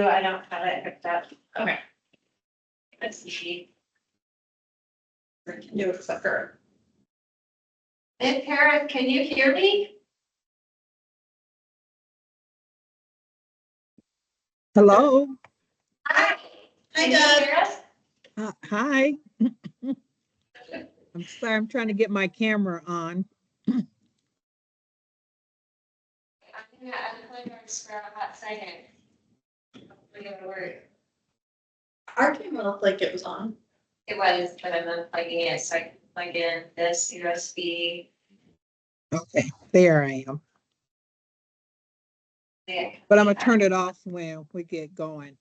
I don't have it hooked up. Okay. Let's see. I can do it sucker. Hey, Paris, can you hear me? Hello. Hi. Hi, Can you Doug. hear us? Hi. I'm sorry, I'm trying to get my camera on. I'm gonna unplug our for a hot second. Hopefully it'll work. Our camera looked like it was on. It was, but I'm unplugging it so I can plug in this USB. Okay, there I am. Yeah. But I'm gonna turn it off when we get going.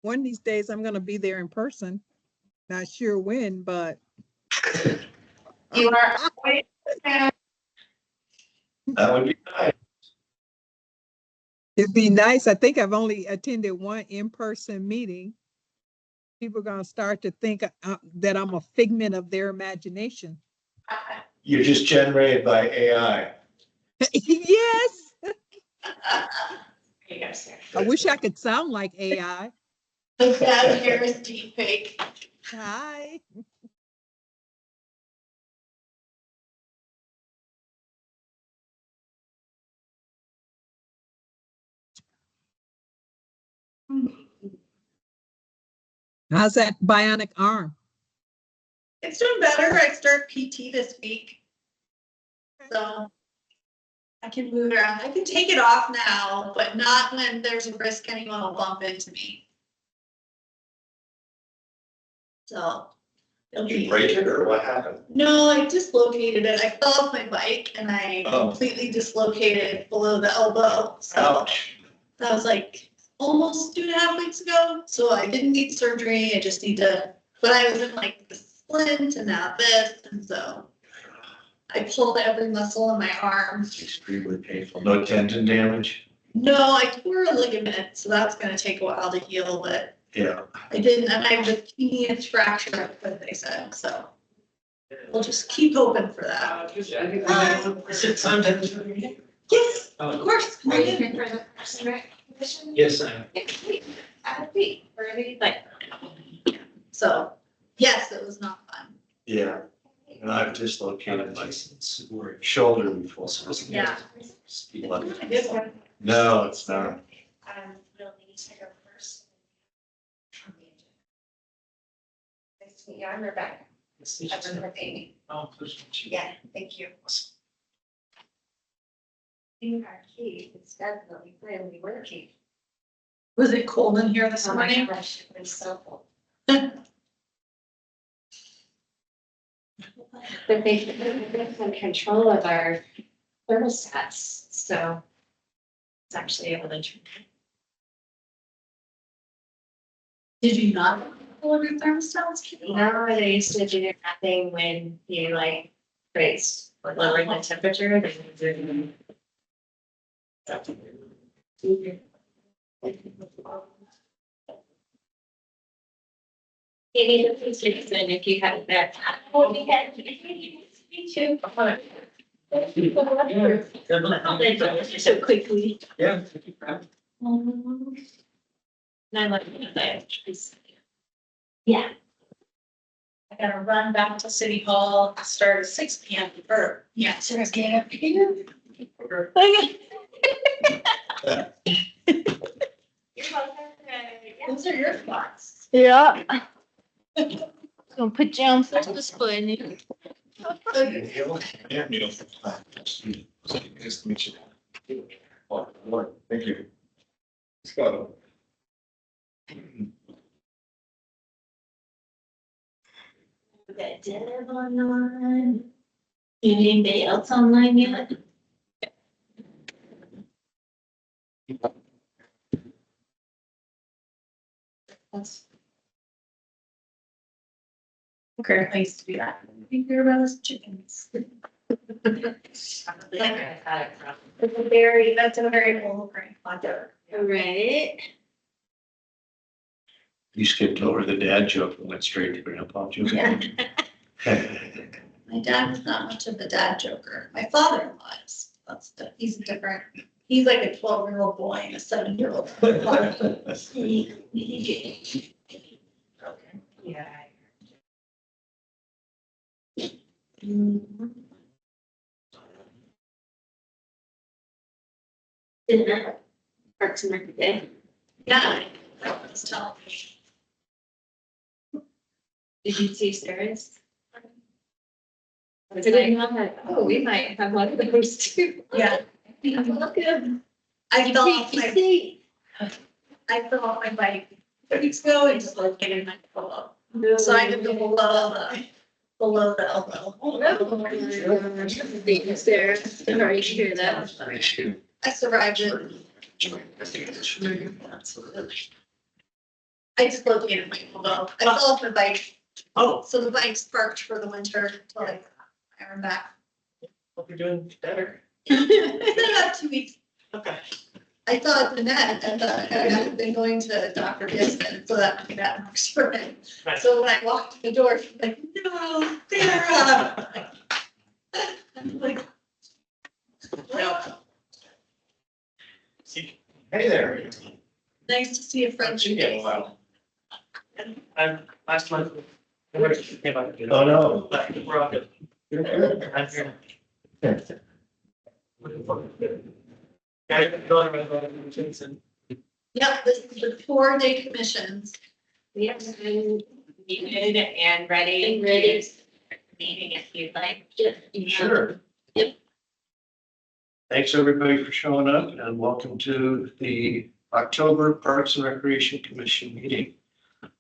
One of these days I'm gonna be there in person. Not sure when, but You are. That would be nice. it'd be nice. I think I've only attended one in-person meeting. People are gonna start to think that I'm a figment of their imagination. You're just generated by AI. Yes, You go, sir. I wish I could sound like AI. The bad hair is deep fake. Hi. How's that bionic arm? It's doing better. I start PT this week. So I can move it around. I can take it off now, but not when there's a risk anyone will bump into me. So it'll Did you be. break it or what happened? No, I dislocated it. I fell off my bike and I Oh. completely dislocated below the elbow. So Ouch. that was like almost 2.5 weeks ago. So I didn't need surgery. I just need to, but I was in like the splint and now this. And so I pulled every muscle in my arm. Extremely painful. No tendon damage? No, I tore a ligament, so that's gonna take a while to heal, but Yeah. I didn't, and I have a teeniest fracture, what they said, so we'll just keep hoping for that. Is it sometimes for me? Yes, of course. Are you here for the person recognition? Yes, I am. Have a seat. Where do you like? So, yes, it was not fun. Yeah. And I've dislocated my shoulder before. Yeah. No, it's not. We'll need to go first. Nice to meet you. I'm Rebecca. I'm her baby. Oh, pleasure. Yeah, thank you. In our cave, it's definitely really working. Was it cold in here this Oh my morning? gosh, it was so cool. But they've some control of our thermostats, so it's actually able to. Did you not pull your thermostats? No, they used to do nothing when you like raised, lowering the temperature. They would do- Maybe the pictures, and if you have that. Oh, we had, me too. So quickly. Yeah. And I love that. Yeah. I gotta run back to City Hall, start at 6 p.m. or, yeah, so let's get up here. Those are your spots. Yeah. Gonna put you on full display. Yeah, Neil. Nice to meet you. Oh, Lord, thank you. Let's go. We got Deb online. Anybody else online yet? That's. Great place to be at. You hear about those chickens? It's That's a very old grandfather. Right. You skipped over the dad joke and went straight to grandpa joke. Yeah. My dad was not much of a dad joker. My father-in-law is. He's different. He's like a 12-year-old boy and a 7-year-old. Yeah. Didn't that Parks and Rec Day? Yeah, that was television. Did you see Sarah's? I was I didn't like, know that. oh, we might have one of those too. Yeah, Look at him. I fell off You my, see? I fell off my bike 2 weeks ago and just like getting my pillow. So I did the below the elbow. Sarah, sorry to hear that. I survived it. I dislocated my elbow. I fell off my bike, Oh, so the bike's parked for the winter till I iron back. hope you're doing better. It's been about 2 weeks. Okay. I thought the net, and I had been going to Dr. Gibson, so that that works for me. So when I walked in the door, she's like, no, Sarah. I'm like, well, Hey there. nice to see a friend. Seen you in a while. I'm last month. Oh, no. We're all good. You're good. I'm here. Looking forward to it. Guys, going around the conversations and Yep, this is the 4-day commissions. We have been needed and ready. And ready. Meeting if you'd like. Sure. Yep. Thanks, everybody, for showing up, and welcome to the October Parks and Recreation Commission meeting.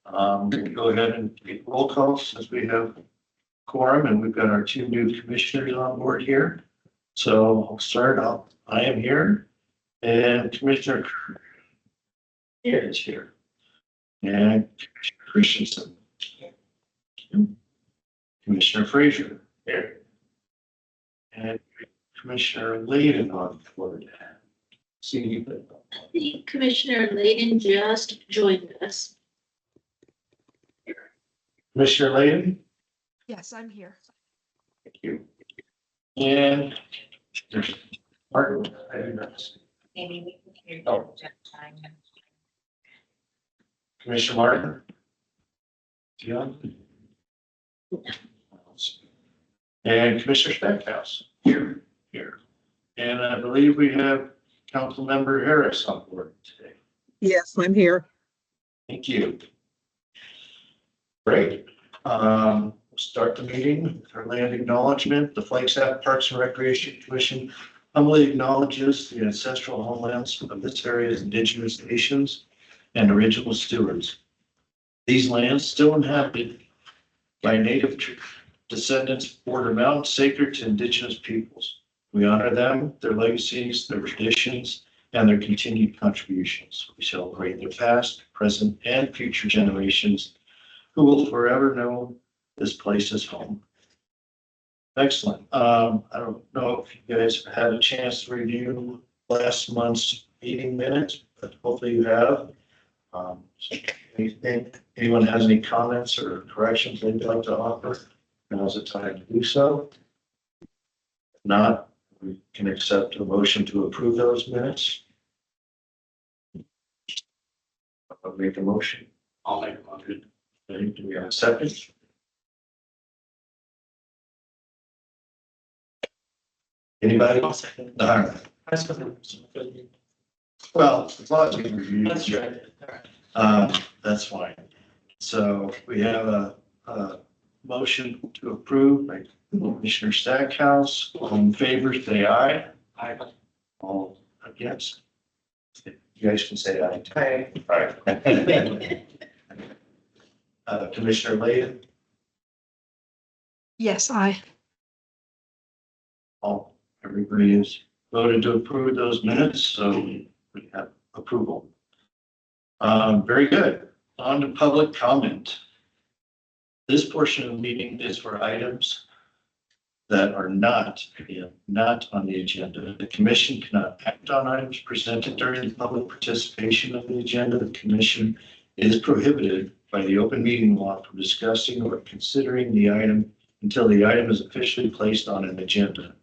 We'll go ahead and get roll call since we have quorum, and we've got our 2 new commissioners on board here. So I'll start off. I am here, and Commissioner is here, and Commissioner Christensen. Commissioner Frazier here. And Commissioner Layden on board. See you. I think Commissioner Layden just joined us. Commissioner Layden, Yes, I'm here. thank you. And there's Martin. I do not see. Maybe we can hear Oh. time. Commissioner Martin. Yeah. And Commissioner Stackhouse here. And I believe we have Councilmember Harris on board today. Yes, I'm here. Thank you. Great. We'll start the meeting with our land acknowledgement. The Flagstaff Parks and Recreation Commission humbly acknowledges the ancestral homelands of this area's indigenous nations and original stewards. These lands, still inhabited by native descendants, border mountains sacred to indigenous peoples. We honor them, their legacies, their traditions, and their continued contributions. We celebrate their past, present, and future generations who will forever know this place as home. Excellent. I don't know if you guys have had a chance to review last month's meeting minutes, but hopefully you have. So anyone has any comments or corrections they'd like to offer, now's the time to do so. If not, we can accept a motion to approve those minutes. I'll make a motion. I'll make a motion. Okay, do we have a second? Anybody? I'll second. All right. Well, as long as we review. That's right. That's fine. So we have a motion to approve by Commissioner Stackhouse. All in favor, say aye. Aye. All against? You guys can say aye. Aye. All right. Commissioner Layden, Yes, I. all, everybody has voted to approve those minutes, so we have approval. Very good. On to public comment. This portion of the meeting is for items that are not on the agenda. The commission cannot act on items presented during the public participation of the agenda. The commission is prohibited by the open meeting law from discussing or considering the item until the item is officially placed on an agenda.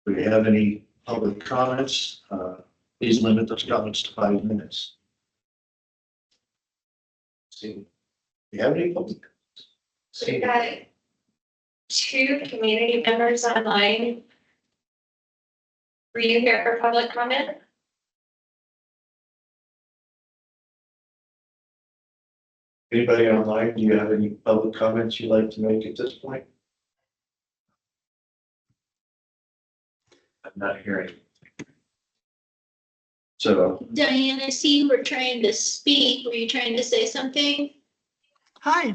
If we have any public comments, please limit those comments to 5 minutes. See, Do you have any public? We've got 2 community members online. Were you here for public comment? Anybody online, do you have any public comments you'd like to make at this point? I'm not hearing. So, Diane, I see you were trying to speak. Were you trying to say something? Hi,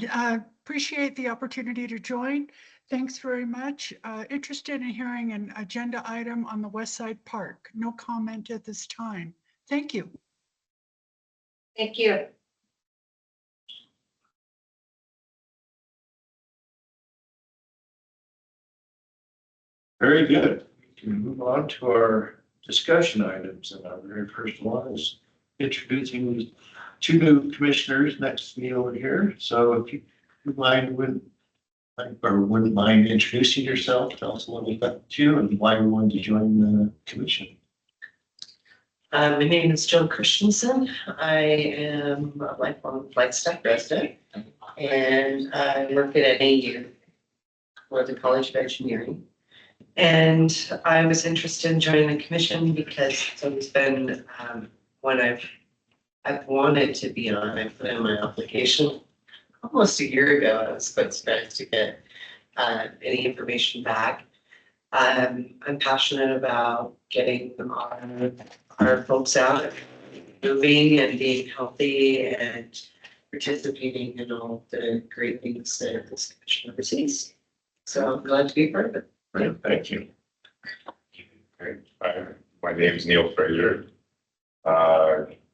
appreciate the opportunity to join. Thanks very much. Interested in hearing an agenda item on the West Side Park. No comment at this time. Thank you. Thank you. very good. We can move on to our discussion items. And our very first one is introducing the 2 new commissioners next to me over here. So if you wouldn't mind introducing yourself, tell us a little bit about you and why you wanted to join the commission. My name is Joan Christensen. I am a lifelong Flagstaff resident and I work at NAU for the College of Engineering. And I was interested in joining the commission because it's always been one I've wanted to be on. I put in my application almost a year ago. I was quite surprised to get any information back. I'm passionate about getting our folks out, moving and being healthy and participating in all the great things that this commission oversees. So I'm glad to be part of it. Great, thank you. Hi, my name is Neil Fraser.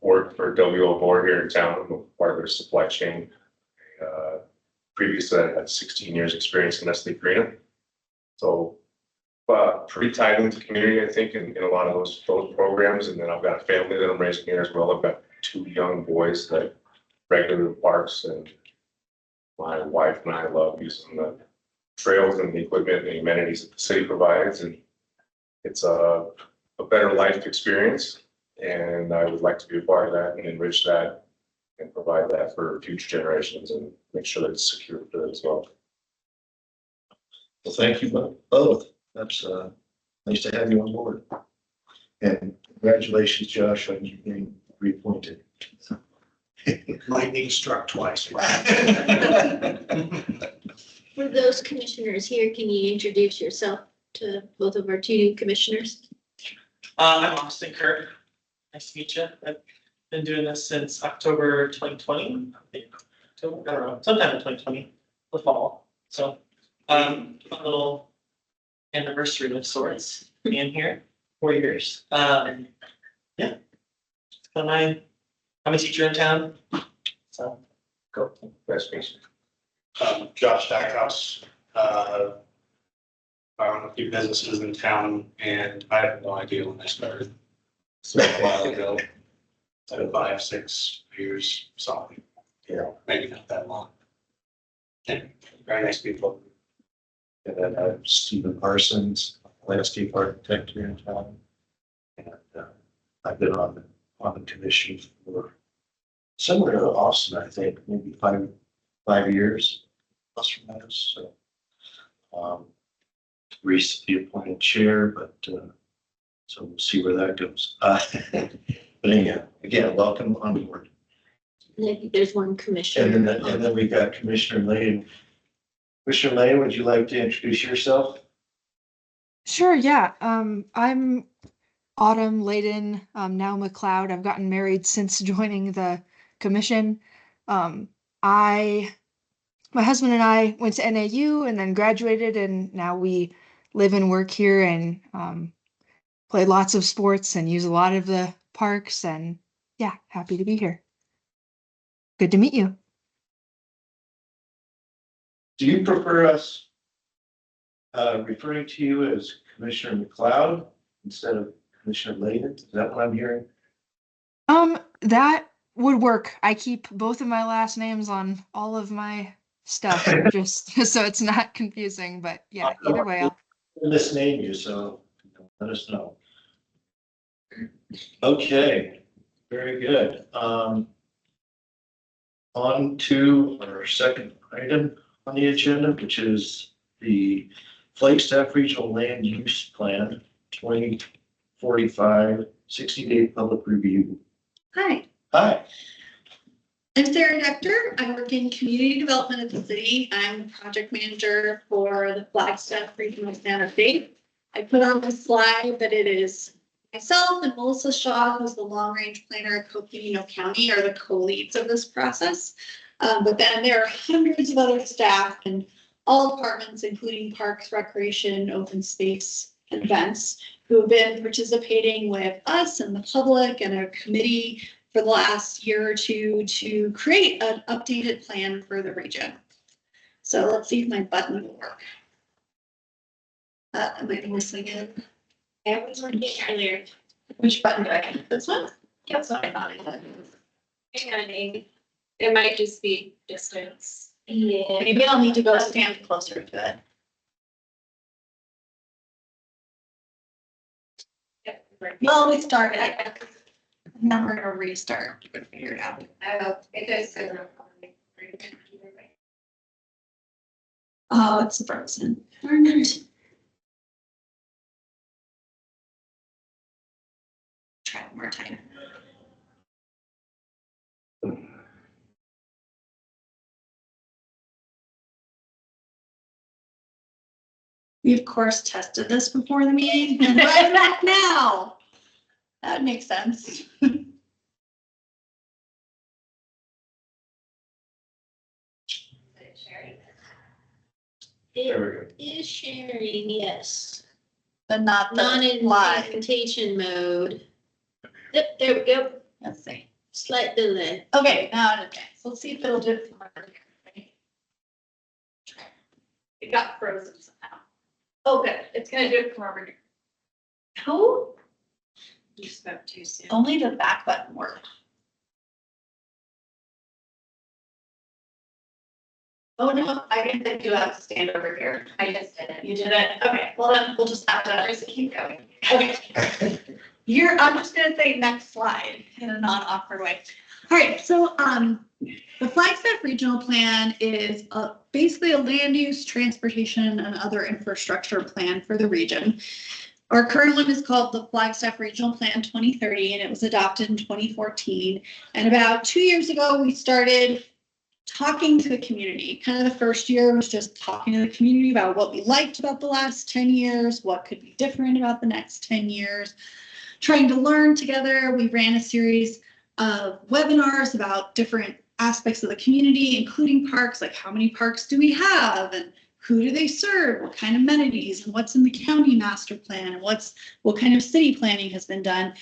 Work for WO Board here in town. I'm part of their supply chain. Previously, I had 16 years experience in Nestle Korea. So pretty tied into the community, I think, in a lot of those programs. And then I've got a family that I'm raising here as well. I've got 2 young boys that regularly parks, and my wife and I love using the trails and the equipment and the amenities that the city provides. And it's a better life experience. And I would like to be a part of that and enrich that and provide that for future generations and make sure that it's secure for them as well. Well, thank you both. That's nice to have you on board. And congratulations, Josh, on you being reappointed. Lightning struck twice. For those commissioners here, can you introduce yourself to both of our 2 new commissioners? I'm Austin Kirk. Nice to meet you. I've been doing this since October 2020. I think October, I don't know, sometime in 2020, the fall. So a little anniversary of sorts being here, 4 years. Yeah. So I'm a teacher in town. So go. Congratulations. Josh Stackhouse. I own a few businesses in town and I have no idea when I started. So a while ago, so 5, 6 years, something, maybe not that long. And very nice people. And then Stephen Parsons, landscape architect here in town. And I've been on the commission for similar to Austin, I think, maybe 5 years, plus or minus. So recently appointed chair, but so we'll see where that goes. But anyhow, again, welcome on board. And I think there's one commissioner. And then we've got Commissioner Lane. Commissioner Lane, would you like to introduce yourself? Sure, yeah. I'm Autumn Layden, now McLeod. I've gotten married since joining the commission. My husband and I went to NAU and then graduated, and now we live and work here and play lots of sports and use a lot of the parks. And yeah, happy to be here. Good to meet you. Do you prefer us referring to you as Commissioner McLeod instead of Commissioner Layden? Is that what I'm hearing? That would work. I keep both of my last names on all of my stuff, just so it's not confusing. But yeah, either way, I'll Misname you, so let us know. Okay, very good. On to our second item on the agenda, which is the Flagstaff Regional Land Use Plan 2045 60-day public review. Hi, Hi. I'm Sarah Dector. I work in community development at the city. I'm the project manager for the Flagstaff Regional Plan update. I put on the slide that it is myself and Melissa Shaw, who's the long range planner at Coconino County, are the co-leads of this process. But then there are hundreds of other staff and all departments, including parks, recreation, open space, and events, who have been participating with us and the public and a committee for the last year or two to create an updated plan for the region. So let's see if my button will work. Am I missing it? I was working earlier. Which button do I hit? This one? Yeah, that's what I thought I had. And it might just be distance. Yeah. Maybe I'll need to go stand closer to it. Well, we started. Now we're gonna restart. We're gonna figure it out. It does. Oh, it's frozen. Darn it. Try one more time. We of course tested this before the meeting and right back now. That makes sense. There we go. It is sharing, yes. But not Not the in live. presentation mode. Yep, there we go. Let's see. Slight delay. Okay, now it advanced. Let's see if it'll do it from over here. It got frozen somehow. Oh, good. It's gonna do it from over here. No, You spoke too soon. only the back button worked. Oh no, I didn't think you have to stand over here. I just did it. You did it? Okay, well then we'll just have to keep going. Okay. I'm just gonna say next slide in a non-awkward way. All right, so the Flagstaff Regional Plan is basically a land use, transportation, and other infrastructure plan for the region. Our current one is called the Flagstaff Regional Plan 2030, and it was adopted in 2014. And about 2 years ago, we started talking to the community. Kind of the first year was just talking to the community about what we liked about the last 10 years, what could be different about the next 10 years, trying to learn together. We ran a series of webinars about different aspects of the community, including parks, like how many parks do we have and who do they serve, what kind of amenities, and what's in the county master plan, and what kind of city planning has been done.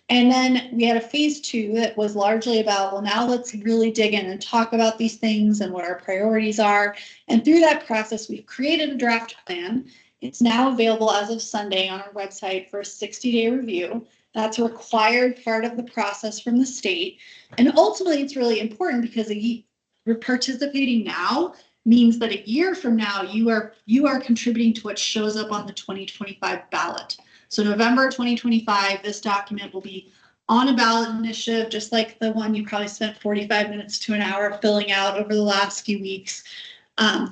And then we had a phase 2 that was largely about, well, now let's really dig in and talk about these things and what our priorities are. And through that process, we've created a draft plan. It's now available as of Sunday on our website for a 60-day review. That's a required part of the process from the state. And ultimately, it's really important because we're participating now means that a year from now, you are contributing to what shows up on the 2025 ballot. So November 2025, this document will be on a ballot initiative, just like the one you probably spent 45 minutes to an hour filling out over the last few weeks.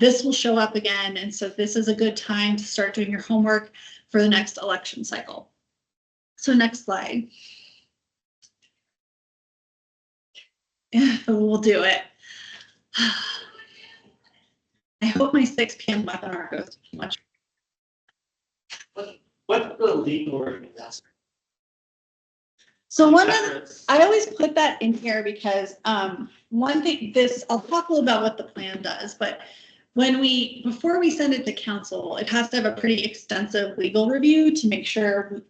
This will show up again. And so this is a good time to start doing your homework for the next election cycle. So next slide. Yeah, we'll do it. I hope my 6 p.m. webinar goes much. What's the legal word? So I always put that in here because one thing, I'll talk a little about what the plan does, but before we send it to council, it has to have a pretty extensive legal review to make sure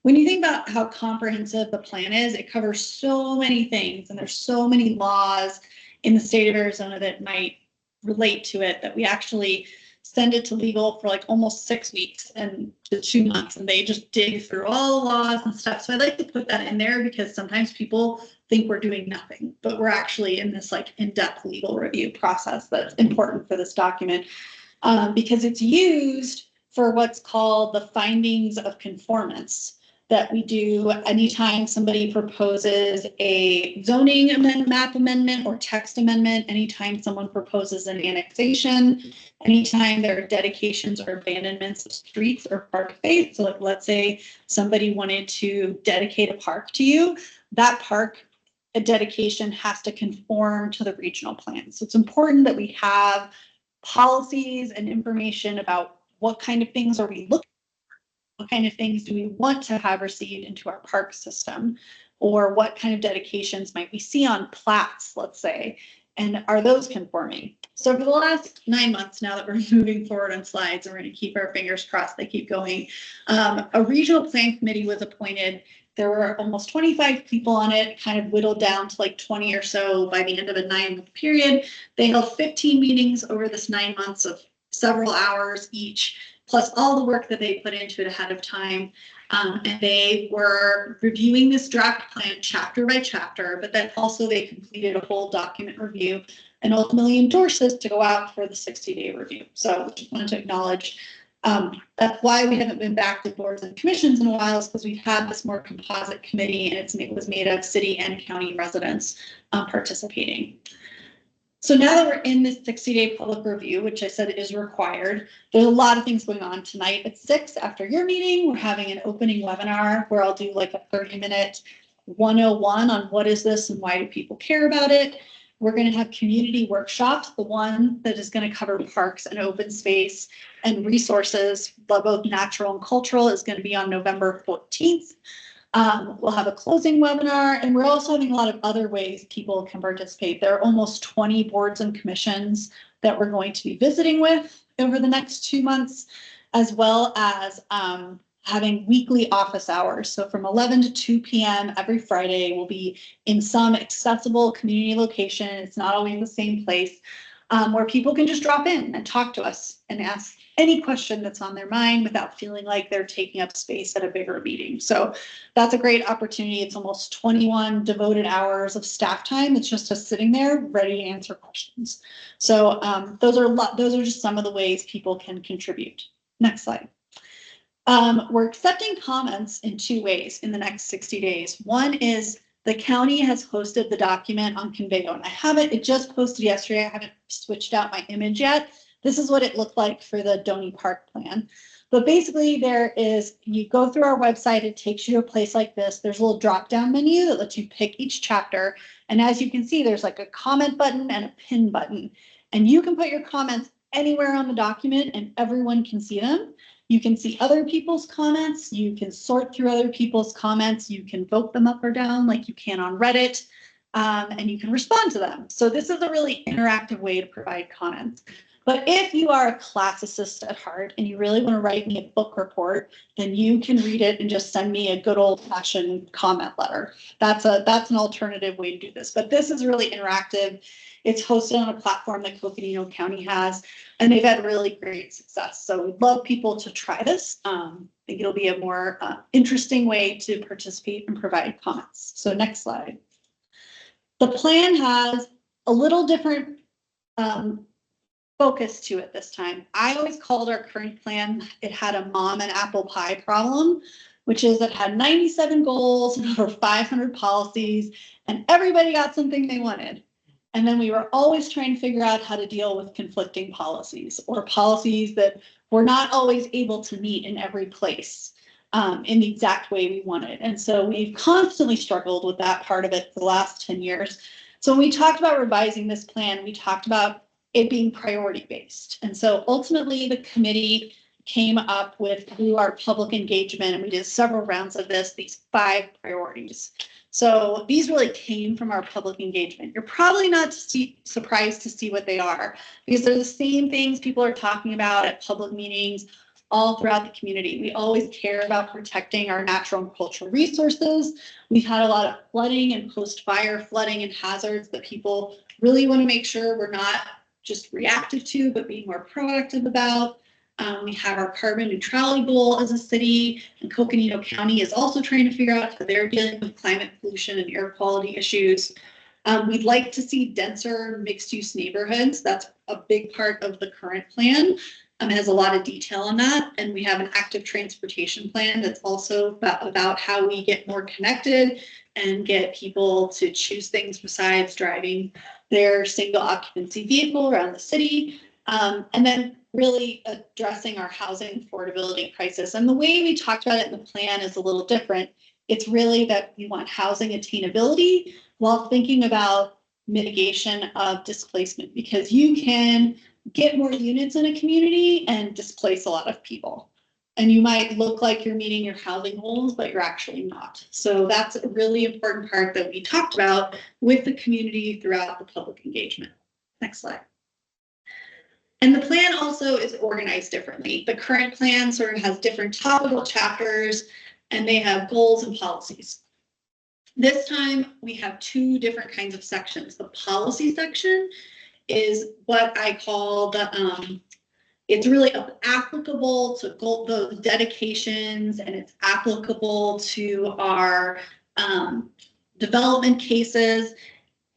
when you think about how comprehensive the plan is, it covers so many things and there's so many laws in the state of Arizona that might relate to it that we actually send it to legal for like almost 6 weeks and to 2 months, and they just dig through all the laws and stuff. So I like to put that in there because sometimes people think we're doing nothing, but we're actually in this like in-depth legal review process that's important for this document because it's used for what's called the findings of conformance. that we do anytime somebody proposes a zoning map amendment or text amendment, anytime someone proposes an annexation, anytime there are dedications or abandonments of streets or park face. So like, let's say somebody wanted to dedicate a park to you, that park, a dedication has to conform to the regional plan. So it's important that we have policies and information about what kind of things are we looking, what kind of things do we want to have received into our park system, or what kind of dedications might we see on plats, let's say, and are those conforming? So for the last 9 months, now that we're moving forward on slides, and we're going to keep our fingers crossed they keep going, a regional plan committee was appointed. There were almost 25 people on it, kind of whittled down to like 20 or so by the end of a 9-month period. They held 15 meetings over this 9 months of several hours each, plus all the work that they put into it ahead of time. And they were reviewing this draft plan chapter by chapter, but then also they completed a whole document review and ultimately endorsed this to go out for the 60-day review. So just wanted to acknowledge that's why we haven't been back to boards and commissions in a while, is because we've had this more composite committee, and it was made of city and county residents participating. So now that we're in this 60-day public review, which I said is required, there's a lot of things going on tonight. At 6 after your meeting, we're having an opening webinar where I'll do like a 30-minute 101 on what is this and why do people care about it. We're going to have community workshops. The one that is going to cover parks and open space and resources, both natural and cultural, is going to be on November 14th. We'll have a closing webinar, and we're also having a lot of other ways people can participate. There are almost 20 boards and commissions that we're going to be visiting with over the next 2 months, as well as having weekly office hours. So from 11 to 2 p.m. every Friday, we'll be in some accessible community location. It's not always the same place, where people can just drop in and talk to us and ask any question that's on their mind without feeling like they're taking up space at a bigger meeting. So that's a great opportunity. It's almost 21 devoted hours of staff time. It's just us sitting there ready to answer questions. So those are just some of the ways people can contribute. Next slide. We're accepting comments in 2 ways in the next 60 days. One is the county has hosted the document on Conveo, and I have it. It just posted yesterday. I haven't switched out my image yet. This is what it looked like for the Donny Park plan. But basically you go through our website, it takes you to a place like this. There's a little drop-down menu that lets you pick each chapter. And as you can see, there's like a comment button and a pin button. And you can put your comments anywhere on the document and everyone can see them. You can see other people's comments. You can sort through other people's comments. You can vote them up or down like you can on Reddit, and you can respond to them. So this is a really interactive way to provide comments. But if you are a classicist at heart and you really want to write me a book report, then you can read it and just send me a good old-fashioned comment letter. That's an alternative way to do this. But this is really interactive. It's hosted on a platform that Coconino County has, and they've had really great success. So we'd love people to try this. I think it'll be a more interesting way to participate and provide comments. So next slide. The plan has a little different focus to it this time. I always called our current plan, it had a mom and apple pie problem, which is it had 97 goals and over 500 policies, and everybody got something they wanted. And then we were always trying to figure out how to deal with conflicting policies or policies that were not always able to meet in every place in the exact way we wanted. And so we've constantly struggled with that part of it for the last 10 years. So when we talked about revising this plan, we talked about it being priority based. And so ultimately the committee came up with, through our public engagement, and we did several rounds of this, these 5 priorities. So these really came from our public engagement. You're probably not surprised to see what they are, because they're the same things people are talking about at public meetings all throughout the community. We always care about protecting our natural and cultural resources. We've had a lot of flooding and post-fire flooding and hazards that people really want to make sure we're not just reactive to, but being more proactive about. We have our carbon neutrality goal as a city, and Coconino County is also trying to figure out how they're dealing with climate pollution and air quality issues. We'd like to see denser mixed-use neighborhoods. That's a big part of the current plan. It has a lot of detail on that. And we have an active transportation plan that's also about how we get more connected and get people to choose things besides driving their single occupancy vehicle around the city. And then really addressing our housing affordability crisis. And the way we talked about it in the plan is a little different. It's really that we want housing attainability while thinking about mitigation of displacement, because you can get more units in a community and displace a lot of people. And you might look like you're meeting your housing goals, but you're actually not. So that's a really important part that we talked about with the community throughout the public engagement. Next slide. And the plan also is organized differently. The current plan sort of has different topical chapters, and they have goals and policies. This time we have two different kinds of sections. The policy section is what I call the, it's really applicable to those dedications, and it's applicable to our development cases.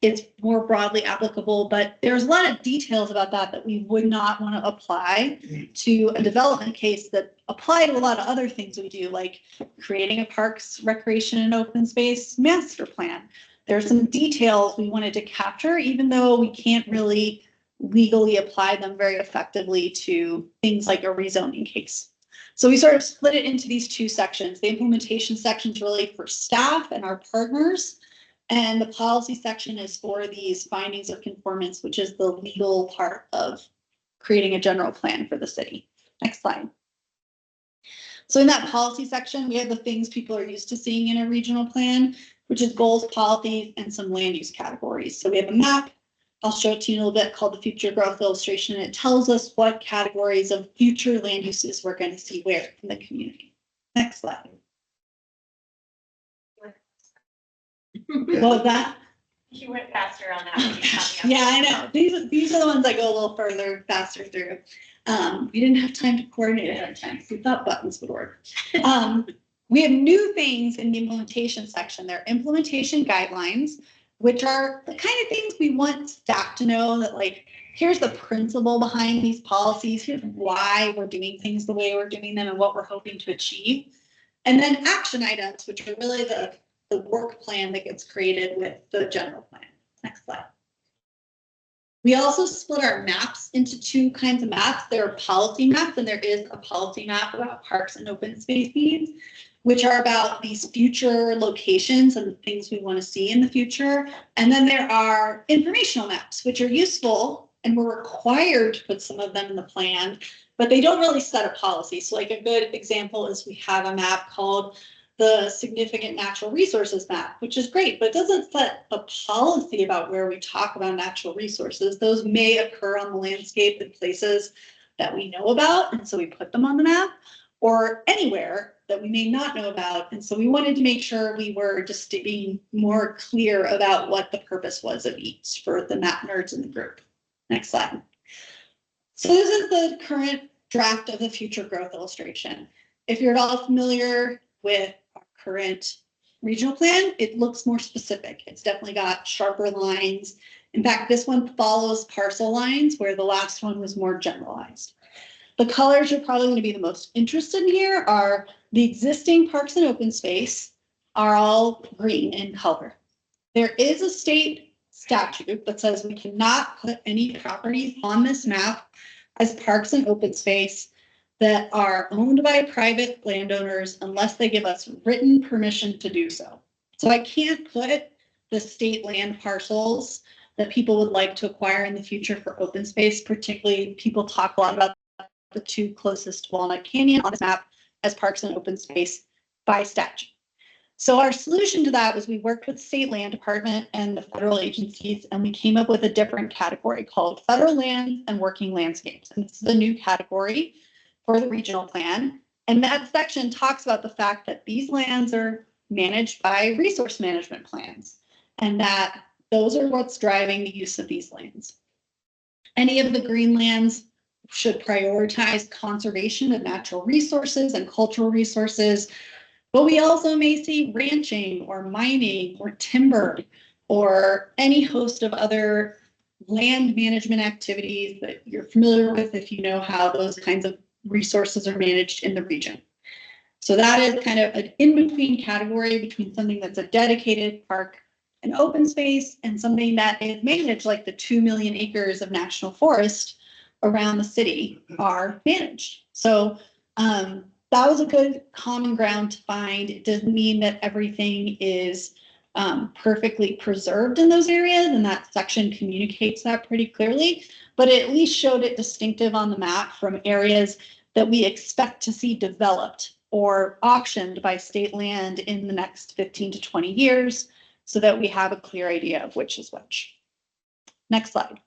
It's more broadly applicable, but there's a lot of details about that we would not want to apply to a development case that apply to a lot of other things we do, like creating a parks, recreation, and open space master plan. There's some details we wanted to capture, even though we can't really legally apply them very effectively to things like a rezoning case. So we sort of split it into these two sections. The implementation section is really for staff and our partners. And the policy section is for these findings of conformance, which is the legal part of creating a general plan for the city. Next slide. So in that policy section, we have the things people are used to seeing in a regional plan, which is goals, policies, and some land use categories. So we have a map. I'll show it to you in a little bit, called the future growth illustration. It tells us what categories of future land uses we're going to see where in the community. Next slide. What was that? You went faster on that one. You caught me Yeah, up. I know. These are the ones that go a little further, faster through. We didn't have time to coordinate ahead of time, so we thought buttons would work. We have new things in the implementation section. There are implementation guidelines, which are the kind of things we want staff to know, that like, here's the principle behind these policies, here's why we're doing things the way we're doing them and what we're hoping to achieve. And then action items, which are really the work plan that gets created with the general plan. Next slide. We also split our maps into two kinds of maps. There are policy maps, and there is a policy map about parks and open space needs, which are about these future locations and the things we want to see in the future. And then there are informational maps, which are useful, and we're required to put some of them in the plan, but they don't really set a policy. So like a good example is we have a map called the significant natural resources map, which is great, but it doesn't set a policy about where we talk about natural resources. Those may occur on the landscape in places that we know about, and so we put them on the map, or anywhere that we may not know about. And so we wanted to make sure we were just being more clear about what the purpose was of each for the map nerds in the group. Next slide. So this is the current draft of the future growth illustration. If you're at all familiar with our current regional plan, it looks more specific. It's definitely got sharper lines. In fact, this one follows parcel lines, where the last one was more generalized. The colors you're probably going to be the most interested in here are the existing parks and open space are all green in color. There is a state statute that says we cannot put any properties on this map as parks and open space that are owned by private landowners unless they give us written permission to do so. So I can't put the state land parcels that people would like to acquire in the future for open space. Particularly, people talk a lot about the two closest to Walnut Canyon on this map as parks and open space by statute. So our solution to that was we worked with the state land department and the federal agencies, and we came up with a different category called federal lands and working landscapes. And this is a new category for the regional plan. And that section talks about the fact that these lands are managed by resource management plans, and that those are what's driving the use of these lands. Any of the green lands should prioritize conservation of natural resources and cultural resources, but we also may see ranching or mining or timber or any host of other land management activities that you're familiar with if you know how those kinds of resources are managed in the region. So that is kind of an in-between category between something that's a dedicated park and open space and something that is managed, like the 2 million acres of national forest around the city are managed. So that was a good common ground to find. It doesn't mean that everything is perfectly preserved in those areas, and that section communicates that pretty clearly, but it at least showed it distinctive on the map from areas that we expect to see developed or auctioned by state land in the next 15 to 20 years, so that we have a clear idea of which is which. Next slide.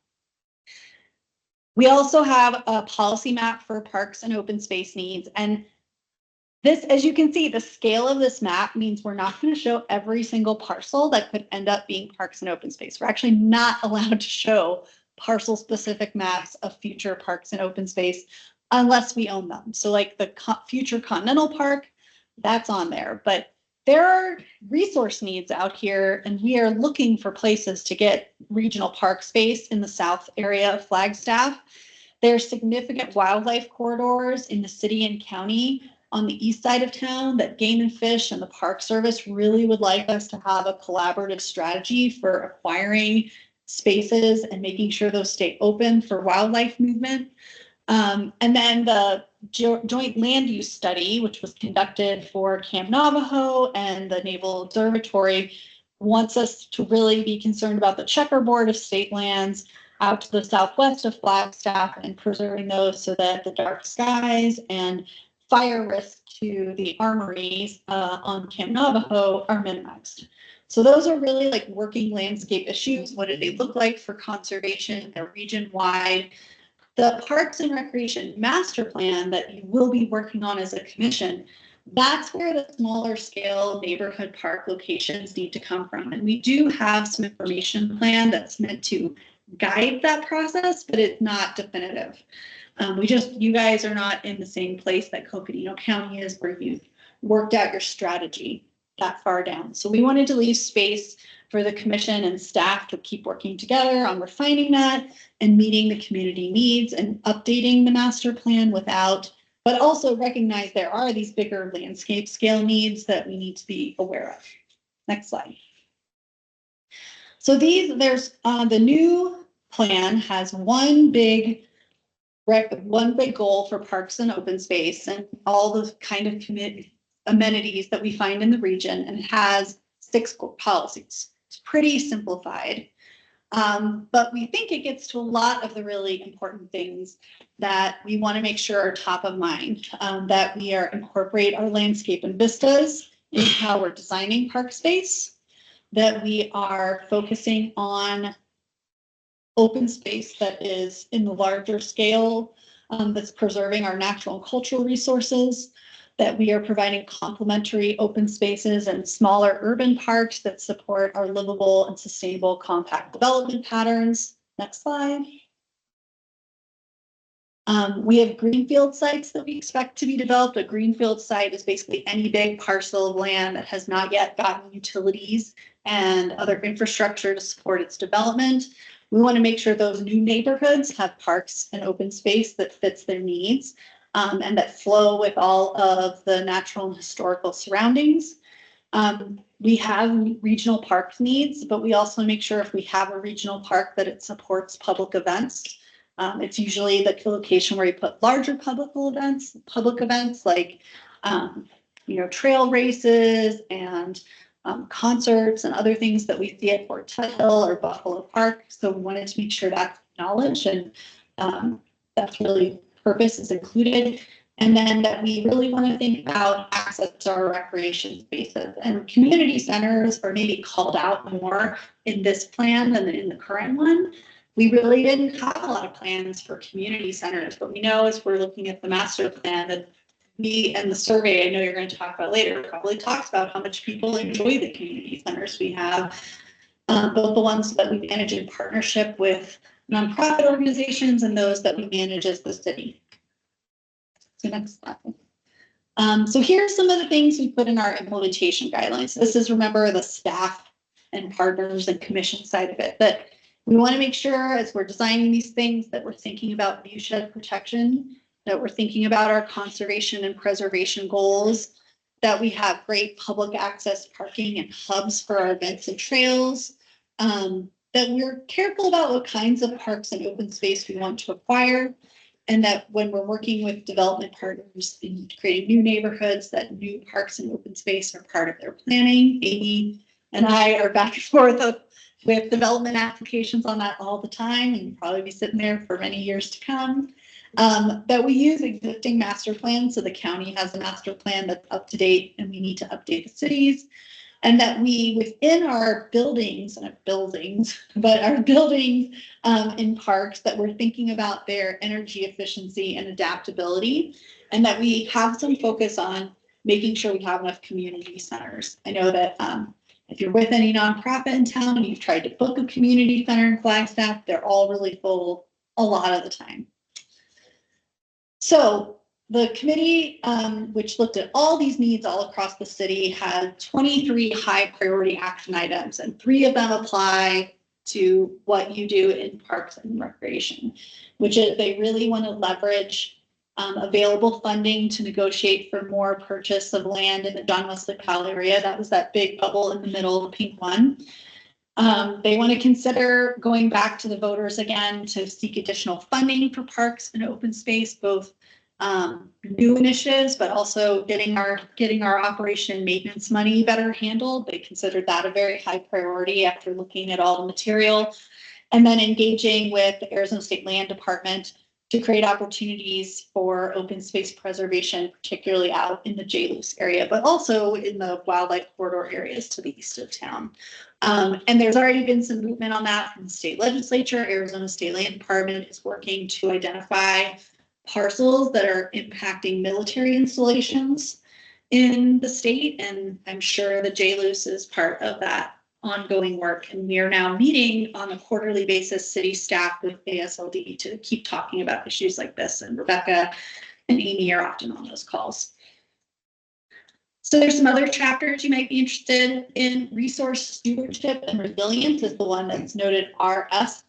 We also have a policy map for parks and open space needs. And this, as you can see, the scale of this map means we're not going to show every single parcel that could end up being parks and open space. We're actually not allowed to show parcel specific maps of future parks and open space unless we own them. So like the future Continental Park, that's on there, but there are resource needs out here, and we are looking for places to get regional park space in the south area of Flagstaff. There's significant wildlife corridors in the city and county on the east side of town that Game and Fish and the Park Service really would like us to have a collaborative strategy for acquiring spaces and making sure those stay open for wildlife movement. And then the joint land use study, which was conducted for Camp Navajo and the Naval Observatory, wants us to really be concerned about the checkerboard of state lands out to the southwest of Flagstaff and preserving those so that the dark skies and fire risk to the armories on Camp Navajo are minimized. So those are really like working landscape issues. What do they look like for conservation? They're region-wide. The Parks and Recreation Master Plan that you will be working on as a commission, that's where the smaller scale neighborhood park locations need to come from. And we do have some information plan that's meant to guide that process, but it's not definitive. You guys are not in the same place that Coconino County is, where you've worked out your strategy that far down. So we wanted to leave space for the commission and staff to keep working together on refining that and meeting the community needs and updating the master plan but also recognize there are these bigger landscape scale needs that we need to be aware of. Next slide. So the new plan has one big goal for parks and open space and all the kind of amenities that we find in the region, and it has 6 policies. It's pretty simplified, but we think it gets to a lot of the really important things that we want to make sure are top of mind, that we incorporate our landscape and vistas in how we're designing park space, that we are focusing on open space that is in the larger scale, that's preserving our natural and cultural resources, that we are providing complementary open spaces and smaller urban parks that support our livable and sustainable compact development patterns. Next slide. We have greenfield sites that we expect to be developed. A greenfield site is basically any big parcel of land that has not yet gotten utilities and other infrastructure to support its development. We want to make sure those new neighborhoods have parks and open space that fits their needs, and that flow with all of the natural and historical surroundings. We have regional park needs, but we also make sure if we have a regional park that it supports public events. It's usually the location where you put larger public events like, trail races and concerts and other things that we see at Fort Tuthill or Buffalo Park. So we wanted to make sure that's acknowledged, and that's really purpose is included. And then that we really want to think about access to our recreation spaces, and community centers are maybe called out more in this plan than in the current one. We really didn't have a lot of plans for community centers, but we know as we're looking at the master plan that and the survey I know you're going to talk about later probably talks about how much people enjoy the community centers we have, both the ones that we manage in partnership with nonprofit organizations and those that we manage as the city. So next slide. So here's some of the things we put in our implementation guidelines. This is, remember, the staff and partners and commission side of it. But We want to make sure as we're designing these things that we're thinking about viewshed protection, that we're thinking about our conservation and preservation goals, that we have great public access parking and hubs for our events and trails, that we're careful about what kinds of parks and open space we want to acquire, and that when we're working with development partners in creating new neighborhoods, that new parks and open space are part of their planning. Amy and I are back and forth with development applications on that all the time, and you'll probably be sitting there for many years to come. That we use existing master plans, so the county has a master plan that's up to date, and we need to update the cities. And that we, within our buildings, not buildings, but our buildings in parks, that we're thinking about their energy efficiency and adaptability, and that we have some focus on making sure we have enough community centers. I know that if you're with any nonprofit in town and you've tried to book a community center in Flagstaff, they're all really full a lot of the time. So the committee, which looked at all these needs all across the city, had 23 high priority action items, and 3 of them apply to what you do in parks and recreation, which is they really want to leverage available funding to negotiate for more purchase of land in the John Wesley Powell area. That was that big bubble in the middle, the pink one. They want to consider going back to the voters again to seek additional funding for parks and open space, both new initiatives, but also getting our operation and maintenance money better handled. They considered that a very high priority after looking at all the material, and then engaging with the Arizona State Land Department to create opportunities for open space preservation, particularly out in the J-Luce area, but also in the wildlife corridor areas to the east of town. And there's already been some movement on that from the state legislature. Arizona State Land Department is working to identify parcels that are impacting military installations in the state. And I'm sure the J-Luce is part of that ongoing work. And we are now meeting on a quarterly basis, city staff with ASLD, to keep talking about issues like this. And Rebecca and Amy are often on those calls. So there's some other chapters you might be interested in. Resource stewardship and resilience is the one that's noted RS.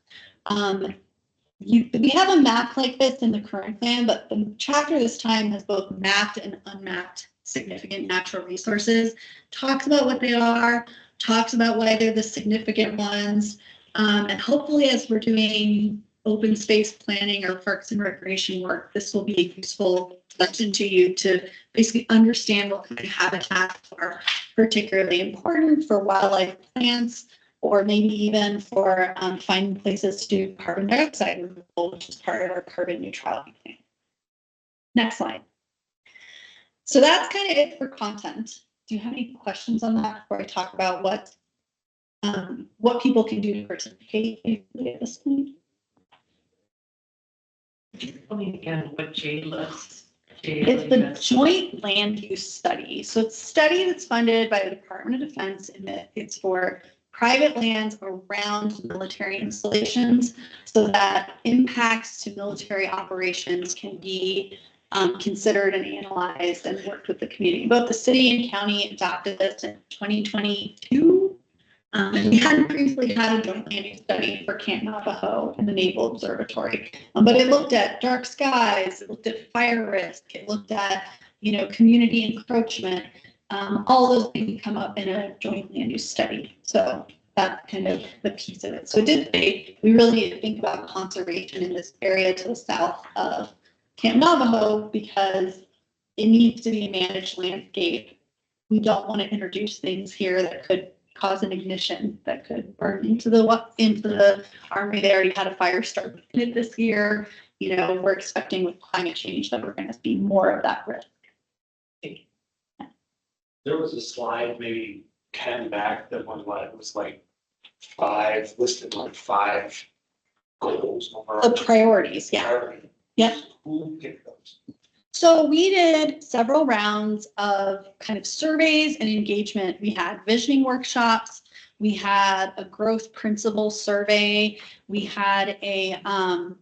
We have a map like this in the current plan, but the chapter this time has both mapped and unmapped significant natural resources, talks about what they are, talks about why they're the significant ones, and hopefully as we're doing open space planning or parks and recreation work, this will be a useful lesson to you to basically understand what kind of habitats are particularly important for wildlife plants, or maybe even for finding places to do carbon dioxide removal, which is part of our carbon neutrality plan. Next slide. So that's kind of it for content. Do you have any questions on that before I talk about what people can do to participate at this point? Tell me again what J-Luce. It's the Joint Land Use Study. So it's a study that's funded by the Department of Defense, and it's for private lands around military installations, so that impacts to military operations can be considered and analyzed and worked with the community. Both the city and county adopted this in 2022. And we hadn't previously had a joint land use study for Camp Navajo and the Naval Observatory, but it looked at dark skies, it looked at fire risk, it looked at, community encroachment. All those things come up in a joint land use study. So that's kind of the piece of it. So it did say we really need to think about conservation in this area to the south of Camp Navajo, because it needs to be a managed landscape. We don't want to introduce things here that could cause an ignition, that could burn into the armory. They already had a fire start in it this year. We're expecting with climate change that we're going to see more of that risk. There was a slide maybe 10 back that was like 5 listed, like 5 goals. The priorities, yeah. Yep. Who picked those? So we did several rounds of kind of surveys and engagement. We had visioning workshops. We had a growth principle survey. We had a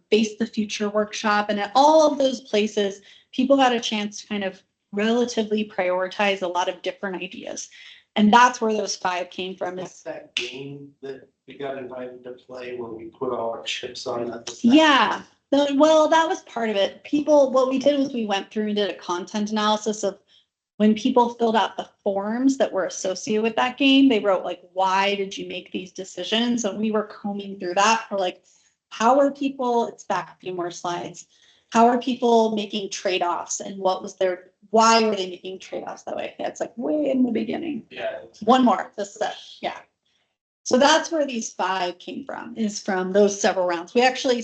face the future workshop. And at all of those places, people got a chance to kind of relatively prioritize a lot of different ideas. And that's where those 5 came from. That's that game that we got invited to play where we put all our chips on it. Yeah, well, that was part of it. What we did was we went through and did a content analysis of when people filled out the forms that were associated with that game. They wrote like, why did you make these decisions? And we were combing through that for like, how are people, it's back a few more slides. How are people making trade-offs and why were they making trade-offs that way? That's like way in the beginning. Yeah. One more, yeah. So that's where these 5 came from, is from those several rounds.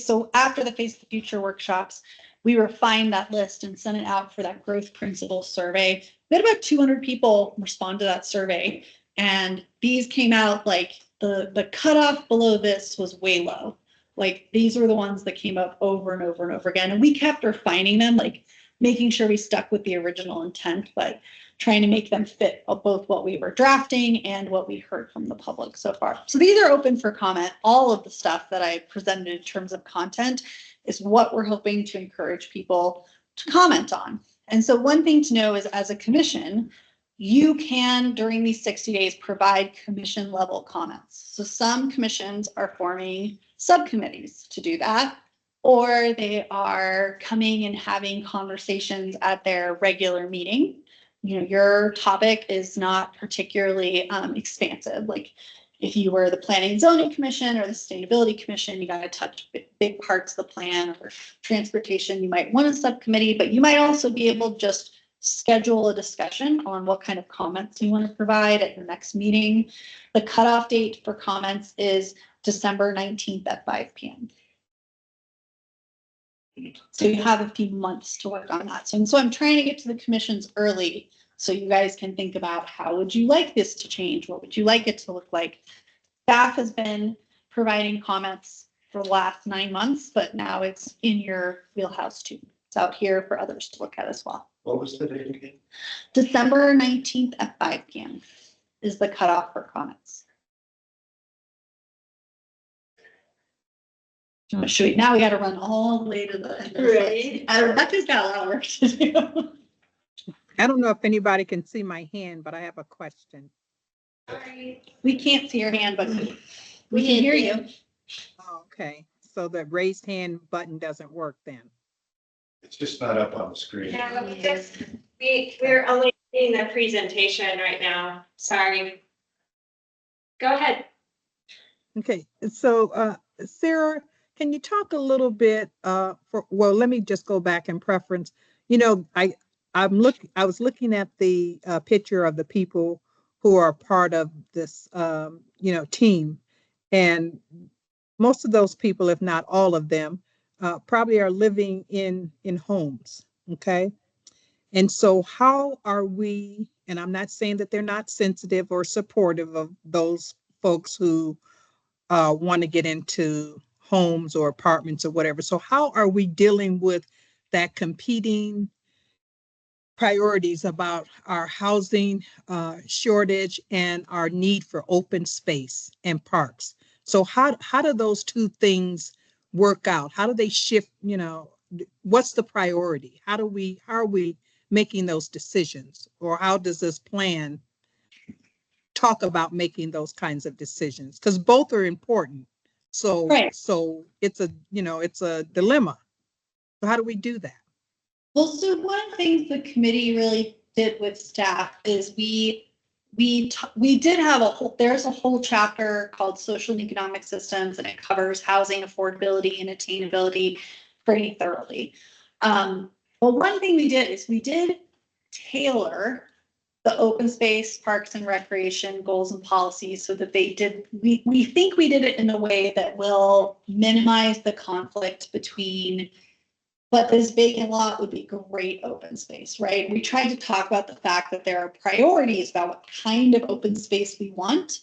So after the Face the Future workshops, we refined that list and sent it out for that growth principles survey. We had about 200 people respond to that survey. And these came out like the cutoff below this was way low. Like these were the ones that came up over and over and over again. And we kept refining them, like making sure we stuck with the original intent, but trying to make them fit both what we were drafting and what we heard from the public so far. So these are open for comment. All of the stuff that I presented in terms of content is what we're hoping to encourage people to comment on. And so one thing to know is, as a commission, you can, during these 60 days, provide commission level comments. So some commissions are forming subcommittees to do that, or they are coming and having conversations at their regular meeting. Your topic is not particularly expansive. Like if you were the Planning and Zoning Commission or the Sustainability Commission, you got to touch big parts of the plan, or transportation. You might want a subcommittee, but you might also be able to just schedule a discussion on what kind of comments you want to provide at your next meeting. The cutoff date for comments is December 19th at 5 p.m. So you have a few months to work on that. So I'm trying to get to the commissions early so you guys can think about, how would you like this to change? What would you like it to look like? Staff has been providing comments for the last 9 months, but now it's in your wheelhouse too. It's out here for others to look at as well. What was the date again? December 19th at 5 p.m. is the cutoff for comments. Now we got to run all the way to the end. Right. Rebecca's got a lot of work to do. I don't know if anybody can see my hand, but I have a question. We can't see your hand, but we can hear you. Oh, okay, so the raised hand button doesn't work then. It's just not up on the screen. Yeah, we're only seeing the presentation right now. Sorry. Go ahead. Okay, so Sarah, can you talk a little bit well, let me just go back and preference. I was looking at the picture of the people who are part of this team, and most of those people, if not all of them, probably are living in homes. Okay. And so how are we, and I'm not saying that they're not sensitive or supportive of those folks who want to get into homes or apartments or whatever. So how are we dealing with that competing priorities about our housing shortage and our need for open space and parks? So how do those two things work out? How do they shift? What's the priority? How are we making those decisions, or how does this plan talk about making those kinds of decisions? Because both are important. So Right. So it's a dilemma. So how do we do that? Well, so one of the things the committee really did with staff is we did have there's a whole chapter called Social and Economic Systems, and it covers housing affordability and attainability pretty thoroughly. But one thing we did is we did tailor the open space, parks and recreation goals and policies so that we think we did it in a way that will minimize the conflict between, but this vacant lot would be great open space, right? We tried to talk about the fact that there are priorities about what kind of open space we want.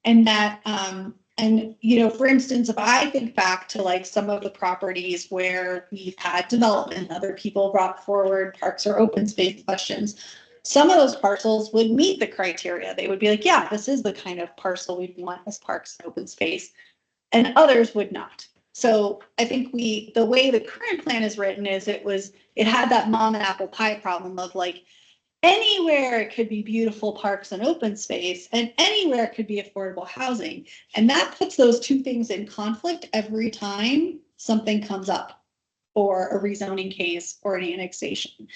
And that, for instance, if I think back to like some of the properties where we've had development, other people brought forward parks or open space questions, some of those parcels would meet the criteria. They would be like, yeah, this is the kind of parcel we'd want as parks and open space, and others would not. So I think the way the current plan is written is it had that mom and apple pie problem of like, anywhere it could be beautiful parks and open space, and anywhere it could be affordable housing. And that puts those two things in conflict every time something comes up, or a rezoning case or an annexation.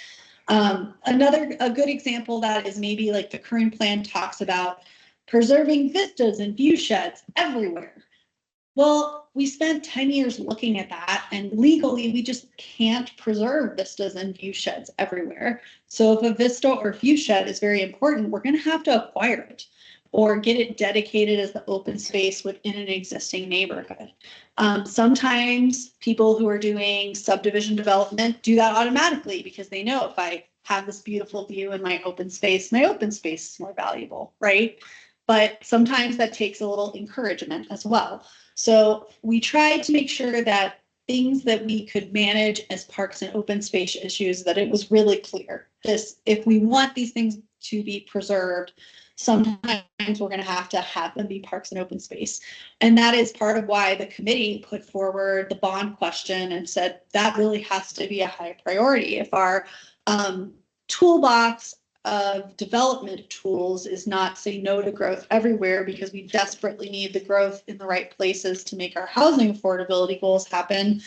A good example of that is maybe like the current plan talks about preserving vistas and view sheds everywhere. Well, we spent 10 years looking at that, and legally we just can't preserve vistas and view sheds everywhere. So if a vista or view shed is very important, we're going to have to acquire it or get it dedicated as the open space within an existing neighborhood. Sometimes people who are doing subdivision development do that automatically because they know if I have this beautiful view in my open space is more valuable, right? But sometimes that takes a little encouragement as well. So we tried to make sure that things that we could manage as parks and open space issues, that it was really clear. If we want these things to be preserved, sometimes we're going to have them be parks and open space. And that is part of why the committee put forward the bond question and said that really has to be a high priority. If our toolbox of development tools is not say no to growth everywhere, because we desperately need the growth in the right places to make our housing affordability goals happen,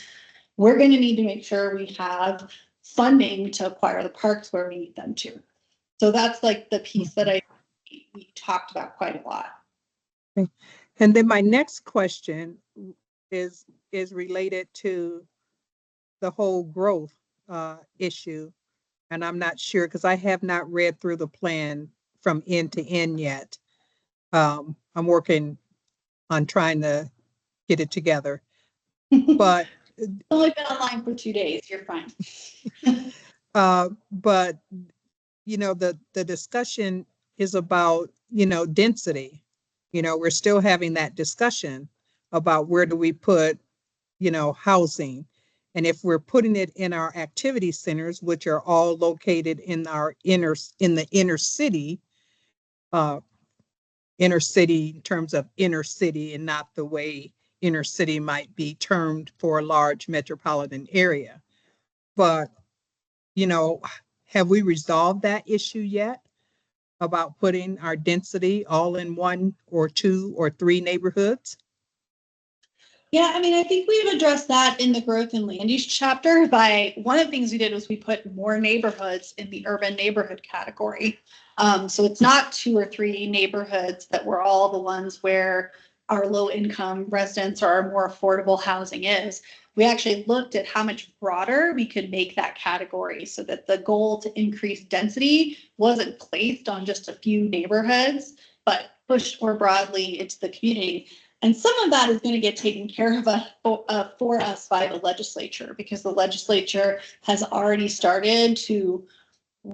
we're going to need to make sure we have funding to acquire the parks where we need them to. So that's like the piece that we talked about quite a lot. Okay. And then my next question is related to the whole growth issue. And I'm not sure because I have not read through the plan from end to end yet. I'm working on trying to get it together. But It's only been online for 2 days. You're fine. But you know, the discussion is about, you know, density. You know, we're still having that discussion about where do we put, you know, housing. And if we're putting it in our activity centers, which are all located in the inner city, inner city in terms of inner city and not the way inner city might be termed for a large metropolitan area. But, you know, have we resolved that issue yet about putting our density all in 1 or 2 or 3 neighborhoods? Yeah, I mean, I think we've addressed that in the growth and land use chapter by one of the things we did was we put more neighborhoods in the urban neighborhood category. So it's not 2 or 3 neighborhoods that were all the ones where our low income residents or our more affordable housing is. We actually looked at how much broader we could make that category so that the goal to increase density wasn't placed on just a few neighborhoods, but pushed more broadly into the community. And some of that is going to get taken care of for us by the legislature, because the legislature has already started to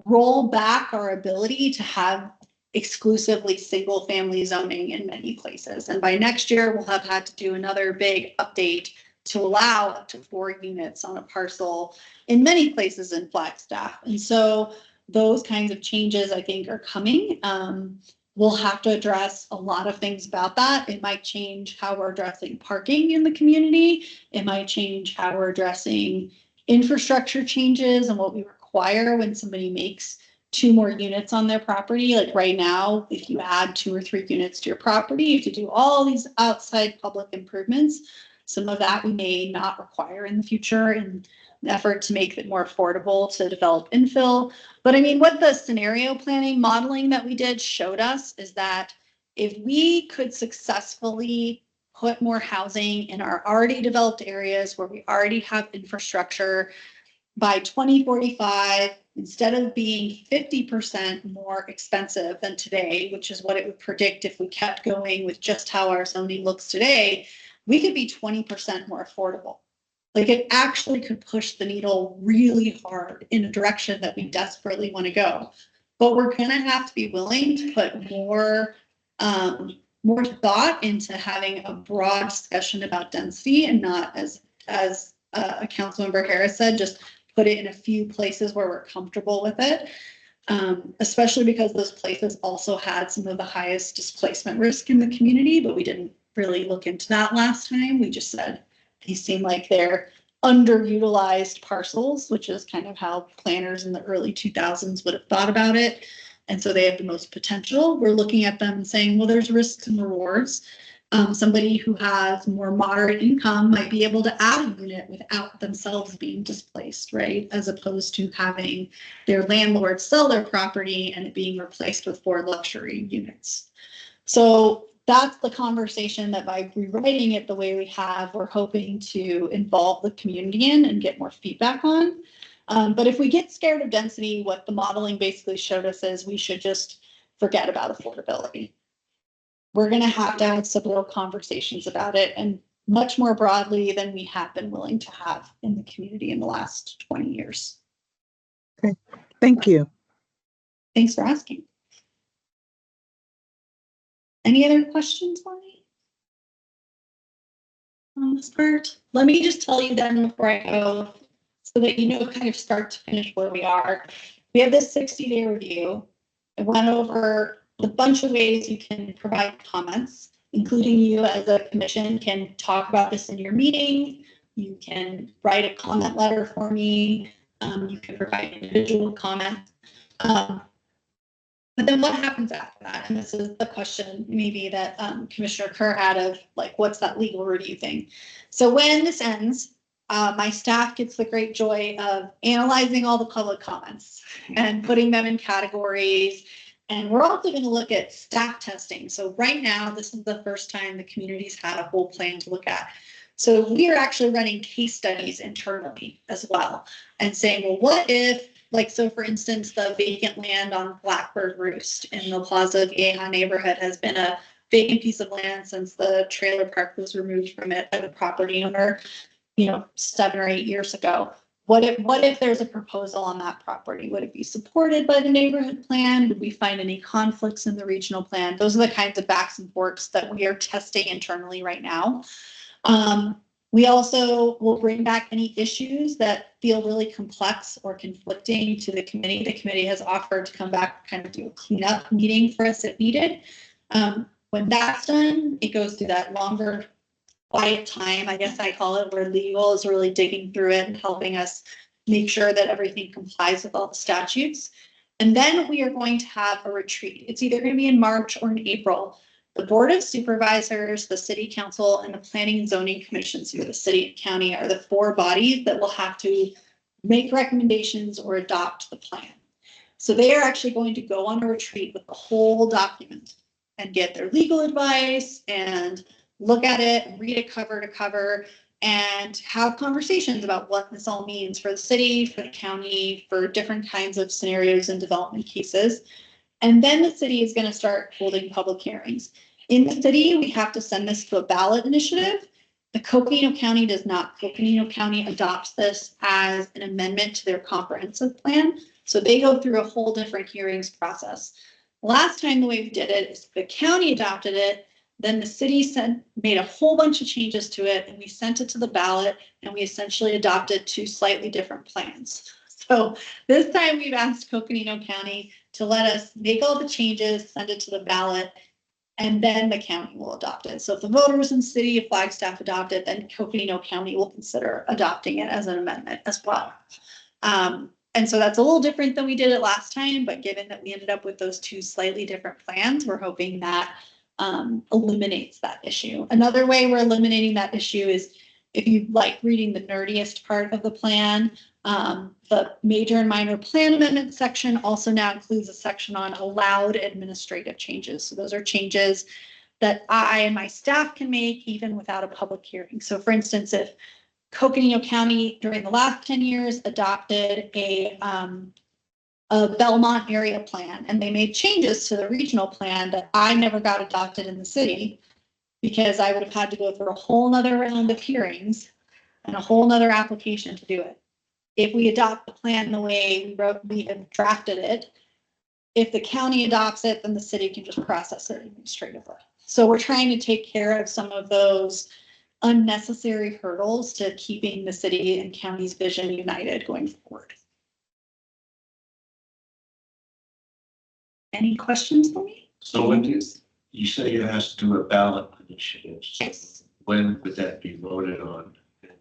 roll back our ability to have exclusively single family zoning in many places. And by next year, we'll have had to do another big update to allow up to 4 units on a parcel in many places in Flagstaff. And so those kinds of changes, I think, are coming. We'll have to address a lot of things about that. It might change how we're addressing parking in the community. It might change how we're addressing infrastructure changes and what we require when somebody makes 2 more units on their property. Like right now, if you add 2 or 3 units to your property, you have to do all these outside public improvements. Some of that we may not require in the future in an effort to make it more affordable to develop infill. But I mean, what the scenario planning modeling that we did showed us is that if we could successfully put more housing in our already developed areas where we already have infrastructure by 2045, instead of being 50% more expensive than today, which is what it would predict if we kept going with just how our zoning looks today, we could be 20% more affordable. Like it actually could push the needle really hard in a direction that we desperately want to go. But we're going to have to be willing to put more thought into having a broad discussion about density and not, as Councilmember Harris said, just put it in a few places where we're comfortable with it. Especially because those places also had some of the highest displacement risk in the community, but we didn't really look into that last time. We just said these seem like they're underutilized parcels, which is kind of how planners in the early 2000s would have thought about it. And so they have the most potential. We're looking at them and saying, well, there's risks and rewards. Somebody who has more moderate income might be able to add a unit without themselves being displaced, right? As opposed to having their landlord sell their property and it being replaced with 4 luxury units. So that's the conversation that by rewriting it the way we have, we're hoping to involve the community in and get more feedback on. But if we get scared of density, what the modeling basically showed us is we should just forget about affordability. We're going to have some real conversations about it, and much more broadly than we have been willing to have in the community in the last 20 years. Okay, thank you. Thanks for asking. Any other questions for me on this part? Let me just tell you then before I go, so that you know kind of start to finish where we are. We have this 60-day review. I went over a bunch of ways you can provide comments, including you as a commission can talk about this in your meeting. You can write a comment letter for me. You can provide individual comments. But then what happens after that? And this is the question maybe that Commissioner Kerr had of like, what's that legal review thing? So when this ends, my staff gets the great joy of analyzing all the public comments and putting them in categories. And we're also going to look at staff testing. So right now, this is the first time the community's had a whole plan to look at. So we are actually running case studies internally as well and saying, well, what if, like, so for instance, the vacant land on Blackbird Roost in the Plaza Vieja neighborhood has been a vacant piece of land since the trailer park was removed from it by the property owner, 7 or 8 years ago. What if there's a proposal on that property? Would it be supported by the neighborhood plan? Would we find any conflicts in the regional plan? Those are the kinds of backs and forths that we are testing internally right now. We also will bring back any issues that feel really complex or conflicting to the committee. The committee has offered to come back, kind of do a cleanup meeting for us if needed. When that's done, it goes through that longer quiet time, I guess I call it, where legal is really digging through it and helping us make sure that everything complies with all the statutes. And then we are going to have a retreat. It's either going to be in March or in April. The Board of Supervisors, the City Council, and the Planning and Zoning Commissions for the city and county are the 4 bodies that will have to make recommendations or adopt the plan. So they are actually going to go on a retreat with the whole document and get their legal advice and look at it, read it cover to cover, and have conversations about what this all means for the city, for the county, for different kinds of scenarios and development cases. And then the city is going to start holding public hearings. In the city, we have to send this to a ballot initiative. The Coconino County does not. Coconino County adopts this as an amendment to their comprehensive plan. So they go through a whole different hearings process. Last time the way we did it is the county adopted it. Then the city made a whole bunch of changes to it, and we sent it to the ballot, and we essentially adopted 2 slightly different plans. So this time we've asked Coconino County to let us make all the changes, send it to the ballot, and then the county will adopt it. So if the voters in the city of Flagstaff adopt it, then Coconino County will consider adopting it as an amendment as well. And so that's a little different than we did it last time, but given that we ended up with those 2 slightly different plans, we're hoping that eliminates that issue. Another way we're eliminating that issue is if you like reading the nerdiest part of the plan, the major and minor plan amendment section also now includes a section on allowed administrative changes. So those are changes that I and my staff can make even without a public hearing. So for instance, if Coconino County during the last 10 years adopted a Belmont area plan, and they made changes to the regional plan that I never got adopted in the city because I would have had to go through a whole nother round of hearings and a whole nother application to do it. If we adopt the plan the way we have drafted it, if the county adopts it, then the city can just process it administratively. So we're trying to take care of some of those unnecessary hurdles to keeping the city and county's vision united going forward. Any questions for me? So when you say you have to do a ballot initiative, Yes. when would that be voted on?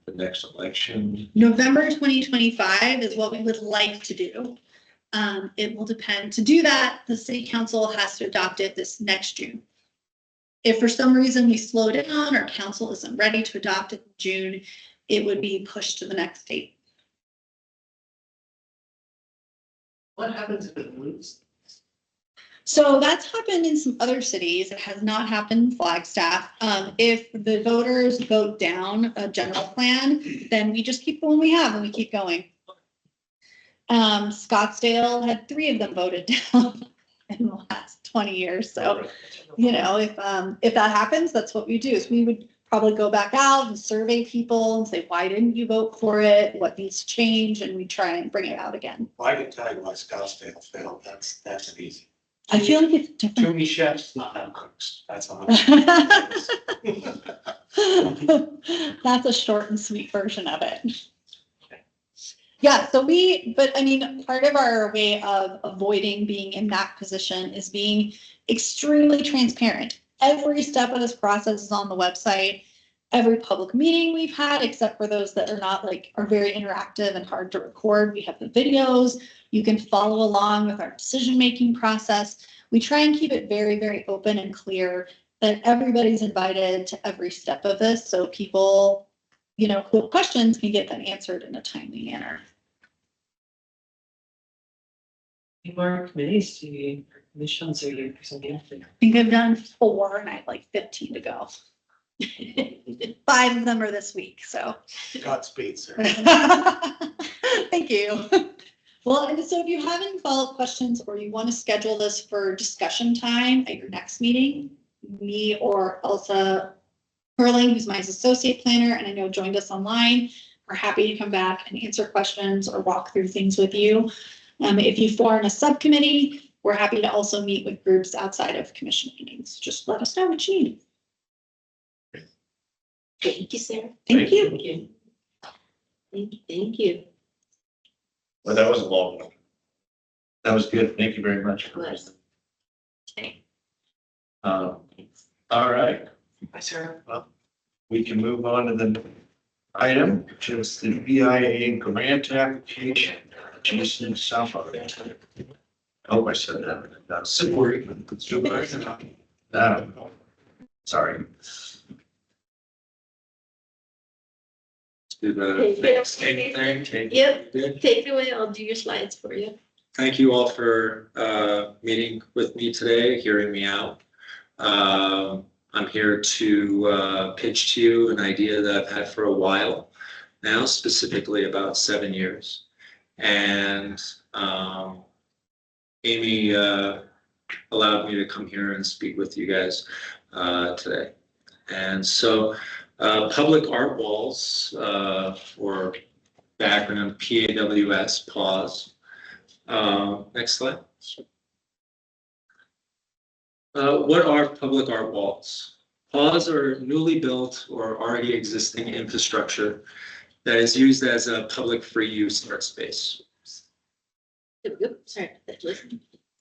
the next election? November 2025 is what we would like to do. It will depend. To do that, the city council has to adopt it this next June. If for some reason we slow down or council isn't ready to adopt it in June, it would be pushed to the next date. What happens if it loses? So that's happened in some other cities. It has not happened in Flagstaff. If the voters vote down a general plan, then we just keep the one we have and we keep going. Scottsdale had 3 of them voted down in the last 20 years. So, you know, if that happens, that's what we do is we would probably go back out and survey people and say, why didn't you vote for it? What needs to change? And we try and bring it out again. Well, I can tell you why Scottsdale failed. That's an easy. I feel like it's different. Too many chefs, not enough cooks. That's all. That's a short and sweet version of it. Yeah, but I mean, part of our way of avoiding being in that position is being extremely transparent. Every step of this process is on the website. Every public meeting we've had, except for those that are not are very interactive and hard to record, we have the videos. You can follow along with our decision-making process. We try and keep it very, very open and clear that everybody's invited to every step of this. So people, who have questions can get them answered in a timely manner. Any more committees do you, commissions are you presenting? I think I've done 4 and I have 15 to go. 5 of them are this week, so. Godspeed, sir. Thank you. Well, and so if you have any follow-up questions or you want to schedule this for discussion time at your next meeting, me or Elsa Perling, who's my associate planner, and I know joined us online, are happy to come back and answer questions or walk through things with you. If you form a subcommittee, we're happy to also meet with groups outside of commission meetings. Just let us know what you need. Thank you, Sarah. Thank you. Thank you. Thank you. Well, that was a long one. That was good. Thank you very much. Was. Okay. All right, Hi, Sarah. we can move on to the next item, which is the BIA grant application. Jason Southwood. I hope I said that. That's sorry. Sorry. Do the Okay, next okay. thing. Yep, Good. take it away. I'll do your slides for you. Thank you all for meeting with me today, hearing me out. I'm here to pitch to you an idea that I've had for a while now, specifically about 7 years. And Amy allowed me to come here and speak with you guys today. And so public art walls, or the acronym PAWS, pause. Next slide. What are public art walls? PAWS are newly built or already existing infrastructure that is used as a public free use art space. Sorry.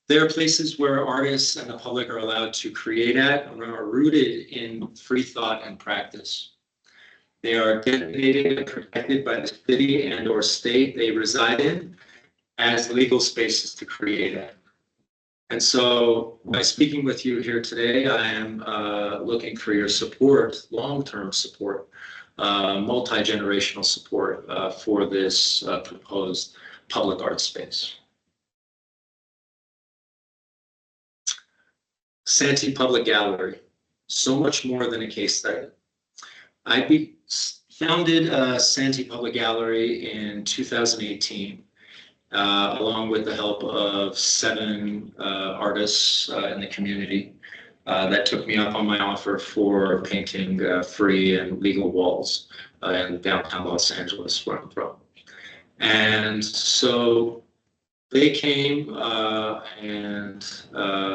They are places where artists and the public are allowed to create at and are rooted in free thought and practice. They are designated and protected by the city and or state they reside in as legal spaces to create at. And so by speaking with you here today, I am looking for your support, long-term support, multi-generational support for this proposed public art space. Santee Public Gallery, so much more than a case study. I founded Santee Public Gallery in 2018, along with the help of 7 artists in the community that took me up on my offer for painting free and legal walls in downtown Los Angeles, where I'm from. And so they came, and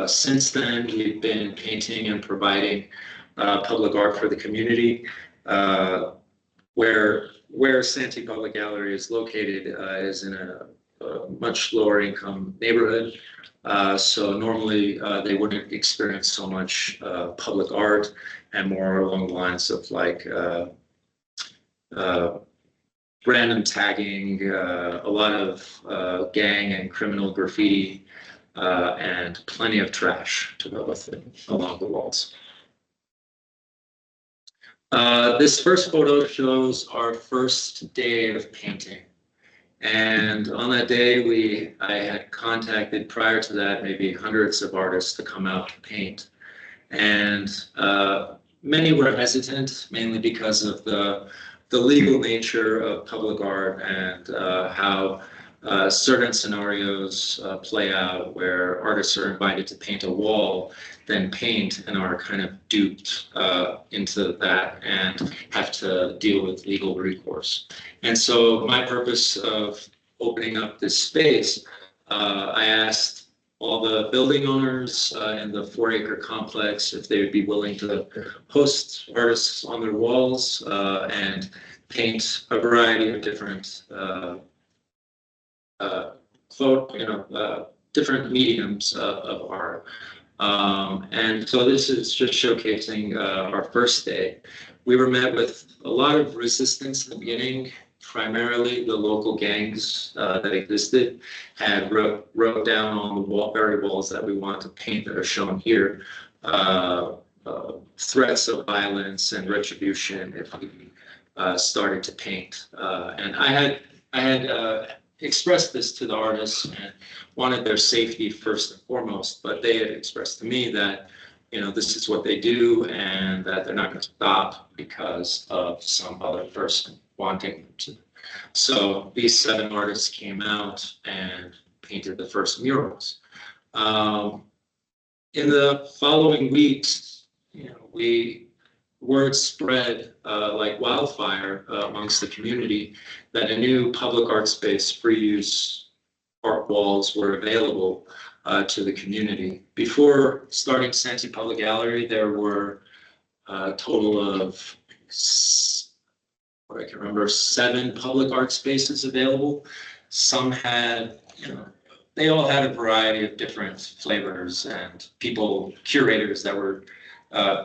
since then we've been painting and providing public art for the community. Where Santee Public Gallery is located is in a much lower income neighborhood. So normally they wouldn't experience so much public art and more along the lines of like random tagging, a lot of gang and criminal graffiti, and plenty of trash to go with it along the walls. This first photo shows our first day of painting. And on that day, I had contacted prior to that maybe hundreds of artists to come out to paint. And many were hesitant, mainly because of the legal nature of public art and how certain scenarios play out where artists are invited to paint a wall, then paint and are kind of duped into that and have to deal with legal recourse. And so my purpose of opening up this space, I asked all the building owners in the 4-acre complex if they would be willing to host artists on their walls and paint a variety of different different mediums of art. And so this is just showcasing our first day. We were met with a lot of resistance in the beginning. Primarily the local gangs that existed had wrote down on the very walls that we want to paint that are shown here, threats of violence and retribution if we started to paint. And I had expressed this to the artists and wanted their safety first and foremost, but they had expressed to me that, you know, this is what they do and that they're not going to stop because of some other person wanting them to. So these 7 artists came out and painted the first murals. In the following weeks, you know, word spread like wildfire amongst the community that a new public art space, free use art walls were available to the community. Before starting Santee Public Gallery, there were a total of, what I can remember, 7 public art spaces available. Some had, you know, they all had a variety of different flavors and curators that were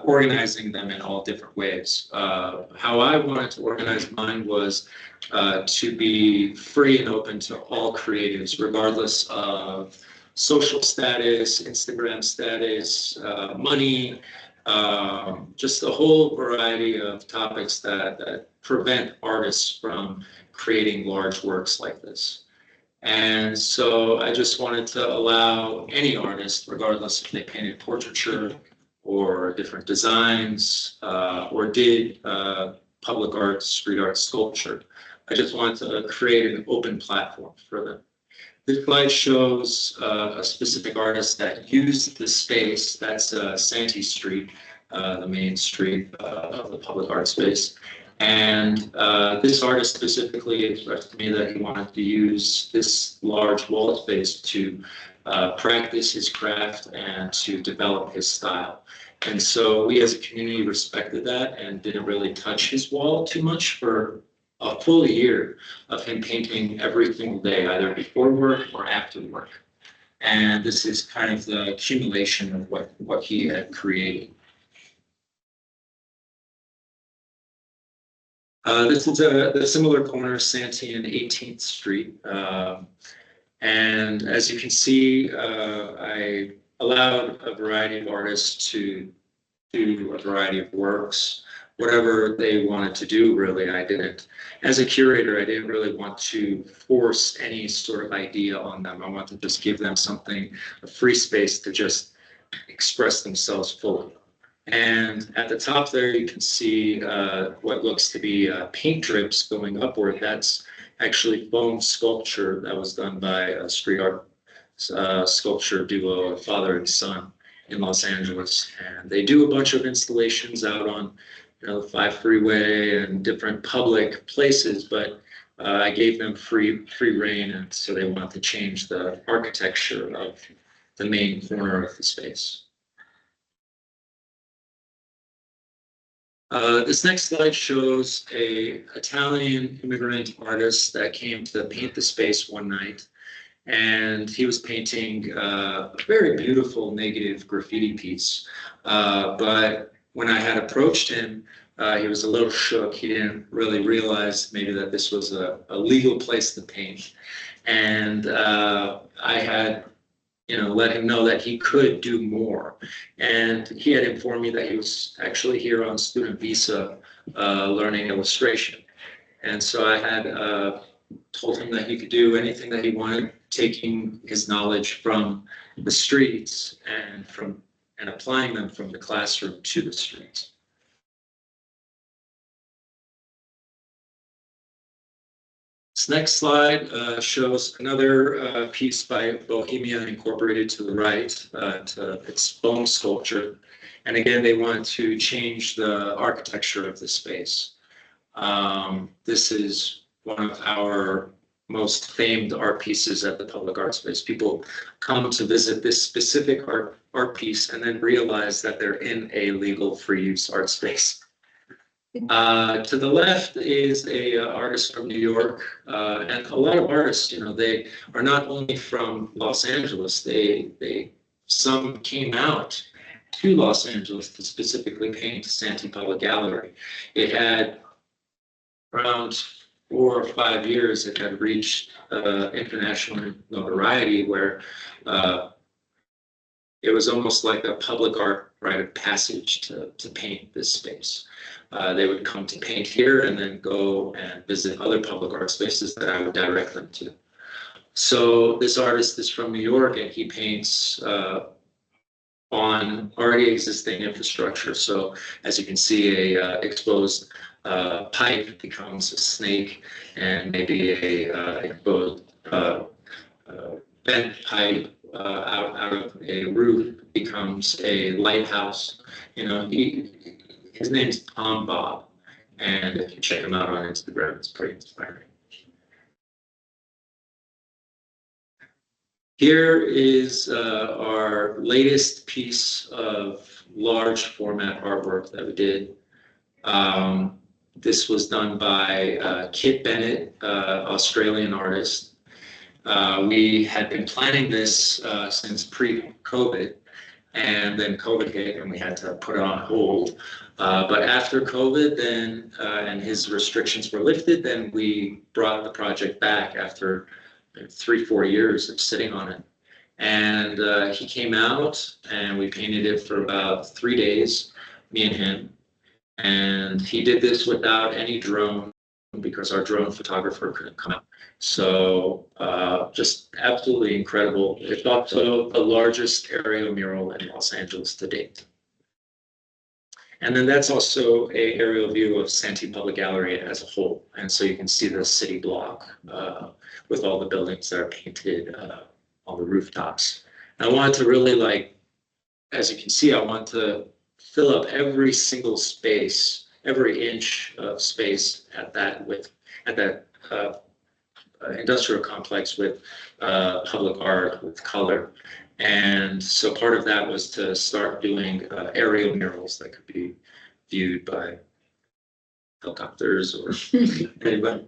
organizing them in all different ways. How I wanted to organize mine was to be free and open to all creatives, regardless of social status, Instagram status, money, just a whole variety of topics that prevent artists from creating large works like this. And so I just wanted to allow any artist, regardless if they painted portraiture or different designs, or did public art, street art, sculpture. I just wanted to create an open platform for them. This slide shows a specific artist that used the space. That's Santee Street, the main street of the public art space. And this artist specifically expressed to me that he wanted to use this large wall space to practice his craft and to develop his style. And so we as a community respected that and didn't really touch his wall too much for a full year of him painting every single day, either before work or after work. And this is kind of the accumulation of what he had created. This is the similar corner, Santee and 18th Street. And as you can see, I allowed a variety of artists to do a variety of works, whatever they wanted to do, really. I didn't, as a curator, I didn't really want to force any sort of idea on them. I wanted to just give them something, a free space to just express themselves fully. And at the top there, you can see what looks to be paint drips going upward. That's actually foam sculpture that was done by a street art sculpture duo, father and son, in Los Angeles. And they do a bunch of installations out on, you know, the 5 freeway and different public places, but I gave them free reign, and so they wanted to change the architecture of the main corner of the space. This next slide shows an Italian immigrant artist that came to paint the space one night, and he was painting a very beautiful negative graffiti piece. But when I had approached him, He was a little shook. He didn't really realize maybe that this was a legal place to paint. And I had, let him know that he could do more. And he had informed me that he was actually here on student visa, learning illustration. And so I had told him that he could do anything that he wanted, taking his knowledge from the streets and applying them from the classroom to the streets. This next slide shows another piece by Bohemia Incorporated to the right. It's bone sculpture. And again, they wanted to change the architecture of the space. This is one of our most famed art pieces at the Public Art Space. People come to visit this specific art piece and then realize that they're in a legal free use art space. To the left is a artist from New York, and a lot of artists, they are not only from Los Angeles. Some came out to Los Angeles to specifically paint Santee Public Gallery. It had around 4 or 5 years. It had reached international notoriety, where it was almost like a public art rite of passage to paint this space. They would come to paint here and then go and visit other public art spaces that I would direct them to. So this artist is from New York, and he paints on already existing infrastructure. So as you can see, a exposed pipe becomes a snake, and maybe a exposed bent pipe out of a roof becomes a lighthouse. His name's Tom Bob, and if you check him out on Instagram, it's pretty inspiring. Here is our latest piece of large format artwork that we did. This was done by Kit Bennett, Australian artist. We had been planning this since pre-COVID, and then COVID hit and we had to put it on hold. But after COVID then, and his restrictions were lifted, then we brought the project back after 3-4 years of sitting on it. And he came out and we painted it for about 3 days, me and him. And he did this without any drone, because our drone photographer couldn't come out. So just absolutely incredible. It's also the largest aerial mural in Los Angeles to date. And then that's also an aerial view of Santee Public Gallery as a whole. And so you can see the city block with all the buildings that are painted on the rooftops. And I wanted to really, as you can see, I want to fill up every single space, every inch of space at that industrial complex with public art, with color. And so part of that was to start doing aerial murals that could be viewed by helicopters or anybody.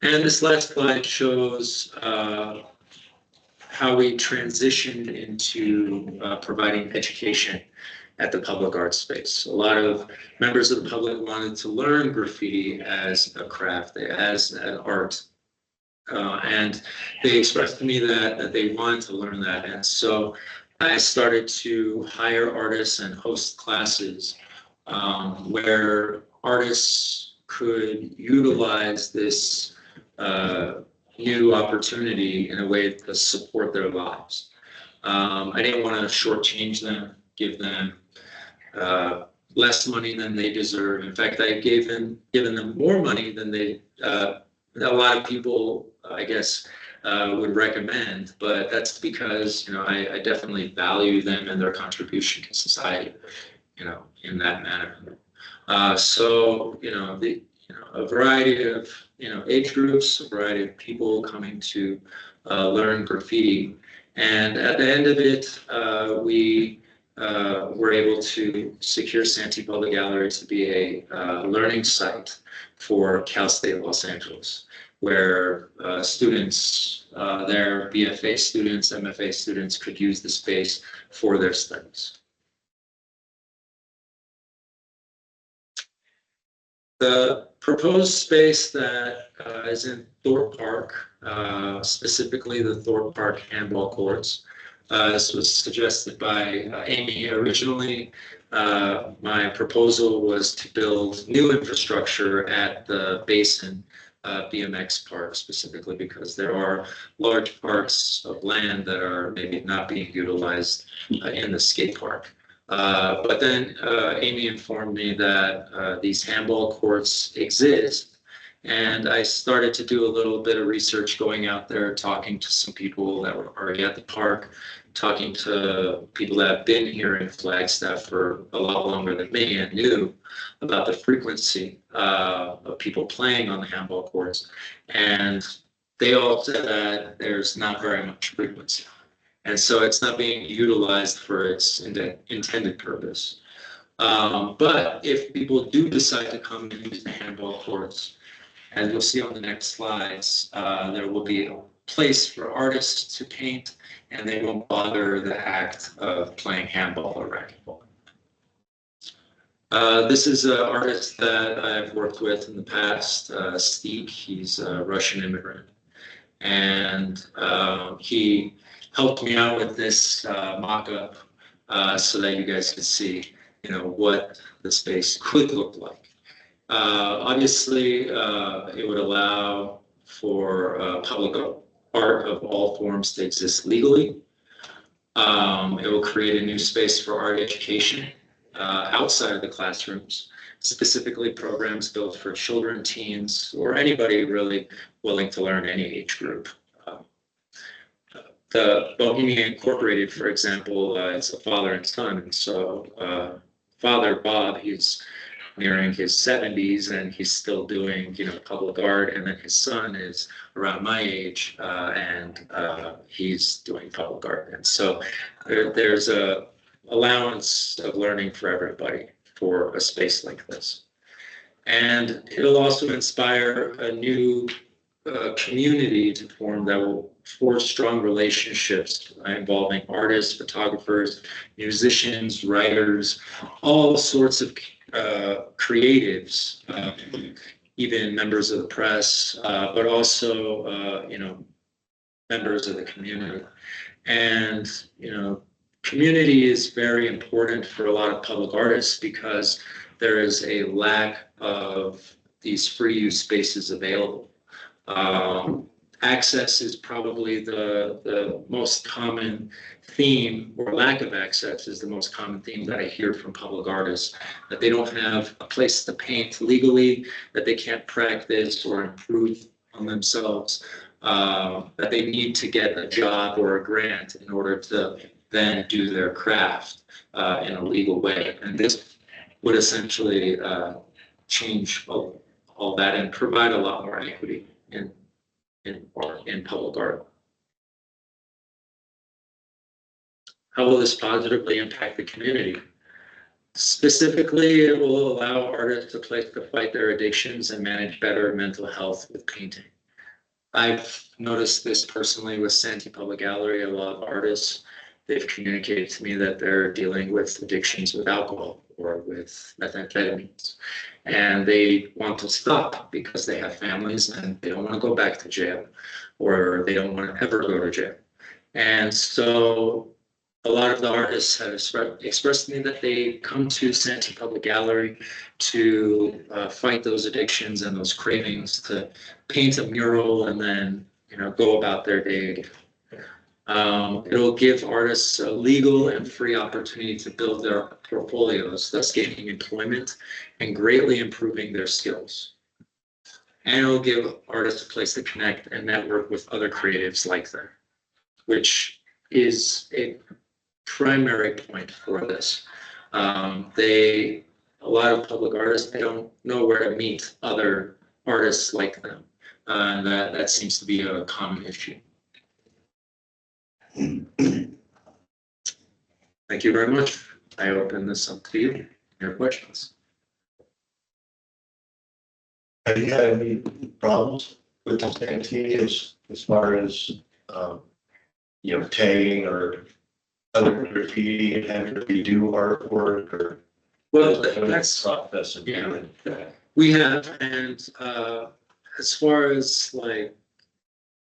And this last slide shows how we transitioned into providing education at the public art space. A lot of members of the public wanted to learn graffiti as a craft, as an art. And they expressed to me that they wanted to learn that. And so I started to hire artists and host classes where artists could utilize this new opportunity in a way to support their lives. I didn't want to shortchange them, give them less money than they deserve. In fact, I given them more money than a lot of people, I guess, would recommend. But that's because I definitely value them and their contribution to society, in that manner. So a variety of age groups, a variety of people coming to learn graffiti, and at the end of it, we were able to secure Santee Public Gallery to be a learning site for Cal State Los Angeles, where students, their BFA students, MFA students could use the space for their studies. The proposed space that is in Thorpe Park, specifically the Thorpe Park handball courts, this was suggested by Amy originally. My proposal was to build new infrastructure at the Basin BMX park, specifically because there are large parts of land that are maybe not being utilized in the skate park. But then Amy informed me that these handball courts exist. And I started to do a little bit of research going out there, talking to some people that were already at the park, talking to people that have been here in Flagstaff for a lot longer than me and knew about the frequency of people playing on the handball courts. And they all said that there's not very much frequency. And so it's not being utilized for its intended purpose. But if people do decide to come and use the handball courts, as you'll see on the next slides, there will be a place for artists to paint, and they won't bother the act of playing handball or racquetball. This is an artist that I've worked with in the past, Steve. He's a Russian immigrant. And he helped me out with this mock-up so that you guys could see, what the space could look like. Obviously, it would allow for public art of all forms to exist legally. It will create a new space for art education outside of the classrooms, specifically programs built for children, teens, or anybody really willing to learn, any age group. The Bohemia Incorporated, for example, it's a father and son. And so Father Bob, he's nearing his 70s and he's still doing, public art. And then his son is around my age and he's doing public art. And so there's a allowance of learning for everybody for a space like this. And it'll also inspire a new community to form that will forge strong relationships involving artists, photographers, musicians, writers, all sorts of creatives, even members of the press, but also, members of the community. And, community is very important for a lot of public artists because there is a lack of these free use spaces available. Access is probably the most common theme, or lack of access is the most common theme that I hear from public artists, that they don't have a place to paint legally, that they can't practice or improve on themselves, that they need to get a job or a grant in order to then do their craft in a legal way. And this would essentially change all that and provide a lot more equity in public art. How will this positively impact the community? Specifically, it will allow artists a place to fight their addictions and manage better mental health with painting. I've noticed this personally with Santee Public Gallery. A lot of artists, they've communicated to me that they're dealing with addictions with alcohol or with methamphetamines. And they want to stop because they have families and they don't want to go back to jail, or they don't want to ever go to jail. And so a lot of the artists have expressed to me that they come to Santee Public Gallery to fight those addictions and those cravings, to paint a mural and then go about their day. It'll give artists a legal and free opportunity to build their portfolios, thus gaining employment and greatly improving their skills. And it'll give artists a place to connect and network with other creatives like them, which is a primary point for this. A lot of public artists, they don't know where to meet other artists like them. And that seems to be a common issue. Thank you very much. I open this up to you. Your questions? Have you had any problems with the Santee as far as, tagging or other graffiti and having to redo artwork or? Well, that's process of yeah. doing that? We have, and as far as like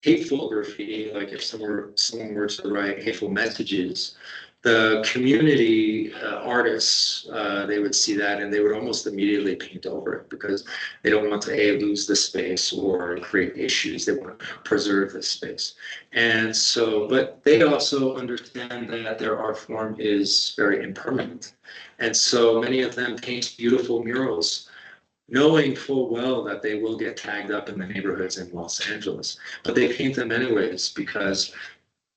hateful graffiti, like if someone were to write hateful messages, the community artists, they would see that and they would almost immediately paint over it because they don't want to lose the space or create issues. They want to preserve the space. And so, but they also understand that their art form is very impermanent. And so many of them paint beautiful murals, knowing full well that they will get tagged up in the neighborhoods in Los Angeles. But they paint them anyways because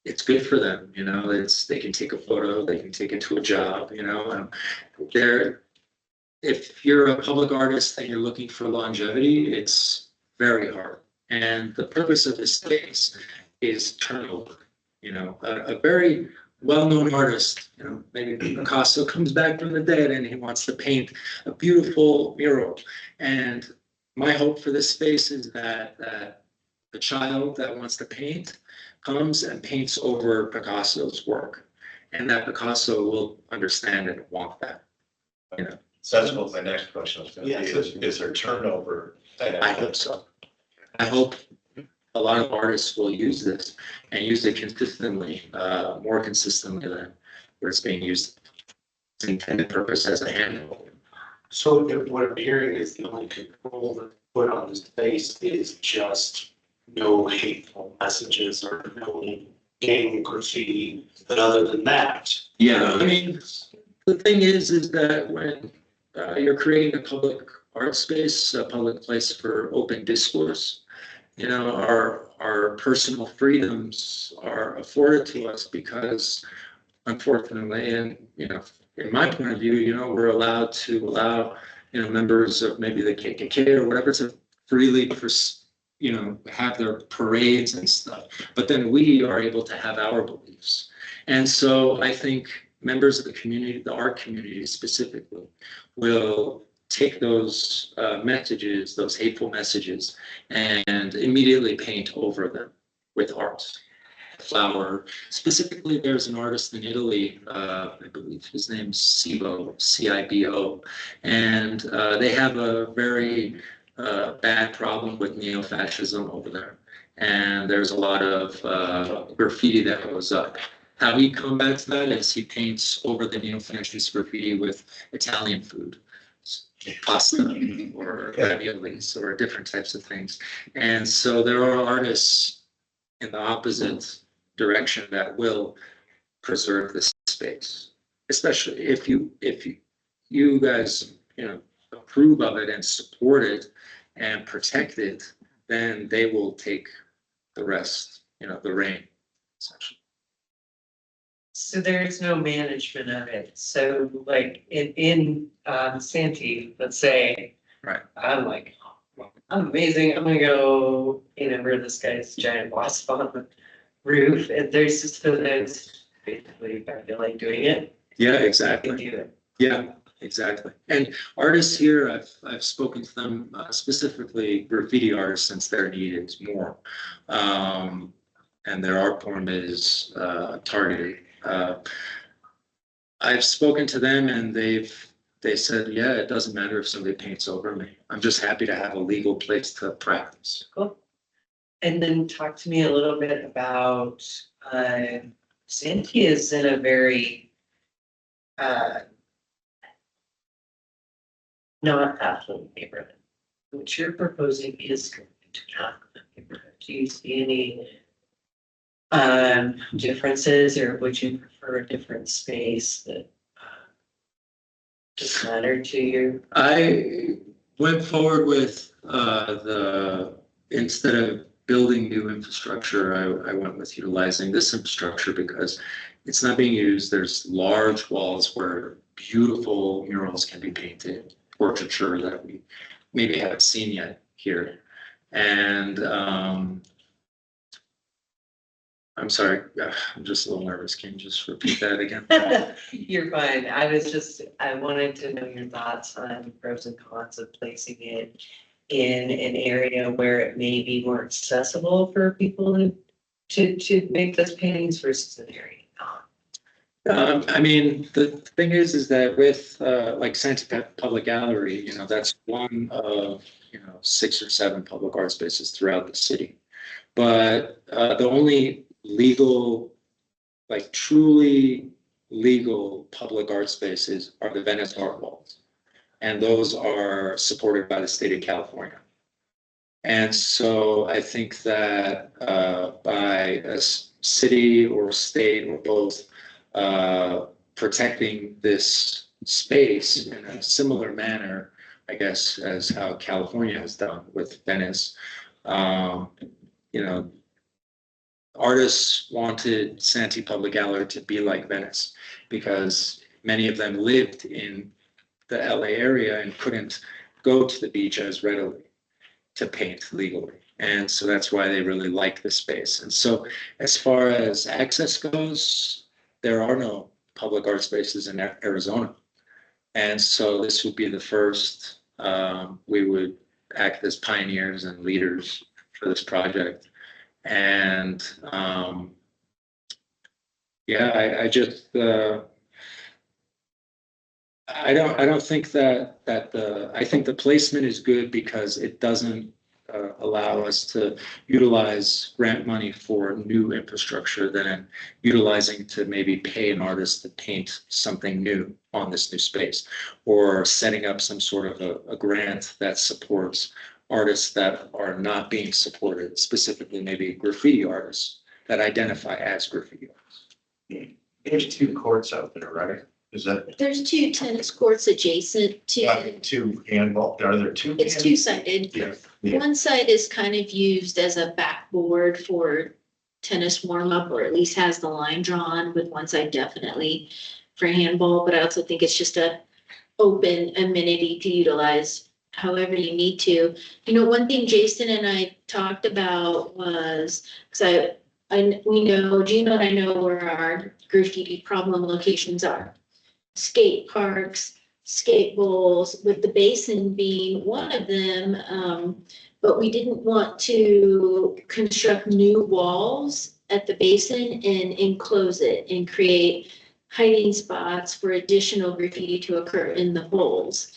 it's good for them, you know, they can take a photo, they can take it to a job, you know. If you're a public artist and you're looking for longevity, it's very hard. And the purpose of this space is turnover. You know, a very well-known artist, you know, maybe Picasso comes back from the dead and he wants to paint a beautiful mural. And my hope for this space is that the child that wants to paint comes and paints over Picasso's work, and that Picasso will understand and want that. You know, So that's what my next question was gonna be, is there turnover? I hope so. I hope a lot of artists will use this and use it consistently, more consistently than where it's being used. Its intended purpose as a handle. So what I'm hearing is the only control that put on this space is just no hateful messages or no gang graffiti. But other than that. Yeah, I mean, the thing is that when you're creating a public art space, a public place for open discourse, you know, our personal freedoms are afforded to us because, unfortunately, and you know, in my point of view, you know, we're allowed to allow, you know, members of maybe the KKK or whatever to freely, you know, have their parades and stuff. But then we are able to have our beliefs. And so I think members of the community, the art community specifically, will take those messages, those hateful messages, and immediately paint over them with art. Flower. Specifically, there's an artist in Italy, I believe his name's Cibo, C-I-B-O, and they have a very bad problem with neo-fascism over there. And there's a lot of graffiti that goes up. How he combats that is he paints over the neo-fascist graffiti with Italian food, pasta or raviolis or different types of things. And so there are artists in the opposite direction that will preserve this space, especially if you guys, you know, approve of it and support it and protect it, then they will take the rest, you know, the reign, essentially. So there's no management of it. So like in Santee, let's say. Right. I'm like, I'm amazing. I'm gonna go, you know, where this guy's giant wasp on the roof, and there's just those basically I feel like doing it. Yeah, I exactly. can do it. Yeah, exactly. And artists here, I've spoken to them, specifically graffiti artists, since their need is more. And their art form is targeted. I've spoken to them and they said, yeah, it doesn't matter if somebody paints over me. I'm just happy to have a legal place to practice. Cool. And then talk to me a little bit about Santee is in a very not affluent neighborhood. What you're proposing is going to not affluent neighborhood. Do you see any differences, or would you prefer a different space that just mattered to you? I went forward with instead of building new infrastructure, I went with utilizing this infrastructure because it's not being used. There's large walls where beautiful murals can be painted, portraiture that we maybe haven't seen yet here. And I'm sorry, I'm just a little nervous. Can you just repeat that again? You're fine. I wanted to know your thoughts on pros and cons of placing it in an area where it may be more accessible for people to make those paintings versus an area not. I mean, the thing is that with, like Santa Public Gallery, that's one of, 6 or 7 public art spaces throughout the city. But, the only legal, like truly legal public art spaces are the Venice Art Walls. And those are supported by the state of California. And so I think that, by a city or state or both, protecting this space in a similar manner, I guess, as how California has done with Venice. You know, artists wanted Santee Public Gallery to be like Venice because many of them lived in the LA area and couldn't go to the beach as readily to paint legally. And so that's why they really like the space. And so as far as access goes, there are no public art spaces in Arizona. And so this would be the first. We would act as pioneers and leaders for this project. And yeah, I just I don't think that I think the placement is good because it doesn't allow us to utilize grant money for new infrastructure than utilizing to maybe pay an artist to paint something new on this new space, or setting up some sort of a grant that supports artists that are not being supported, specifically maybe graffiti artists that identify as graffiti artists. There's 2 courts out there, right? Is that There's 2 tennis courts adjacent to, 2 handball? Are there 2? it's 2-sided. Yeah. Yeah. One side is kind of used as a backboard for tennis warm up, or at least has the line drawn, with one side definitely for handball, but I also think it's just a open amenity to utilize however you need to. One thing Jason and I talked about was, because we know, Gino and I know where our graffiti problem locations are. Skate parks, skate bowls, with the basin being one of them. But we didn't want to construct new walls at the basin and enclose it and create hiding spots for additional graffiti to occur in the bowls.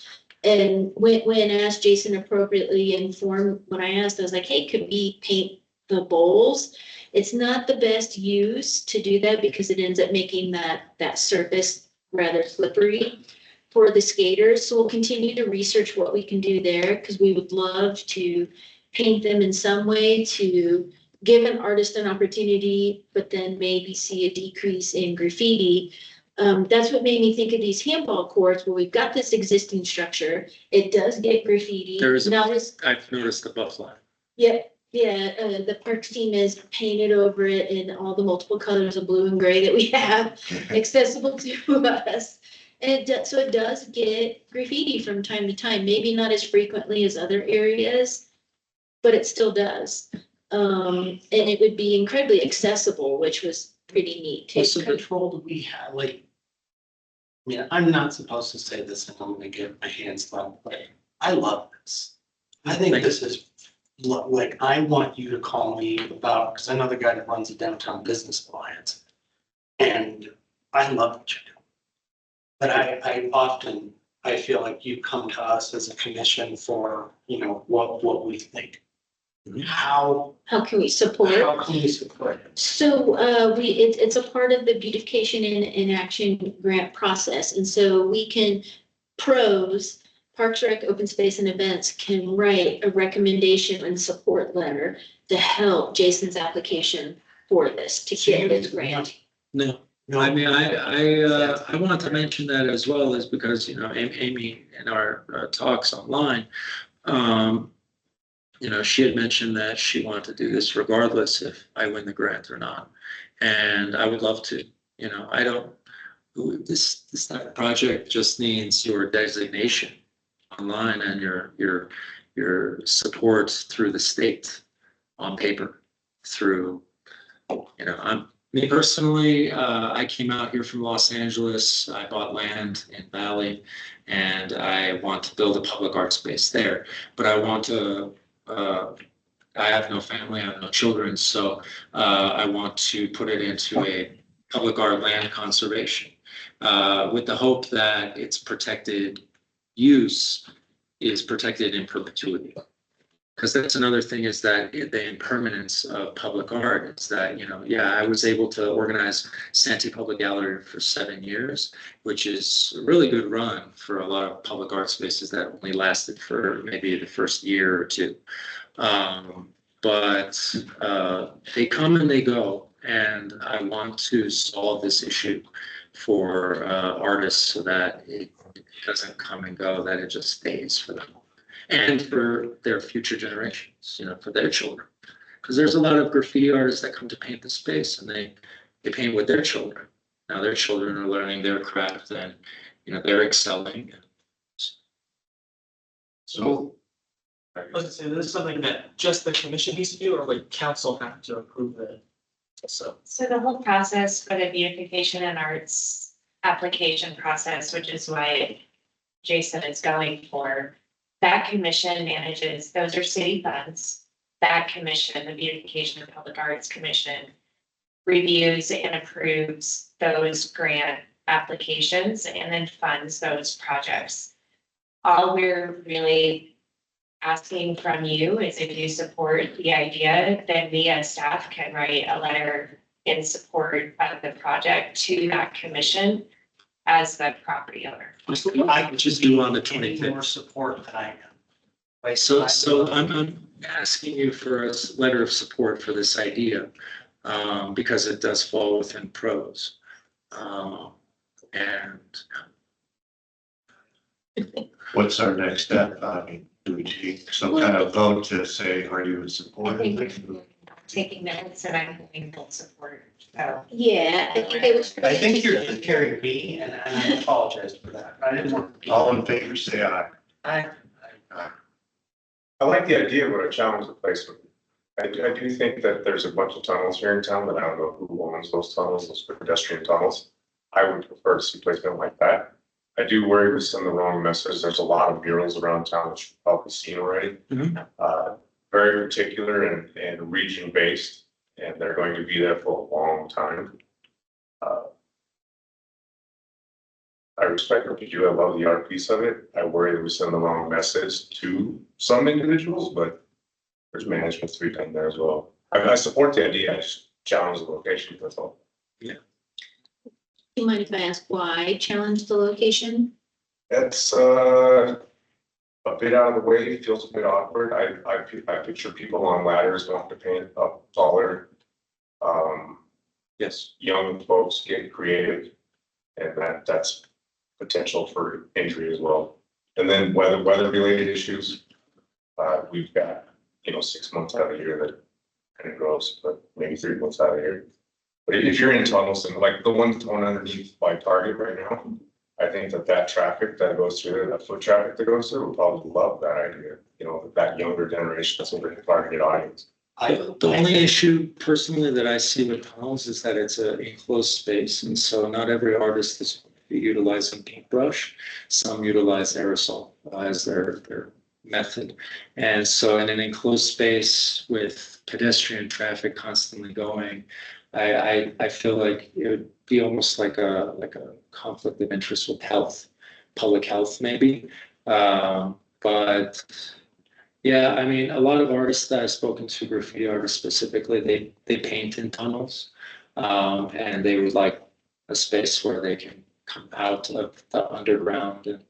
And when asked, Jason appropriately informed, when I asked, I was like, hey, could we paint the bowls? It's not the best use to do that because it ends up making that surface rather slippery for the skaters. So we'll continue to research what we can do there, because we would love to paint them in some way to give an artist an opportunity, but then maybe see a decrease in graffiti. That's what made me think of these handball courts where we've got this existing structure. It does get graffiti. I've noticed the buff line. Yeah, the parks team has painted over it in all the multiple colors of blue and gray that we have accessible to us. And so it does get graffiti from time to time, maybe not as frequently as other areas, but it still does. And it would be incredibly accessible, which was pretty neat too. What's the control do we have, like? I mean, I'm not supposed to say this and I'm gonna get my hands slapped, but I love this. I think this is like, I want you to call me about, because I know the guy that runs the Downtown Business Alliance. And I love what you're doing. But I feel like you come to us as a commission for, what we think. How can we support? How can we support it? So it's a part of the beautification in action grant process. And so we can Parks Rec, Open Space and Events can write a recommendation and support letter to help Jason's application for this, to get this grant. No, I mean, I wanted to mention that as well, is because, Amy in our talks online, she had mentioned that she wanted to do this regardless if I win the grant or not. And I would love to, this type of project just needs your designation online and your support through the state on paper through, me personally, I came out here from Los Angeles. I bought land in Valley and I want to build a public art space there, but I want to, I have no family, I have no children. So, I want to put it into a public art land conservation, with the hope that its protected use is protected in perpetuity. Because that's another thing, is that the impermanence of public art is that, I was able to organize Santee Public Gallery for 7 years, which is a really good run for a lot of public art spaces that only lasted for maybe the first year or two. But they come and they go, and I want to solve this issue for artists so that it doesn't come and go, that it just stays for them. And for their future generations, for their children. Because there's a lot of graffiti artists that come to paint the space, and they paint with their children. Now their children are learning their craft, and, they're excelling. So I was gonna say, this is something that just the commission needs to do, or like council have to approve it. So. So the whole process for the beautification and arts application process, which is why Jason is going for, that commission manages, those are city funds. That commission, the Beautification and Public Arts Commission, reviews and approves those grant applications and then funds those projects. All we're really asking from you is if you support the idea, then we as staff can write a letter in support of the project to that commission as the property owner. I could just do on the 25th. More support than I am. So I'm asking you for a letter of support for this idea, because it does fall within pros. And what's our next step? Do we take some kind of vote to say, are you in I support? think we're taking minutes and I'm going full support, so. Yeah, I think it was. I think you're carrying me, and I apologize for that. I didn't want to. All in favor, say aye. I like the idea, but I challenge the placement. I do think that there's a bunch of tunnels here in town, but I don't know who owns those tunnels, those pedestrian tunnels. I would prefer to see placement like that. I do worry we send the wrong message. There's a lot of murals around town that you've probably seen already. Very particular and region based, and they're going to be there for a long time. I respect what you do. I love the art piece of it. I worry that we send the wrong message to some individuals, but there's management to be done there as well. I support the idea. I just challenge the location, that's all. Do you mind if I ask why challenge the location? It's a bit out of the way, it feels a bit awkward. I picture people on ladders going to paint up taller. yes, Young folks get creative, and that's potential for injury as well. And then weather related issues. We've got, 6 months out of the year that kind of grows, but maybe 3 months out of the year. But if you're in tunnels and like the ones going underneath by Target right now, I think that traffic that goes through there, that foot traffic that goes through, will probably love that idea. That younger generation, that's a very target audience. the only issue personally that I see with tunnels is that it's an enclosed space, and so not every artist is utilizing paintbrush. Some utilize aerosol as their method. And so in an enclosed space with pedestrian traffic constantly going, I feel like it would be almost like a conflict of interest with public health maybe. But yeah, I mean, a lot of artists that I've spoken to, graffiti artists specifically, they paint in tunnels. And they would like a space where they can come out of the underground and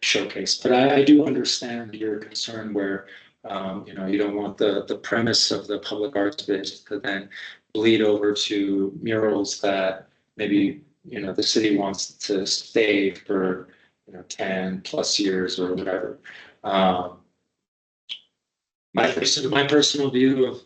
showcase. But I do understand your concern where, you don't want the premise of the public arts space to then bleed over to murals that maybe, the city wants to stay for, 10 plus years or whatever. My personal view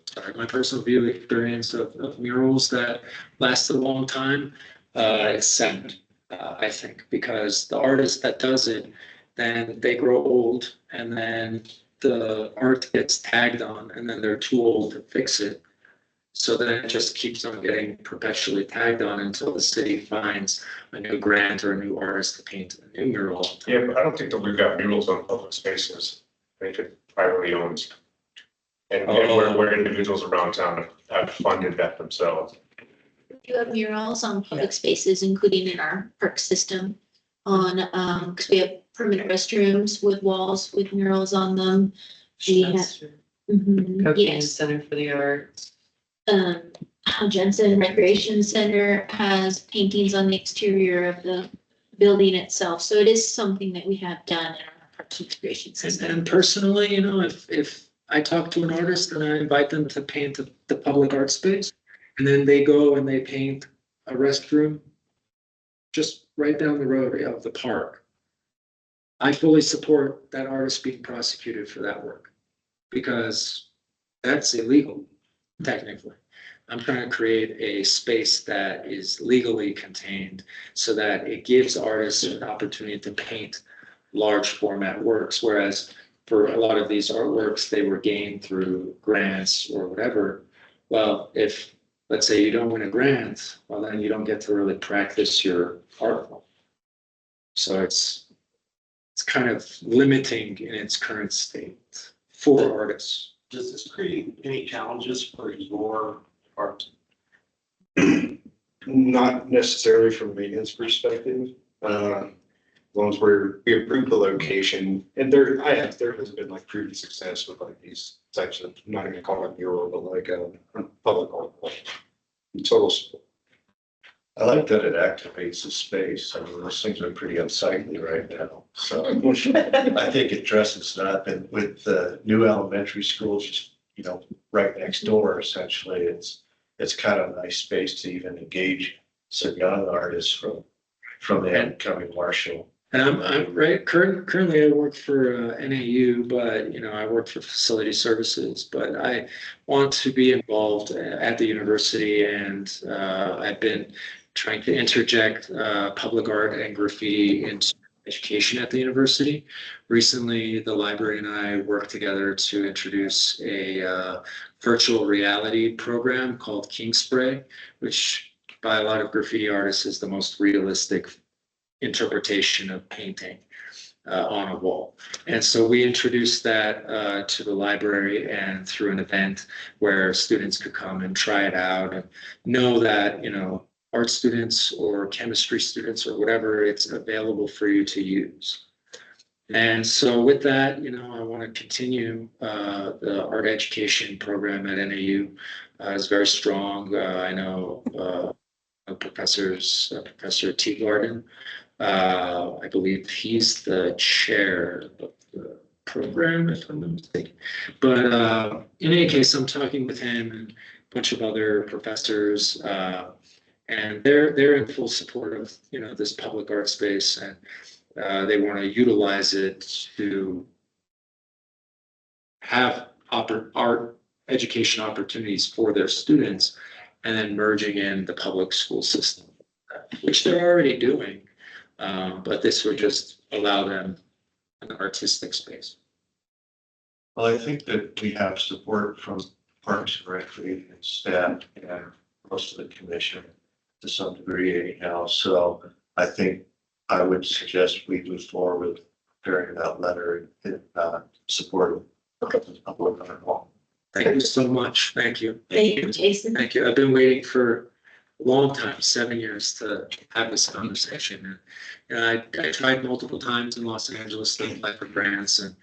experience of murals that last a long time, it's sad, I think, because the artist that does it, then they grow old and then the art gets tagged on and then they're too old to fix it. So then it just keeps on getting perpetually tagged on until the city finds a new grant or a new artist to paint a new mural. Yeah, but I don't think that we've got murals on public spaces. I think it privately owned. And where individuals around town have funded that themselves. do have murals on public spaces, including in our park system on, because we have permanent restrooms with walls with murals on them. We have, That's true. mhm, Coaching yes. Center for the Arts. Jensen Recreation Center has paintings on the exterior of the building itself. So it is something that we have done in our Parks and Recreation And, system. and personally, you know, if I talk to an artist and I invite them to paint the public art space, and then they go and they paint a restroom just right down the road of the park, I fully support that artist being prosecuted for that work, because that's illegal, technically. I'm trying to create a space that is legally contained so that it gives artists an opportunity to paint large format works, whereas for a lot of these artworks, they were gained through grants or whatever. Well, if, let's say you don't win a grant, well, then you don't get to really practice your art form. So it's kind of limiting in its current state for artists. Does this create any challenges for your art? Not necessarily from a maintenance perspective. As long as we approve the location, and there has been like proven success with like these types of, I'm not even call it mural, but like public art. Total support. I like that it activates the space. I mean, those things are pretty unsightly right now. So I think it dresses it up, and with the new elementary schools, just, you know, right next door, essentially, it's kind of a nice space to even engage some young artists from the incoming Marshall. And I'm right, currently I work for NAU, but, you know, I work for facility services, but I want to be involved at the university, and I've been trying to interject public art and graffiti into education at the university. Recently, the library and I worked together to introduce a virtual reality program called King Spray, which by a lot of graffiti artists is the most realistic interpretation of painting on a wall. And so we introduced that to the library, and through an event where students could come and try it out and know that, you know, art students or chemistry students or whatever, it's available for you to use. And so with that, you know, I want to continue the art education program at NAU. Is very strong. I know Professor T. Garden. I believe he's the chair of the program, if I'm not mistaken. But in any case, I'm talking with him and a bunch of other professors, and they're in full support of, you know, this public art space, and they want to utilize it to have art education opportunities for their students, and then merging in the public school system, which they're already doing. But this would just allow them an artistic space. Well, I think that we have support from Parks and Recreation staff and most of the commission to some degree anyhow. So I think I would suggest we move forward with preparing that letter in support of the public art wall. Thank you so much. Thank you. Thank you, Jason. Thank you. I've been waiting for a long time, 7 years, to have this conversation. And I tried multiple times in Los Angeles to apply for grants and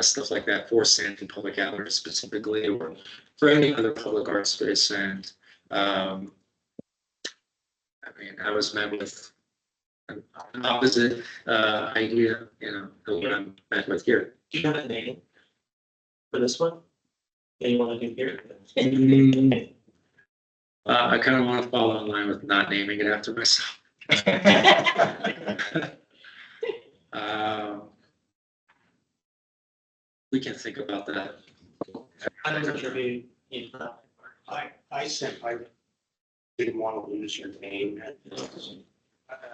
stuff like that for Sandton Public Gallery specifically, or for any other public art space. And I mean, I was met with an opposite idea, you know, to what I'm met with here. Do you have a name for this one? That you want to do here? I kind of want to follow in line with not naming it after myself. We can think about that. I don't know if you I didn't want to lose your name.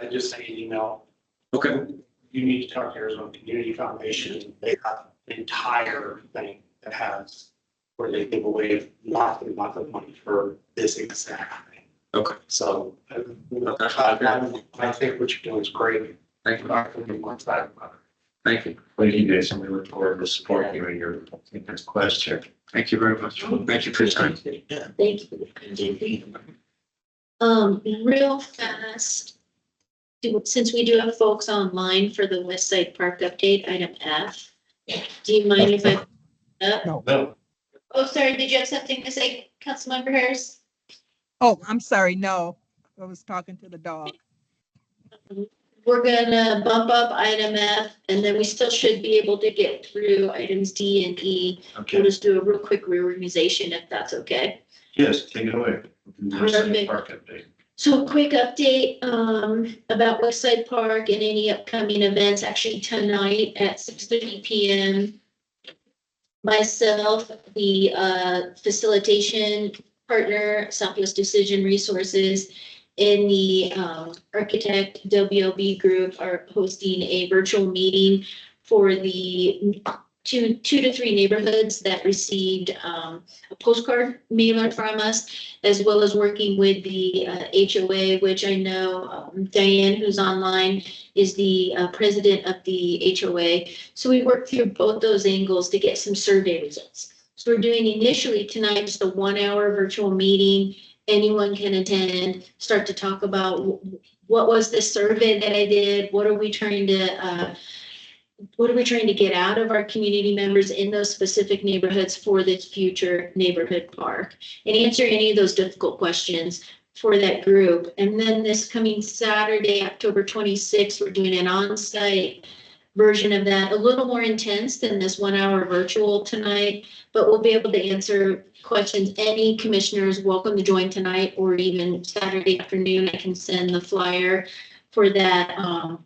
I just sent you an email. Okay. You need to talk to Arizona Community Foundation. They have an entire thing that has where they give away lots and lots of money for this exact thing. Okay. So I think what you're doing is great. Thank you. Thank you. Thank you, Jason. We look forward to supporting you in your quest here. Thank you very much. Thank you for your time. Thank you. Real fast, since we do have folks online for the West Side Park update, item F, do you mind if I? No. No, Oh, sorry, did you have something to say, Councilmember Harris? Oh, I'm sorry. No, I was talking to the dog. We're gonna bump up item F, and then we still should be able to get through items D and E. We'll okay, just do a real quick reorganization if that's okay. yes, take it away. West Side Perfect. Park update. So a quick update, about West Side Park and any upcoming events, actually tonight at 6:30 PM. Myself, the, facilitation partner, Southwest Decision Resources, and the, architect WLB group are hosting a virtual meeting for the two to three neighborhoods that received, a postcard mailer from us, as well as working with the, HOA, which I know, Diane, who's online, is the, president of the HOA. So we worked through both those angles to get some survey results. So we're doing initially tonight just a 1 hour virtual meeting. Anyone can attend, start to talk about what was the survey that I did? What are we trying to get out of our community members in those specific neighborhoods for this future neighborhood park? And answer any of those difficult questions for that group. And then this coming Saturday, October 26th, we're doing an on-site version of that, a little more intense than this 1 hour virtual tonight, but we'll be able to answer questions. Any commissioners welcome to join tonight or even Saturday afternoon. I can send the flyer for that,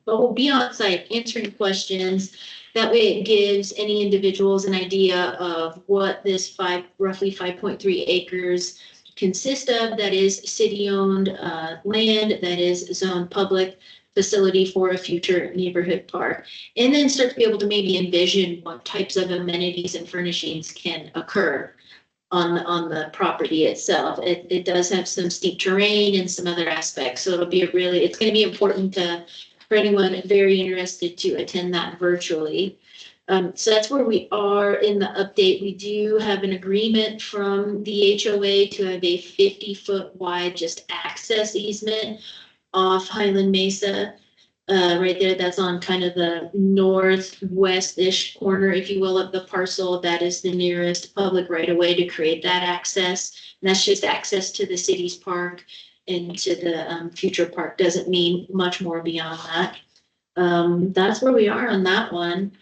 but we'll be on site answering questions. That way it gives any individuals an idea of what this roughly 5.3 acres consist of. That is city-owned land that is zoned public facility for a future neighborhood park. And then start to be able to maybe envision what types of amenities and furnishings can occur on the property itself. It does have some steep terrain and some other aspects, so it's gonna be important for anyone very interested to attend that virtually. So that's where we are in the update. We do have an agreement from the HOA to have a 50-foot wide just access easement off Highland Mesa. Right there, that's on kind of the northwest-ish corner, if you will, of the parcel. That is the nearest public right of way to create that access. And that's just access to the city's park and to the future park. Doesn't mean much more beyond that. That's where we are on that one.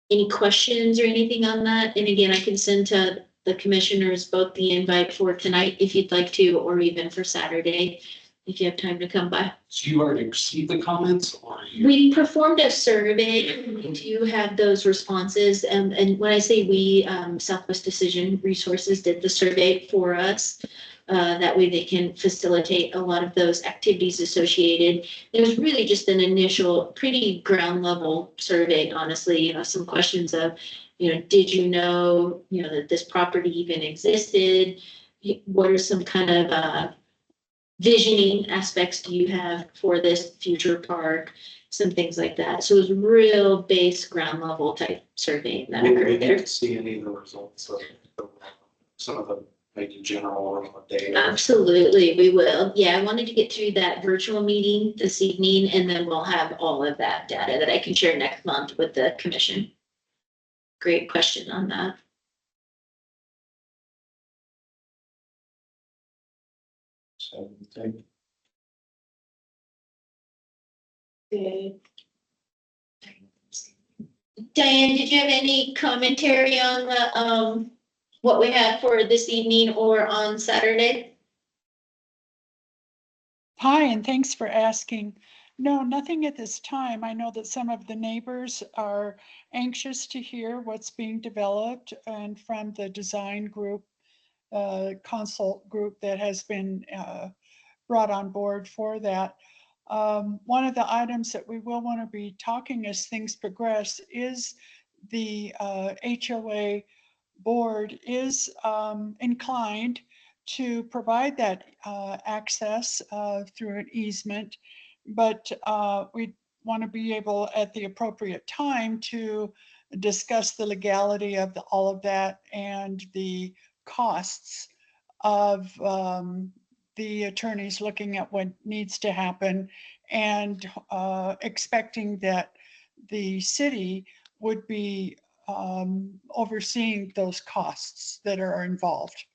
Any questions or anything on that? And again, I can send to the commissioners both the invite for tonight if you'd like to, or even for Saturday, if you have time to come by. So you already received the comments or you? We performed a survey. We do have those responses. And when I say we, Southwest Decision Resources did the survey for us. That way they can facilitate a lot of those activities associated. It was really just an initial, pretty ground level survey, honestly, some questions of, did you know, that this property even existed? What are some kind of, visioning aspects do you have for this future park? Some things like that. So it was real base ground level type surveying that Will we occurred get there. to see any of the results of some of the maybe general data? Absolutely, we will. Yeah, I wanted to get through that virtual meeting this evening, and then we'll have all of that data that I can share next month with the commission. Great question on that. So, thank you. Good. Diane, did you have any commentary on the, what we had for this evening or on Saturday? Hi, and thanks for asking. No, nothing at this time. I know that some of the neighbors are anxious to hear what's being developed and from the design group, consult group that has been brought on board for that. One of the items that we will want to be talking as things progress is the HOA board is inclined to provide that access through an easement, but we want to be able at the appropriate time to discuss the legality of all of that and the costs of the attorneys looking at what needs to happen and expecting that the city would be overseeing those costs that are involved.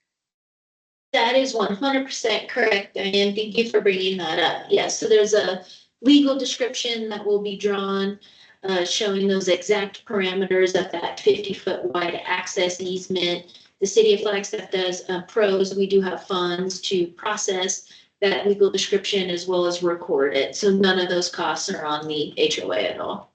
That is 100% correct, Diane. Thank you for bringing that up. Yes, so there's a legal description that will be drawn showing those exact parameters of that 50-foot wide access easement. The city of Flagstaff does pros. We do have funds to process that legal description as well as record it. So none of those costs are on the HOA at all.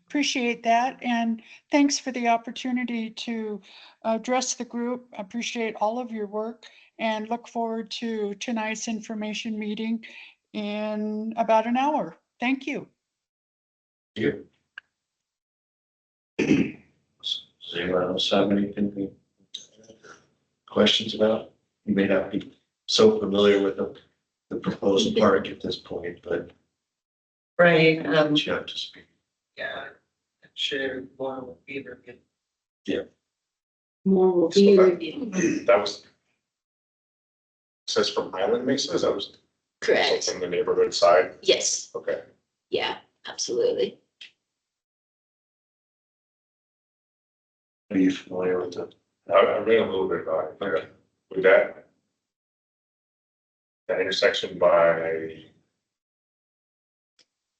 Appreciate that, and thanks for the opportunity to address the group. Appreciate all of your work and look forward to tonight's information meeting in about an hour. Thank you. You. Does anyone else have anything, questions about? You may not be so familiar with the proposed park at this point, but Right, you have to speak. yeah, I'm sure more will be reviewed. More will be reviewed. That was. Says from Highland Mesa, that was Correct. from the neighborhood side, Yes. okay. Yeah, absolutely. Are you familiar with it? I read a little bit about it, yeah. With that. That intersection by.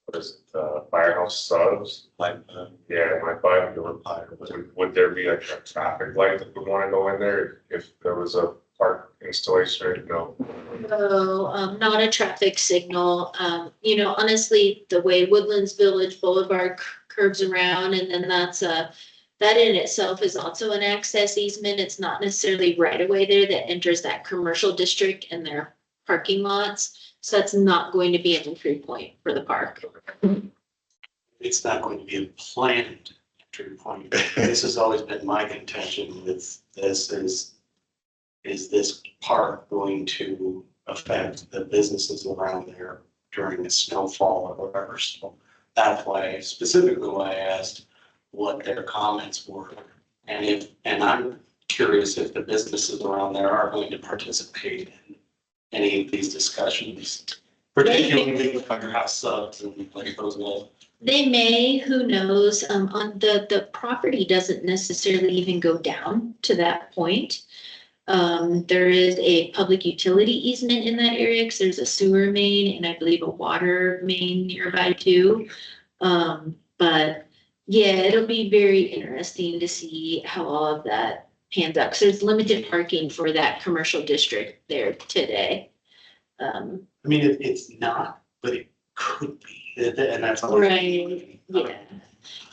What is it, Firehouse Subs? Like, Yeah, my five door fire, would there be like a traffic light that would wanna go in there if there was a park installation, no? No, not a traffic signal. You know, honestly, the way Woodlands Village Boulevard curves around and then that's that in itself is also an access easement. It's not necessarily right away there that enters that commercial district and their parking lots. So that's not going to be an entry point for the park. It's not going to be a planned entry point. This has always been my contention with this is this park going to affect the businesses around there during the snowfall or whatever? So that's why, specifically why I asked what their comments were. And I'm curious if the businesses around there are going to participate in any of these discussions, particularly the Firehouse Subs and like those guys. They may, who knows, on the property doesn't necessarily even go down to that point. There is a public utility easement in that area because there's a sewer main and I believe a water main nearby too. But yeah, it'll be very interesting to see how all of that pans out. 'Cause there's limited parking for that commercial district there today. I mean, it's not, but it could be, and that's all. Right, yeah.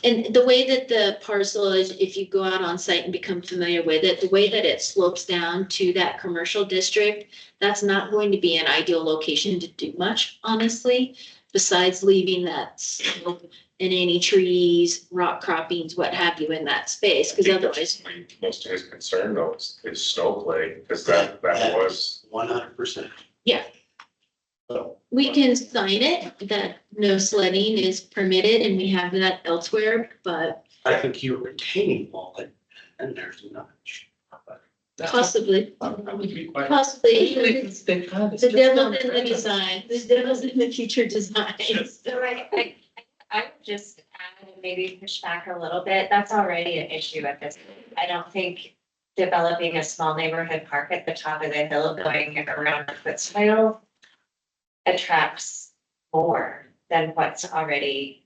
And the way that the parcel is, if you go out on site and become familiar with it, the way that it slopes down to that commercial district, that's not going to be an ideal location to do much, honestly, besides leaving that slope and any trees, rock croppings, what have you in that space, because otherwise. Most of his concern though is snow play, because that was. 100%. Yeah. So. We can sign it that no sledding is permitted and we have that elsewhere, but I think you're retaining wall and there's not. possibly, That would be quite. possibly. The The devil's in the design, the devil's in the future design. So I would just add and maybe push back a little bit. That's already an issue at this. I don't think developing a small neighborhood park at the top of the hill going around the footsile attracts more than what's already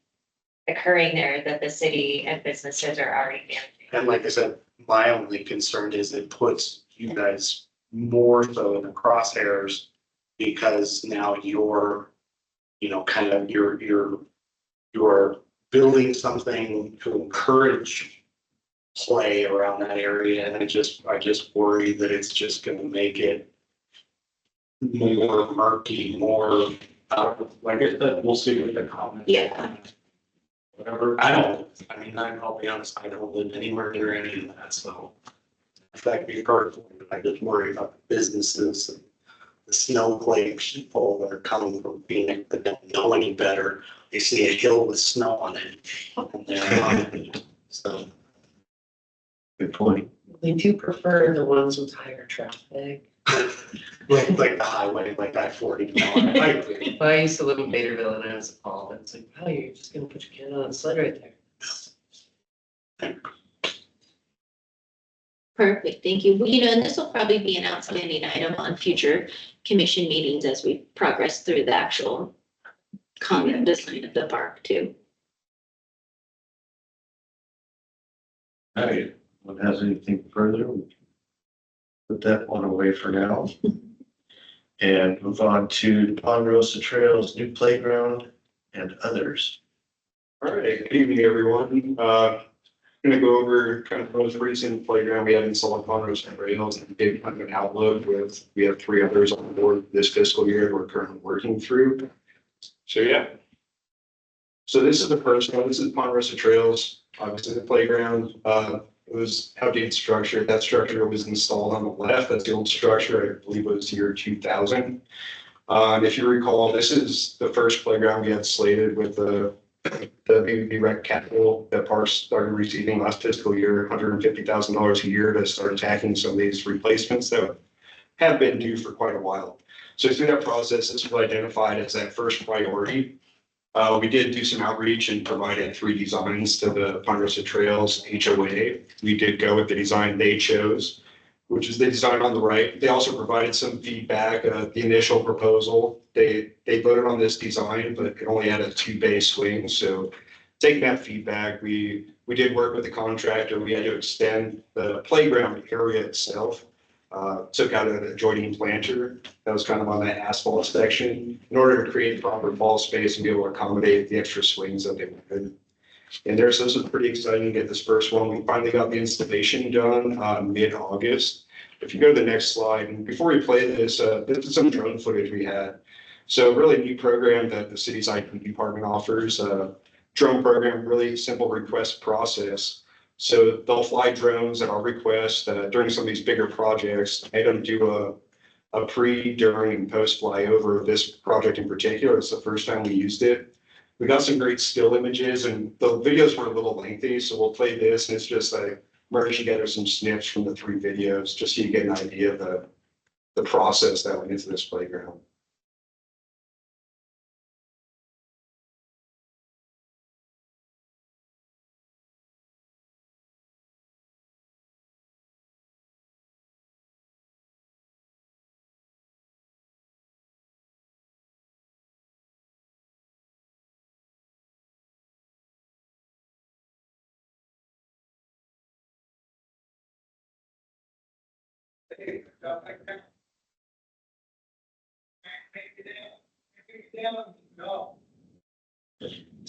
occurring there that the city and businesses are already managing. And like I said, my only concern is it puts you guys more so in the crosshairs because now you're, kind of you're building something to encourage play around that area. And I just worry that it's just gonna make it more murky, more, like I said, we'll see what the comments. Yeah. Whatever, I'll be honest, I don't live anywhere near any of that, so. Affect me personally, but I just worry about the businesses and the snowflake people that are coming from Phoenix that don't know any better. They see a hill with snow on it and they're on it, so. Good point. We do prefer the ones with higher traffic. Like the highway, like I-40. I used to live in Baderville and I was appalled. I was like, wow, you're just gonna put your kid on a sled right there. Perfect, thank you. Well, and this will probably be an outstanding item on future commission meetings as we progress through the actual concept design of the park too. All right, one has anything further? Put that one away for now. And move on to the Ponderosa Trails new playground and others. All right, good evening, everyone. Gonna go over kind of the most recent playground we had in Solid Ponderosa Trails and give kind of an outlook with, we have 3 others on board this fiscal year we're currently working through. So, yeah. So this is the first one. This is Ponderosa Trails, obviously the playground. It was outdated structure. That structure was installed on the left. That's the old structure. I believe it was year 2000. If you recall, this is the first playground we had slated with the BB rec capital that parks started receiving last fiscal year, $150,000 a year to start attacking some of these replacements that have been due for quite a while. So through that process, this was identified as that first priority. We did do some outreach and provided 3 designs to the Ponderosa Trails HOA. We did go with the design they chose, which is the design on the right. They also provided some feedback. The initial proposal, they voted on this design, but it only had a 2-bay swing. So taking that feedback, we did work with the contractor. We had to extend the playground area itself. Took out an adjoining planter that was kind of on that asphalt section in order to create proper ball space and be able to accommodate the extra swings that they wanted. And this was pretty exciting to get this first one. We finally got the installation done mid-August. If you go to the next slide, and before we play this, this is some drone footage we had. So really neat program that the city's IT department offers. Drone program, really simple request process. So they'll fly drones at our request during some of these bigger projects. They don't do a pre, during, and post flyover of this project in particular. It's the first time we used it. We got some great still images, and the videos were a little lengthy, so we'll play this, and it's just like merge together some snips from the 3 videos, just so you get an idea of the process that went into this playground.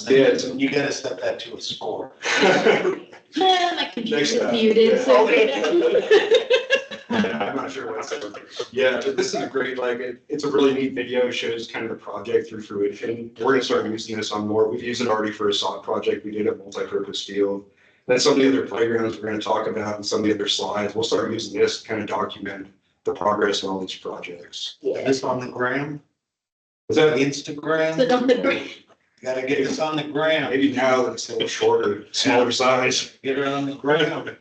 Yeah, so you gotta set that to a score. My computer's Next time. muted, so. I'm not sure what's. Yeah, but this is a great, it's a really neat video. It shows kind of the project through fruition. We're gonna start using this on more. We've used it already for a sod project we did at multi-purpose field. Then some of the other playgrounds we're gonna talk about and some of the other slides, we'll start using this to kind of document the progress on all these projects. This on the gram, Was that Instagram, But on the gotta get this on the gram. maybe now it's a little shorter, smaller size? Get it on the gram.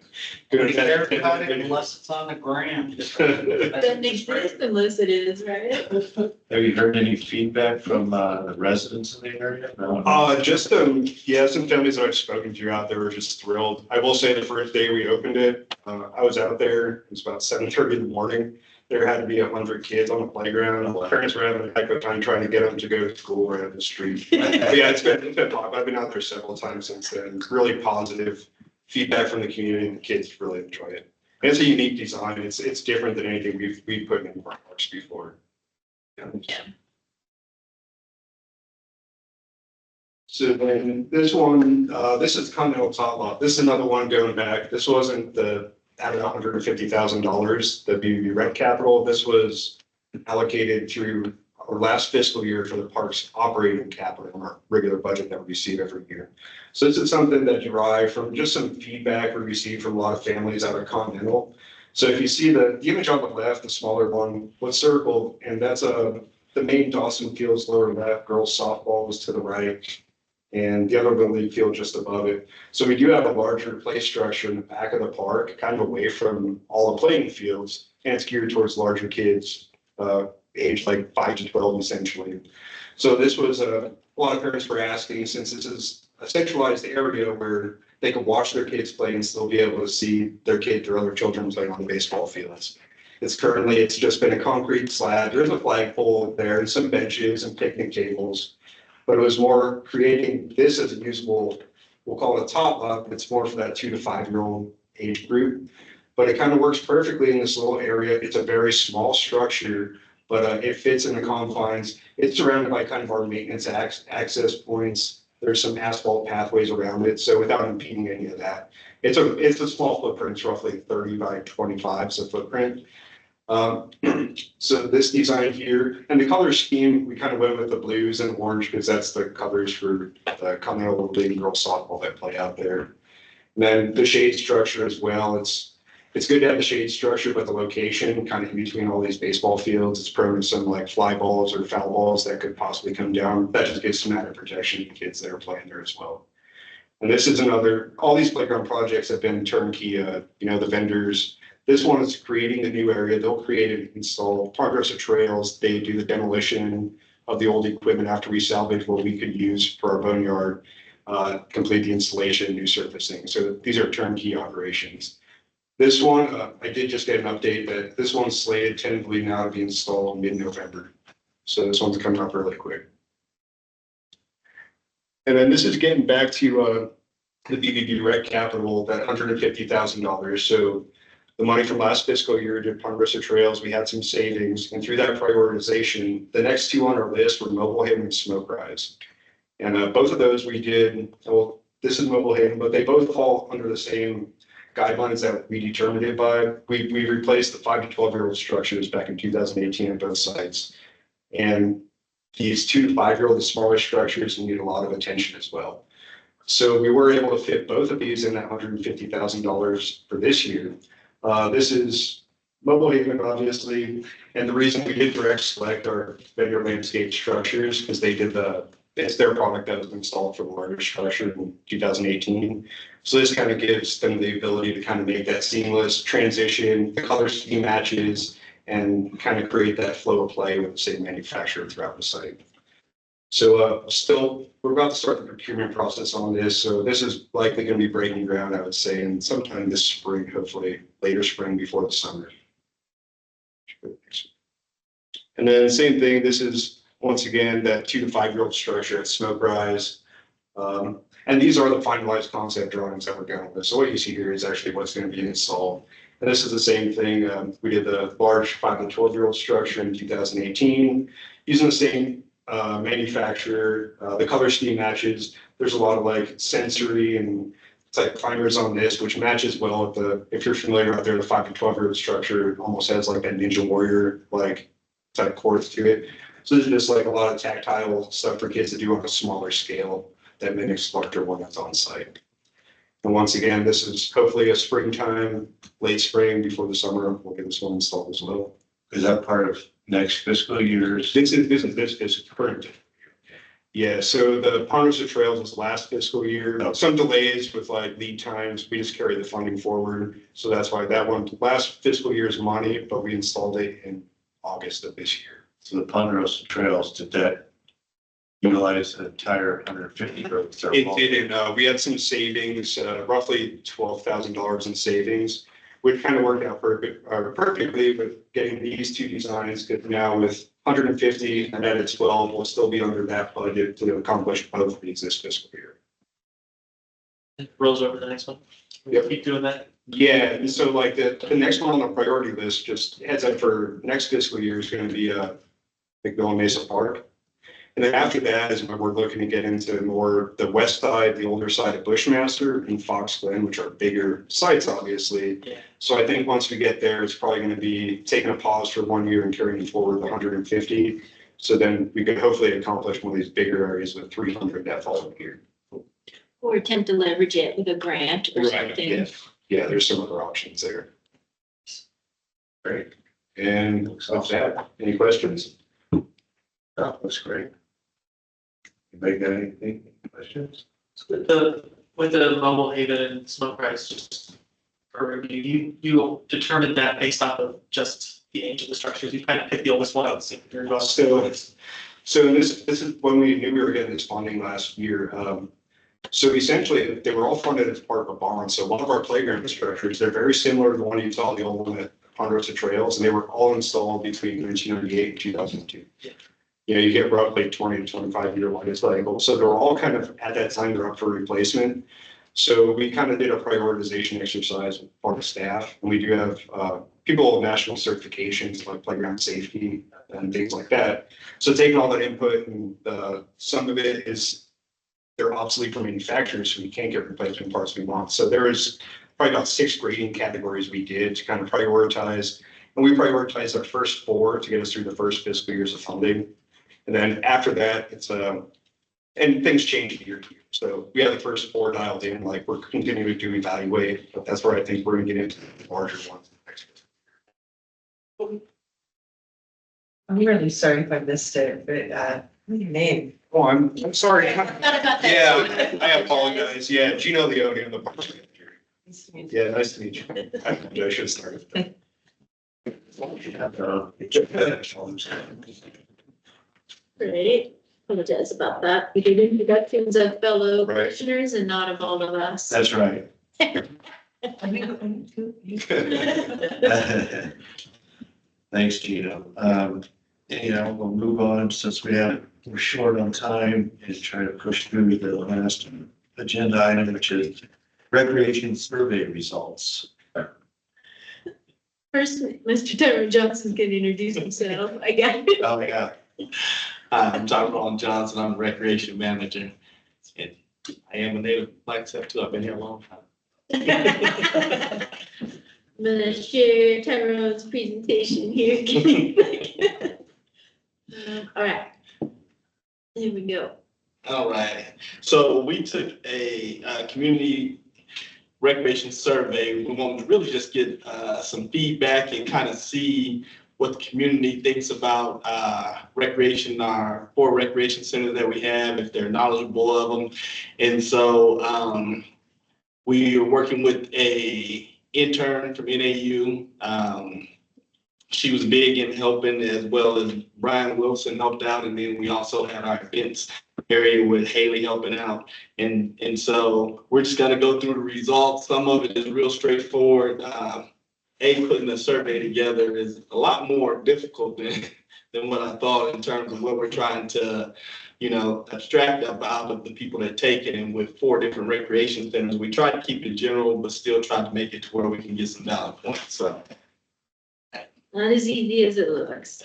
Good. Be careful about it unless it's on the gram. doesn't exist unless it is, right? Have you heard any feedback from the residents in the area? No. Just some families that I've spoken to out there were just thrilled. I will say the first day we opened it, I was out there, it was about 7:30 in the morning. There had to be 100 kids on the playground. Parents were having a heck of a time trying to get them to go to school right up the street. But yeah, it's been fun. I've been out there several times since then. Really positive feedback from the community, and the kids really enjoy it. And it's a unique design. It's different than anything we've put in our parks before. Yeah. So then this one, this is Continental Top Lot. This is another one going back. This wasn't the out of $150,000, the BB rec capital. This was allocated through our last fiscal year for the park's operating capital in our regular budget that we receive every year. So this is something that derived from just some feedback we received from a lot of families out of Continental. So if you see the image on the left, the smaller one, what's circled, and that's the main Dawson Fields lower left, girls softball was to the right. and the other Little League field just above it. So we do have a larger play structure in the back of the park, kind of away from all the playing fields, and it's geared towards larger kids, aged like 5 to 12 essentially. So this was a lot of parents were asking, since this is a centralized area where they could watch their kids play and still be able to see their kids or other children playing on the baseball fields. It's just been a concrete slab. There's a flagpole there and some benches and picnic tables. But it was more creating this as a usable, we'll call it a top up. It's more for that 2 to 5-year-old age group. But it kind of works perfectly in this little area. It's a very small structure, but it fits in the confines. It's surrounded by kind of our maintenance access points. There's some asphalt pathways around it, so without impeding any of that. It's a small footprint. It's roughly 30 by 25 is a footprint. So this design here, and the color scheme, we kind of went with the blues and orange because that's the colors for the Continental Little League girls softball that play out there. And then the shade structure as well. It's good to have the shade structure, but the location kind of in between all these baseball fields, it's prone to some like fly balls or foul balls that could possibly come down. That just gives some added protection to kids that are playing there as well. And this is all these playground projects have been turnkey, the vendors. This one is creating the new area. They'll create and install progressive trails. They do the demolition of the old equipment after we salvage what we could use for our boneyard, complete the installation, new surfacing. So these are turnkey operations. This one, I did just get an update that this one's slated tentatively now to be installed mid-November. So this one's coming up really quick. And then this is getting back to the BBB Rec Capital, that $150,000. So the money from last fiscal year did Ponderosa Trails, we had some savings, and through that prioritization, the next two on our list were Mobile Haven and Smoke Rise. And both of those we did, well, this is Mobile Haven, but they both fall under the same guidelines that we determined it by. We replaced the 5 to 12-year-old structures back in 2018 at both sites. And these 2 to 5-year-old, the smaller structures, need a lot of attention as well. So we were able to fit both of these in that $150,000 for this year. This is Mobile Haven, obviously, and the reason we did direct select our vendor landscape structures because it's their product that was installed for the larger structure in 2018. So this kind of gives them the ability to kind of make that seamless transition, the color scheme matches, and kind of create that flow of play with the same manufacturer throughout the site. So we're about to start the procurement process on this. So this is likely going to be breaking ground, I would say, in sometime this spring, hopefully later spring before the summer. And then same thing, this is once again that 2 to 5-year-old structure at Smoke Rise. And these are the finalized concept drawings that we're going with. So what you see here is actually what's going to be installed. And this is the same thing. We did the large 5 to 12-year-old structure in 2018 using the same manufacturer. The color scheme matches. There's a lot of like sensory and type climbers on this, which matches well with if you're familiar out there, the 5 to 12-year-old structure almost has like that Ninja Warrior like type chords to it. So this is just like a lot of tactile stuff for kids to do on a smaller scale that mimics the larger one that's on site. And once again, this is hopefully a springtime, late spring before the summer. We'll get this one installed as well. Is that part of next fiscal year's? This is current. Yeah, so the Ponderosa Trails was last fiscal year. Some delays with like lead times. We just carried the funding forward. So that's why that one last fiscal year's money, but we installed it in August of this year. So the Ponderosa Trails, did that utilize the entire 150? It didn't. We had some savings, roughly $12,000 in savings, which kind of worked out perfectly with getting these two designs. Because now with 150 and added 12, we'll still be under that budget to accomplish both of these this fiscal year. Rolls over to the next one. Yep. Keep doing that. Yeah, and so like the next one on the priority list, just heads up for next fiscal year is going to be McMillan Mesa Park. And then after that is when we're looking to get into more the west side, the older side of Bushmaster and Fox Glen, which are bigger sites, obviously. Yeah. So I think once we get there, it's probably going to be taking a pause for 1 year and carrying forward the 150. So then we could hopefully accomplish one of these bigger areas with 300 that following year. Or attempt to leverage it with a grant or something. Yeah, there's some other options there. Great. And with that, any questions? That was great. Anybody got anything, questions? With the mobile haven and smoke price, just for review, you determined that based off of just the age of the structures, you kind of picked the oldest one out. So this is when we knew we were getting this funding last year. So essentially, they were all funded as part of a bond. So one of our playground structures, they're very similar to the one you saw, the old one at Ponderosa Trails, and they were all installed between 1998 and 2002. Yeah. You know, you get roughly 20 to 25-year life cycle. So they're all kind of, at that time, they're up for replacement. So we kind of did a prioritization exercise with our staff, and we do have people with national certifications like playground safety and things like that. So taking all that input, and some of it is they're obsolete for manufacturers, so we can't get replacement parts we want. So there is probably about 6 grading categories we did to kind of prioritize, and we prioritized our first 4 to get us through the first fiscal years of funding. And then after that, it's and things change year to year. So we have the first 4 dialed in, like we're continuing to evaluate, but that's where I think we're gonna get into the larger ones. I'm really sorry if I missed it, but, what's your name? Oh, I'm sorry. Forgot about that. Yeah, I apologize. Yeah, Gino Leone, I'm the parks manager. Nice to meet you. Yeah, nice to meet you. I should have started. Great. Apologize about that. We did introductions of fellow Right. commissioners and not of all of us. That's right. Thanks, Gino. We'll move on since we're short on time and try to push through the last agenda item, which is recreation survey results. First, Mr. Tyrone Johnson's going to introduce himself. I got it. Oh, yeah. Hi, I'm Tyrone Johnson. I'm a recreation manager. And I am a native of Flagstaff too. I've been here a long time. I'm gonna share Tyrone's presentation here. All right. Here we go. All right. So we took a community recreation survey. We wanted to really just get some feedback and kind of see what the community thinks about recreation, our 4 recreation centers that we have, if they're knowledgeable of them. And so we are working with a intern from NAU. She was big in helping, as well as Brian Wilson helped out. And then we also had our events area with Haley helping out. And so we're just gonna go through the results. Some of it is real straightforward. Putting the survey together is a lot more difficult than what I thought in terms of what we're trying to, abstract out of the people that take it. And with 4 different recreation centers, we try to keep it general, but still try to make it to where we can get some valid points. So Not as easy as it looks.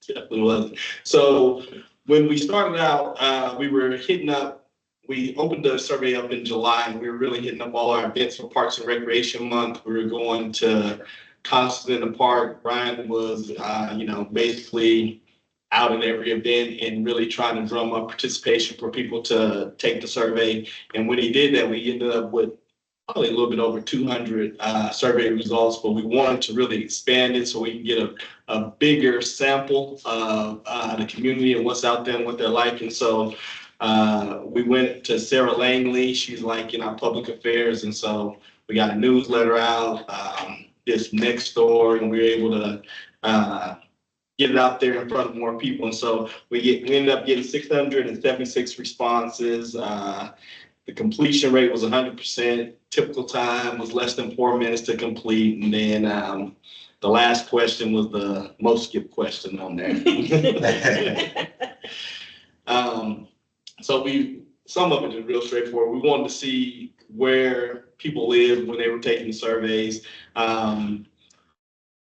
definitely was. So when we started out, we opened the survey up in July, and we were really hitting up all our events for Parks and Recreation Month. We were going to Concerts in the Park. Brian was, basically out in every event and really trying to drum up participation for people to take the survey. And when he did that, we ended up with probably a little bit over 200 survey results, but we wanted to really expand it so we can get a bigger sample of the community and what's out there and what they're like. And so we went to Sarah Langley. She's like in our public affairs. And so we got a newsletter out, this next door, and we were able to get it out there in front of more people. And so we ended up getting 676 responses. The completion rate was 100%. Typical time was less than 4 minutes to complete. And then the last question was the most skipped question on there. So some of it is real straightforward. We wanted to see where people lived when they were taking the surveys.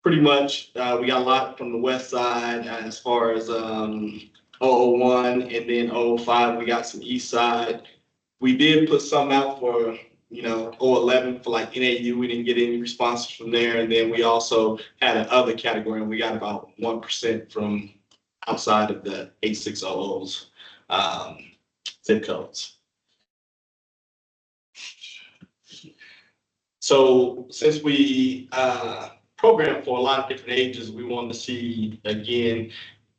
Pretty much, we got a lot from the west side as far as 001, and then 005, we got some east side. We did put some out for, 011 for like NAU. We didn't get any responses from there. And then we also had an other category, and we got about 1% from outside of the 8600s zip codes. So since we program for a lot of different ages, we wanted to see, again,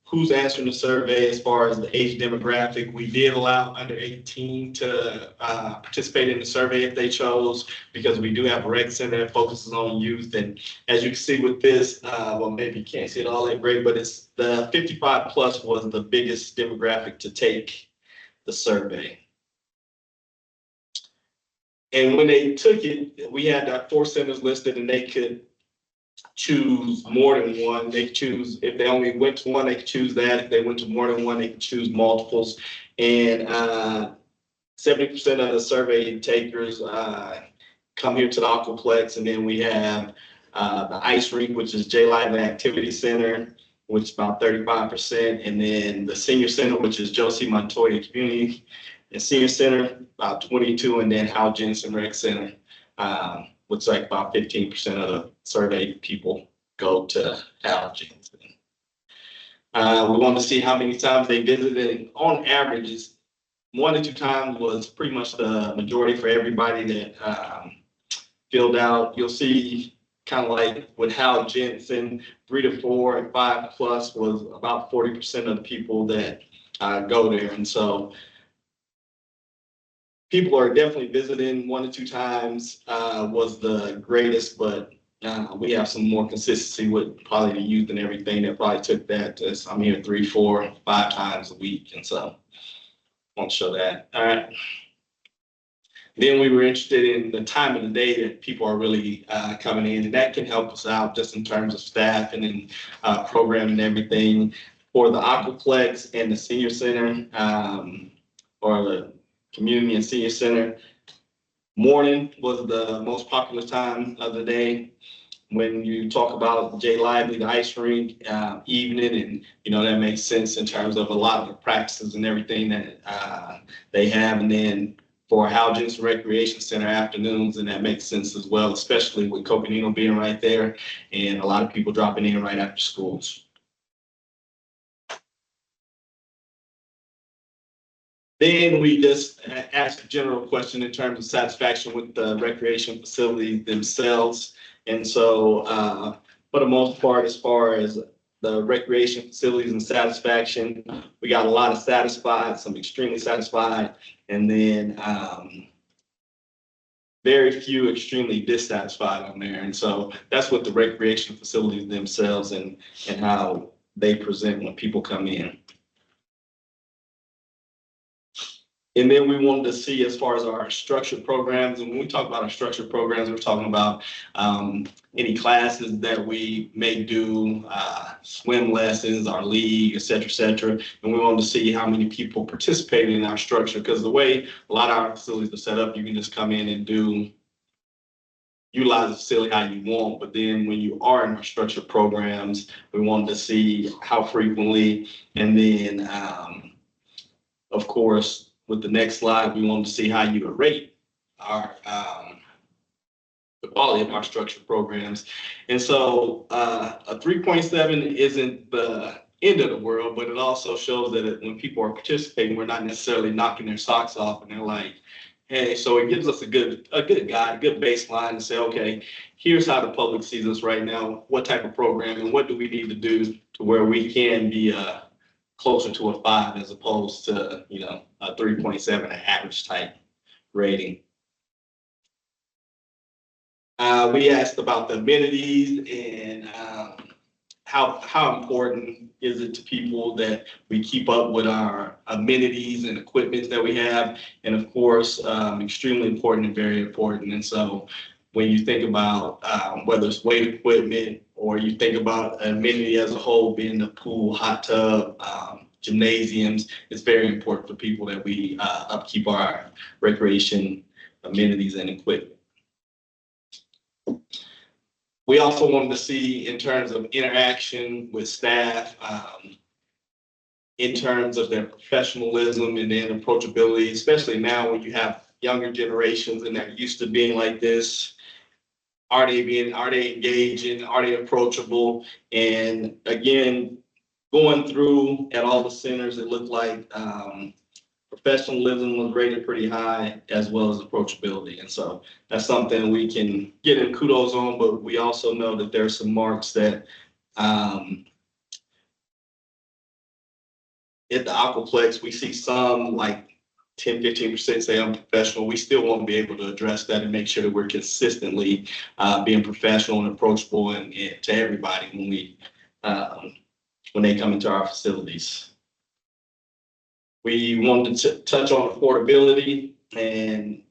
who's answering the survey as far as the age demographic. We did allow under 18 to participate in the survey if they chose, because we do have a rec center that focuses on youth. And as you can see with this, well, maybe you can't see it all that great, but it's the 55 plus was the biggest demographic to take the survey. And when they took it, we had 4 centers listed, and they could choose more than one. They choose, if they only went to one, they could choose that. If they went to more than one, they could choose multiples. And 70% of the survey takers come here to the Aquaplex. And then we have the ice rink, which is J Lively Activity Center, which is about 35%. And then the senior center, which is Josie Montoya Community and Senior Center, about 22. And then Hal Jensen Rec Center, looks like about 15% of the surveyed people go to Hal Jensen. We want to see how many times they visited. On average, 1 to 2 times was pretty much the majority for everybody that filled out. You'll see kind of like with Hal Jensen, 3 to 4 and 5 plus was about 40% of the people that go there. And so people are definitely visiting. 1 to 2 times was the greatest, but we have some more consistency with probably the youth and everything that probably took that. I'm here 3, 4, 5 times a week. And so I want to show that. All right. Then we were interested in the time of the day that people are really coming in, and that can help us out just in terms of staff and in programming and everything. For the Aquaplex and the Senior Center, or the Community and Senior Center, morning was the most popular time of the day. When you talk about J Lively, the ice rink, evening, and that makes sense in terms of a lot of the practices and everything that they have. And then for Hal Jensen Recreation Center, afternoons, and that makes sense as well, especially with Coconino being right there and a lot of people dropping in right after schools. Then we just asked a general question in terms of satisfaction with the recreation facilities themselves. And so for the most part, as far as the recreation facilities and satisfaction, we got a lot of satisfied, some extremely satisfied, and then very few extremely dissatisfied on there. And so that's what the recreation facilities themselves and how they present when people come in. And then we wanted to see as far as our structured programs. And when we talk about our structured programs, we're talking about any classes that we may do, swim lessons, our league, et cetera, et cetera. And we wanted to see how many people participated in our structure, because the way a lot of our facilities are set up, you can just come in and utilize the facility how you want. But then when you are in our structured programs, we wanted to see how frequently. And then, of course, with the next slide, we wanted to see how you would rate our the quality of our structured programs. And so a 3.7 isn't the end of the world, but it also shows that when people are participating, we're not necessarily knocking their socks off, and they're like, hey, so it gives us a good guide, a good baseline to say, okay, here's how the public sees us right now, what type of program, and what do we need to do to where we can be closer to a 5 as opposed to, a 3.7, an average type rating. We asked about the amenities and how important is it to people that we keep up with our amenities and equipment that we have. And of course, extremely important and very important. And so when you think about whether it's weight equipment or you think about amenity as a whole, being the pool, hot tub, gymnasiums, it's very important for people that we upkeep our recreation amenities and equipment. We also wanted to see in terms of interaction with staff, in terms of their professionalism and then approachability, especially now when you have younger generations and they're used to being like this. Are they engaging? Are they approachable? And again, going through at all the centers, it looked like professionalism was rated pretty high, as well as approachability. And so that's something we can get in kudos on, but we also know that there's some marks that at the Aquaplex, we see some like 10-15% say unprofessional. We still want to be able to address that and make sure that we're consistently being professional and approachable and to everybody when they come into our facilities. We wanted to touch on affordability and,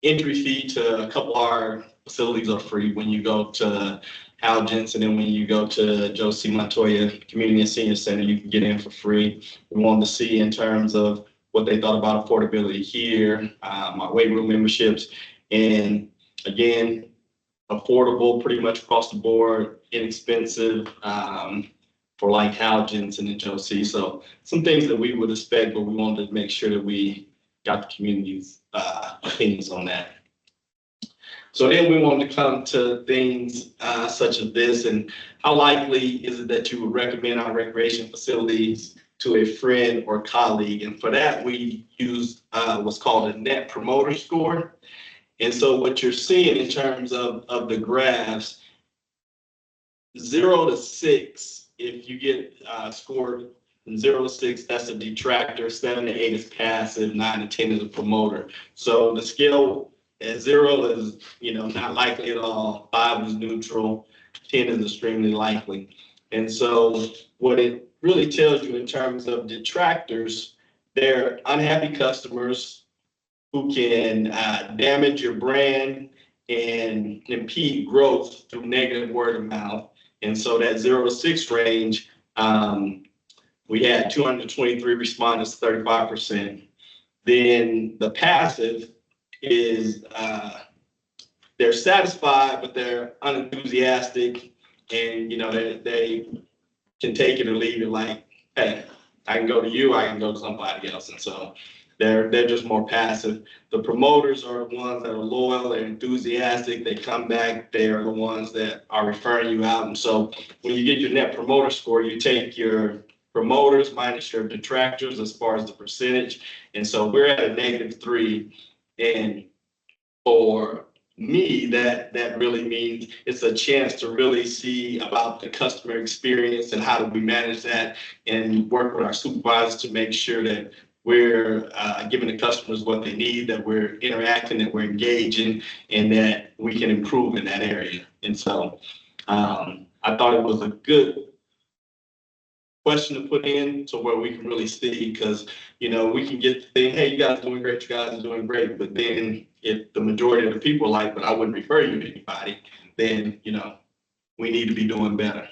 entry fee to a couple of our facilities are free when you go to Hal Jensen, and when you go to Joe C. Montoya Community and Senior Center, you can get in for free. We wanted to see in terms of what they thought about affordability here, our weight room memberships, and again, affordable pretty much across the board, inexpensive for like Hal Jensen and Joe C. So some things that we would expect, but we wanted to make sure that we got the community's opinions on that. So then we wanted to come to things such as this, and how likely is it that you would recommend our recreation facilities to a friend or colleague? And for that, we used what's called a Net Promoter Score. And so what you're seeing in terms of the graphs, 0 to 6, if you get scored from 0 to 6, that's a detractor. 7 to 8 is passive. 9 to 10 is a promoter. So the scale at 0 is, not likely at all. 5 is neutral. 10 is extremely likely. And so what it really tells you in terms of detractors, they're unhappy customers who can damage your brand and impede growth through negative word of mouth. And so that 0 to 6 range, we had 223 respondents, 35%. Then the passive is they're satisfied, but they're unenthusiastic, and they can take it or leave it. Like, hey, I can go to you, I can go to somebody else, and so they're just more passive. The promoters are the ones that are loyal, they're enthusiastic, they come back, they are the ones that are referring you out. And so when you get your Net Promoter Score, you take your promoters minus your detractors as far as the percentage. And so we're at a -3. And for me, that really means it's a chance to really see about the customer experience and how do we manage that, and work with our supervisors to make sure that we're giving the customers what they need, that we're interacting, that we're engaging, and that we can improve in that area. And so I thought it was a good question to put in to where we can really see, because we can get the thing, hey, you guys are doing great, you guys are doing great, but then if the majority of the people are like, but I wouldn't refer you to anybody, then we need to be doing better.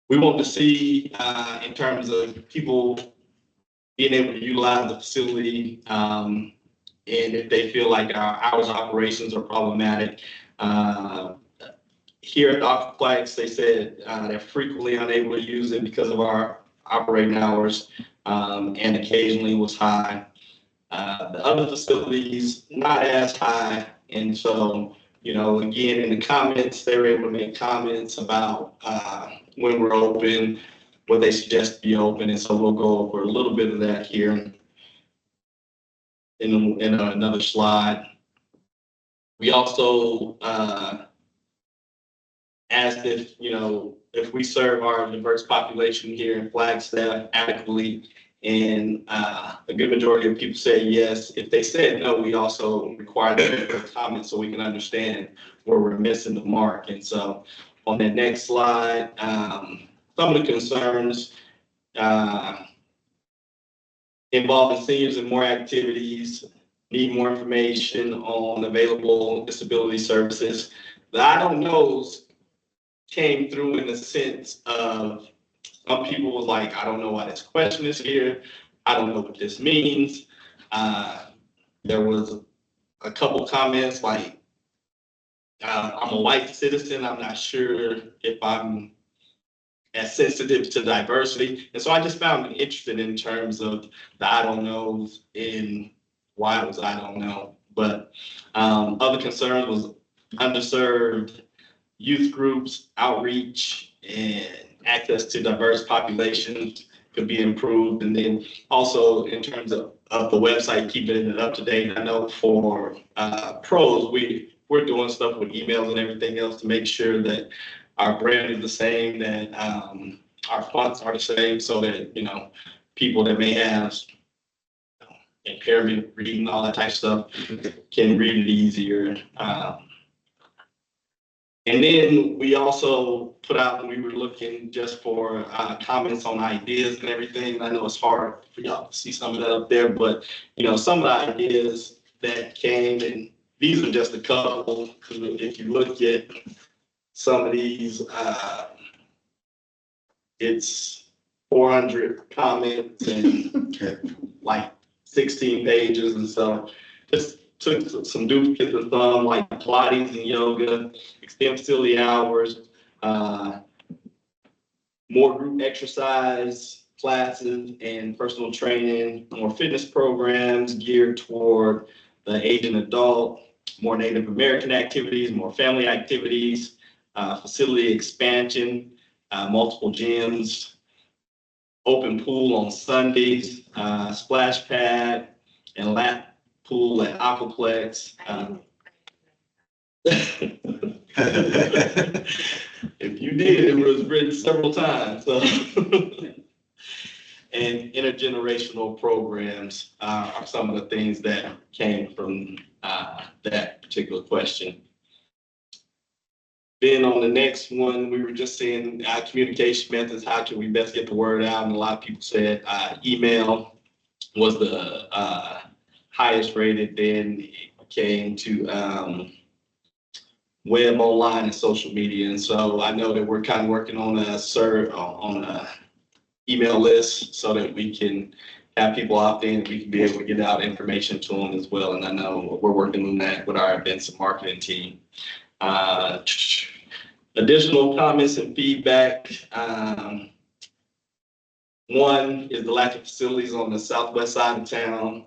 We want to see in terms of people being able to utilize the facility, and if they feel like our hours of operations are problematic. Here at the Aquaplex, they said they're frequently unable to use it because of our operating hours, and occasionally was high. The other facilities, not as high. And so, again, in the comments, they were able to make comments about when we're open, what they suggest to be open. And so we'll go over a little bit of that here in another slide. We also asked if we serve our diverse population here in Flagstaff adequately, and a good majority of people say yes. If they said no, we also require them to comment so we can understand where we're missing the mark. And so on that next slide, some of the concerns involving seniors in more activities, need more information on available disability services. The I don't knows came through in the sense of some people was like, I don't know why this question is here. I don't know what this means. There was a couple comments like, I'm a white citizen. I'm not sure if I'm as sensitive to diversity. And so I just found it interesting in terms of the I don't knows and why it was I don't know. But other concerns was underserved youth groups, outreach, and access to diverse populations could be improved. And then also in terms of the website, keeping it up to date. I know for pros, we we're doing stuff with emails and everything else to make sure that our brand is the same, that our fonts are the same, so that, you know, people that may have impairment reading, all that type of stuff, can read it easier. And then we also put out, we were looking just for comments on ideas and everything. I know it's hard for y'all to see some of that up there, but you know, some of the ideas that came, and these are just a couple, because if you look at some of these, it's 400 comments and like 16 pages, and so just took some duplicates of some, like Pilates and yoga, extend facility hours, more group exercise classes and personal training, more fitness programs geared toward the aging adult, more Native American activities, more family activities, facility expansion, multiple gyms, open pool on Sundays, splash pad, and lap pool at Aquaplex. If you did, it was written several times. So. And intergenerational programs are some of the things that came from that particular question. Then on the next one, we were just saying communication methods, how can we best get the word out? And a lot of people said email was the highest rated. Then it came to web, online, and social media. And so I know that we're kind of working on a email list so that we can have people opt in, we can be able to get out information to them as well. And I know we're working on that with our events and marketing team. Additional comments and feedback. One is the lack of facilities on the southwest side of town.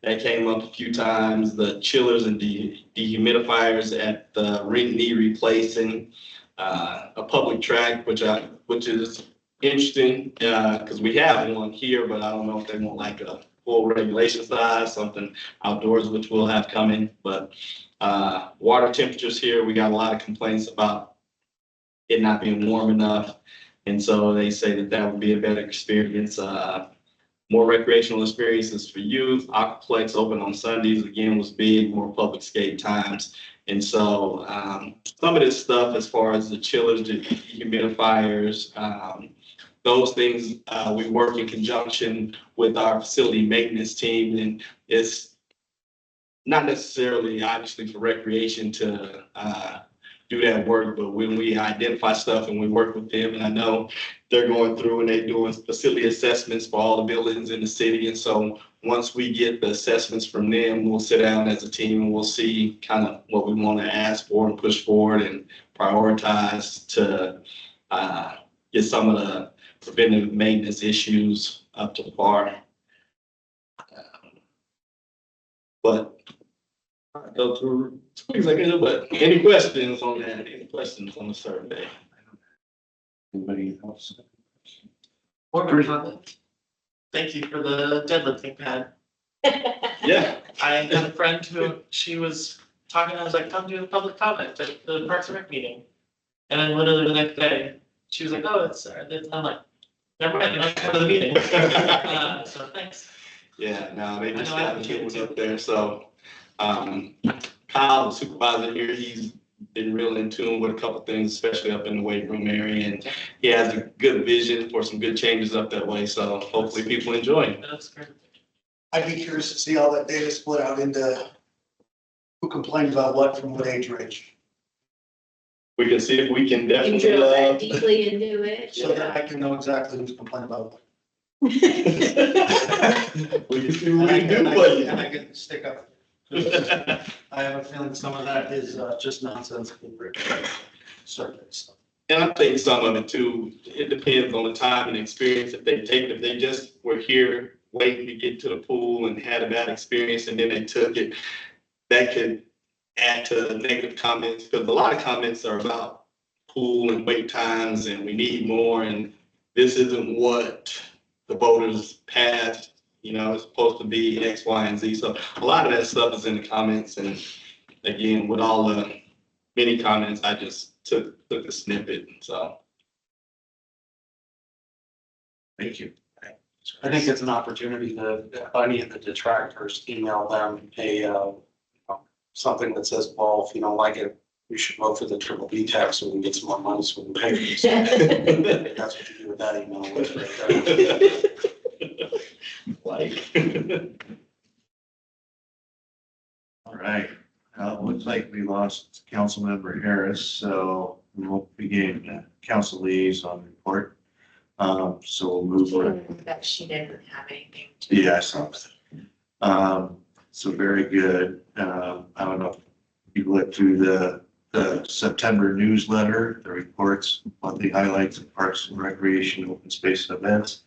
That came up a few times. The chillers and dehumidifiers at the ring knee replacing, a public track, which is interesting because we have one here, but I don't know if they want like a full regulation size, something outdoors, which we'll have coming. But water temperatures here, we got a lot of complaints about it not being warm enough. And so they say that would be a better experience. More recreational experiences for youth. Aquaplex open on Sundays again was big, more public skate times. And so some of this stuff as far as the chillers, the humidifiers, those things we work in conjunction with our facility maintenance team, and it's not necessarily obviously for recreation to do that work, but when we identify stuff and we work with them, and I know they're going through and they're doing facility assessments for all the buildings in the city. And so once we get the assessments from them, we'll sit down as a team and we'll see kind of what we want to ask for and push forward and prioritize to get some of the preventive maintenance issues up to par. But I'll go through things like that, but any questions on that? Any questions on the survey? Anybody else? Board comment. Thank you for the deadlifting pad. Yeah. I had a friend who, she was talking, I was like, come do a public comment at the Parks and Rec meeting. And then literally the next day, she was like, oh, I'm like, never mind, you're not coming to the meeting. So thanks. Yeah, no, they just got the kids up there, so, Kyle, the supervisor here, he's been real in tune with a couple things, especially up in the weight room area, and he has a good vision for some good changes up that way, so hopefully people enjoy it. That's great. I'd be curious to see how that data split out into who complained about what from what age range, We can see if we can And definitely, drill that deeply into it. so that I can know exactly who's complaining about what. we can see what we can do for you. And I can stick up. I have a feeling some of that is just nonsensical surveys. And I think some of it too, it depends on the time and experience that they take. If they just were here waiting to get to the pool and had a bad experience and then they took it, that could add to negative comments, because a lot of comments are about pool and wait times and we need more, and this isn't what the voters passed. You know, it's supposed to be X, Y, and Z. So a lot of that stuff is in the comments, and again, with all the many comments, I just took a snippet, so. Thank you. I think it's an opportunity to, if any of the detractors, email them something that says, well, if you don't like it, you should vote for the triple B tax so we can get some more money so we can pay it. That's what you do with that email. Like. All right, looks like we lost Councilmember Harris, so we'll begin council liaison report. So we'll move on. That she didn't have anything. Yeah, I saw that. So very good. I don't know if you looked through the September newsletter, the reports, monthly highlights of parks and recreation, open space and events.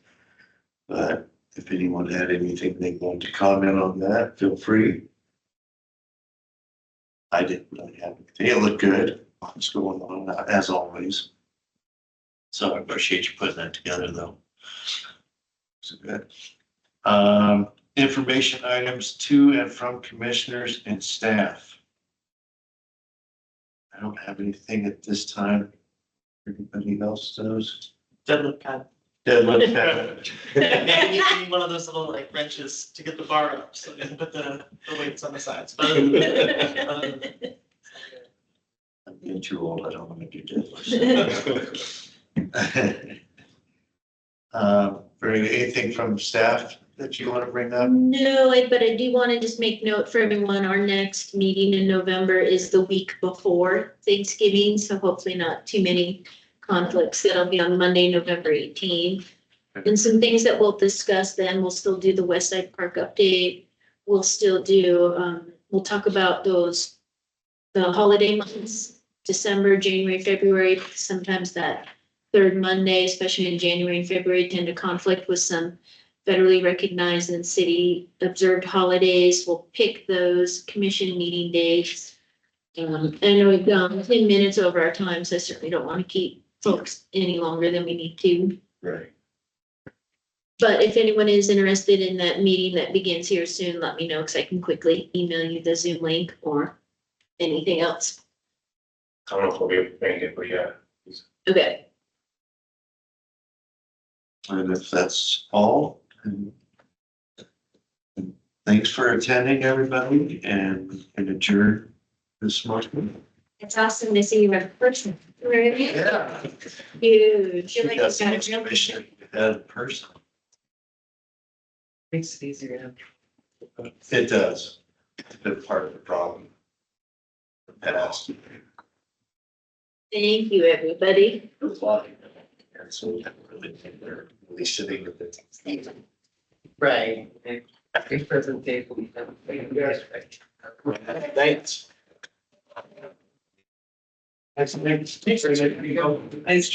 But if anyone had anything they wanted to comment on that, feel free. I didn't really have anything. It looked good. Lots going on, as always. So I appreciate you putting that together, though. So good. Information items to and from commissioners and staff. I don't have anything at this time. Everybody else does. Deadlift pad. Deadlift pad. And you need one of those little like wrenches to get the bar up, so you can put the weights on the sides. But other than I'm getting too old. I don't want to do deadlifts. Very good. Anything from staff that you want to bring up? No, but I do want to just make note for everyone, our next meeting in November is the week before Thanksgiving, so hopefully not too many conflicts. That'll be on Monday, November 18th. And some things that we'll discuss then, we'll still do the West Side Park update. We'll still do, we'll talk about the holiday months, December, January, February, sometimes that third Monday, especially in January and February, tend to conflict with some federally recognized and city observed holidays. We'll pick those commission meeting dates. I know we've gone 10 minutes over our time, so I certainly don't want to keep folks any longer than we need to. Right. But if anyone is interested in that meeting that begins here soon, let me know because I can quickly email you the Zoom link or anything else. I don't know if we'll be able to make it, but yeah. Okay. And if that's all, and thanks for attending, everybody, and adjourn this morning. It's awesome to see you in person. Yeah. Huge. We got some information in person. Makes it easier. It does. It's been part of the problem. Past. Thank you, everybody. And so we haven't really, they're really sitting with it. Right. After presentation. Thanks. Thanks. Thanks.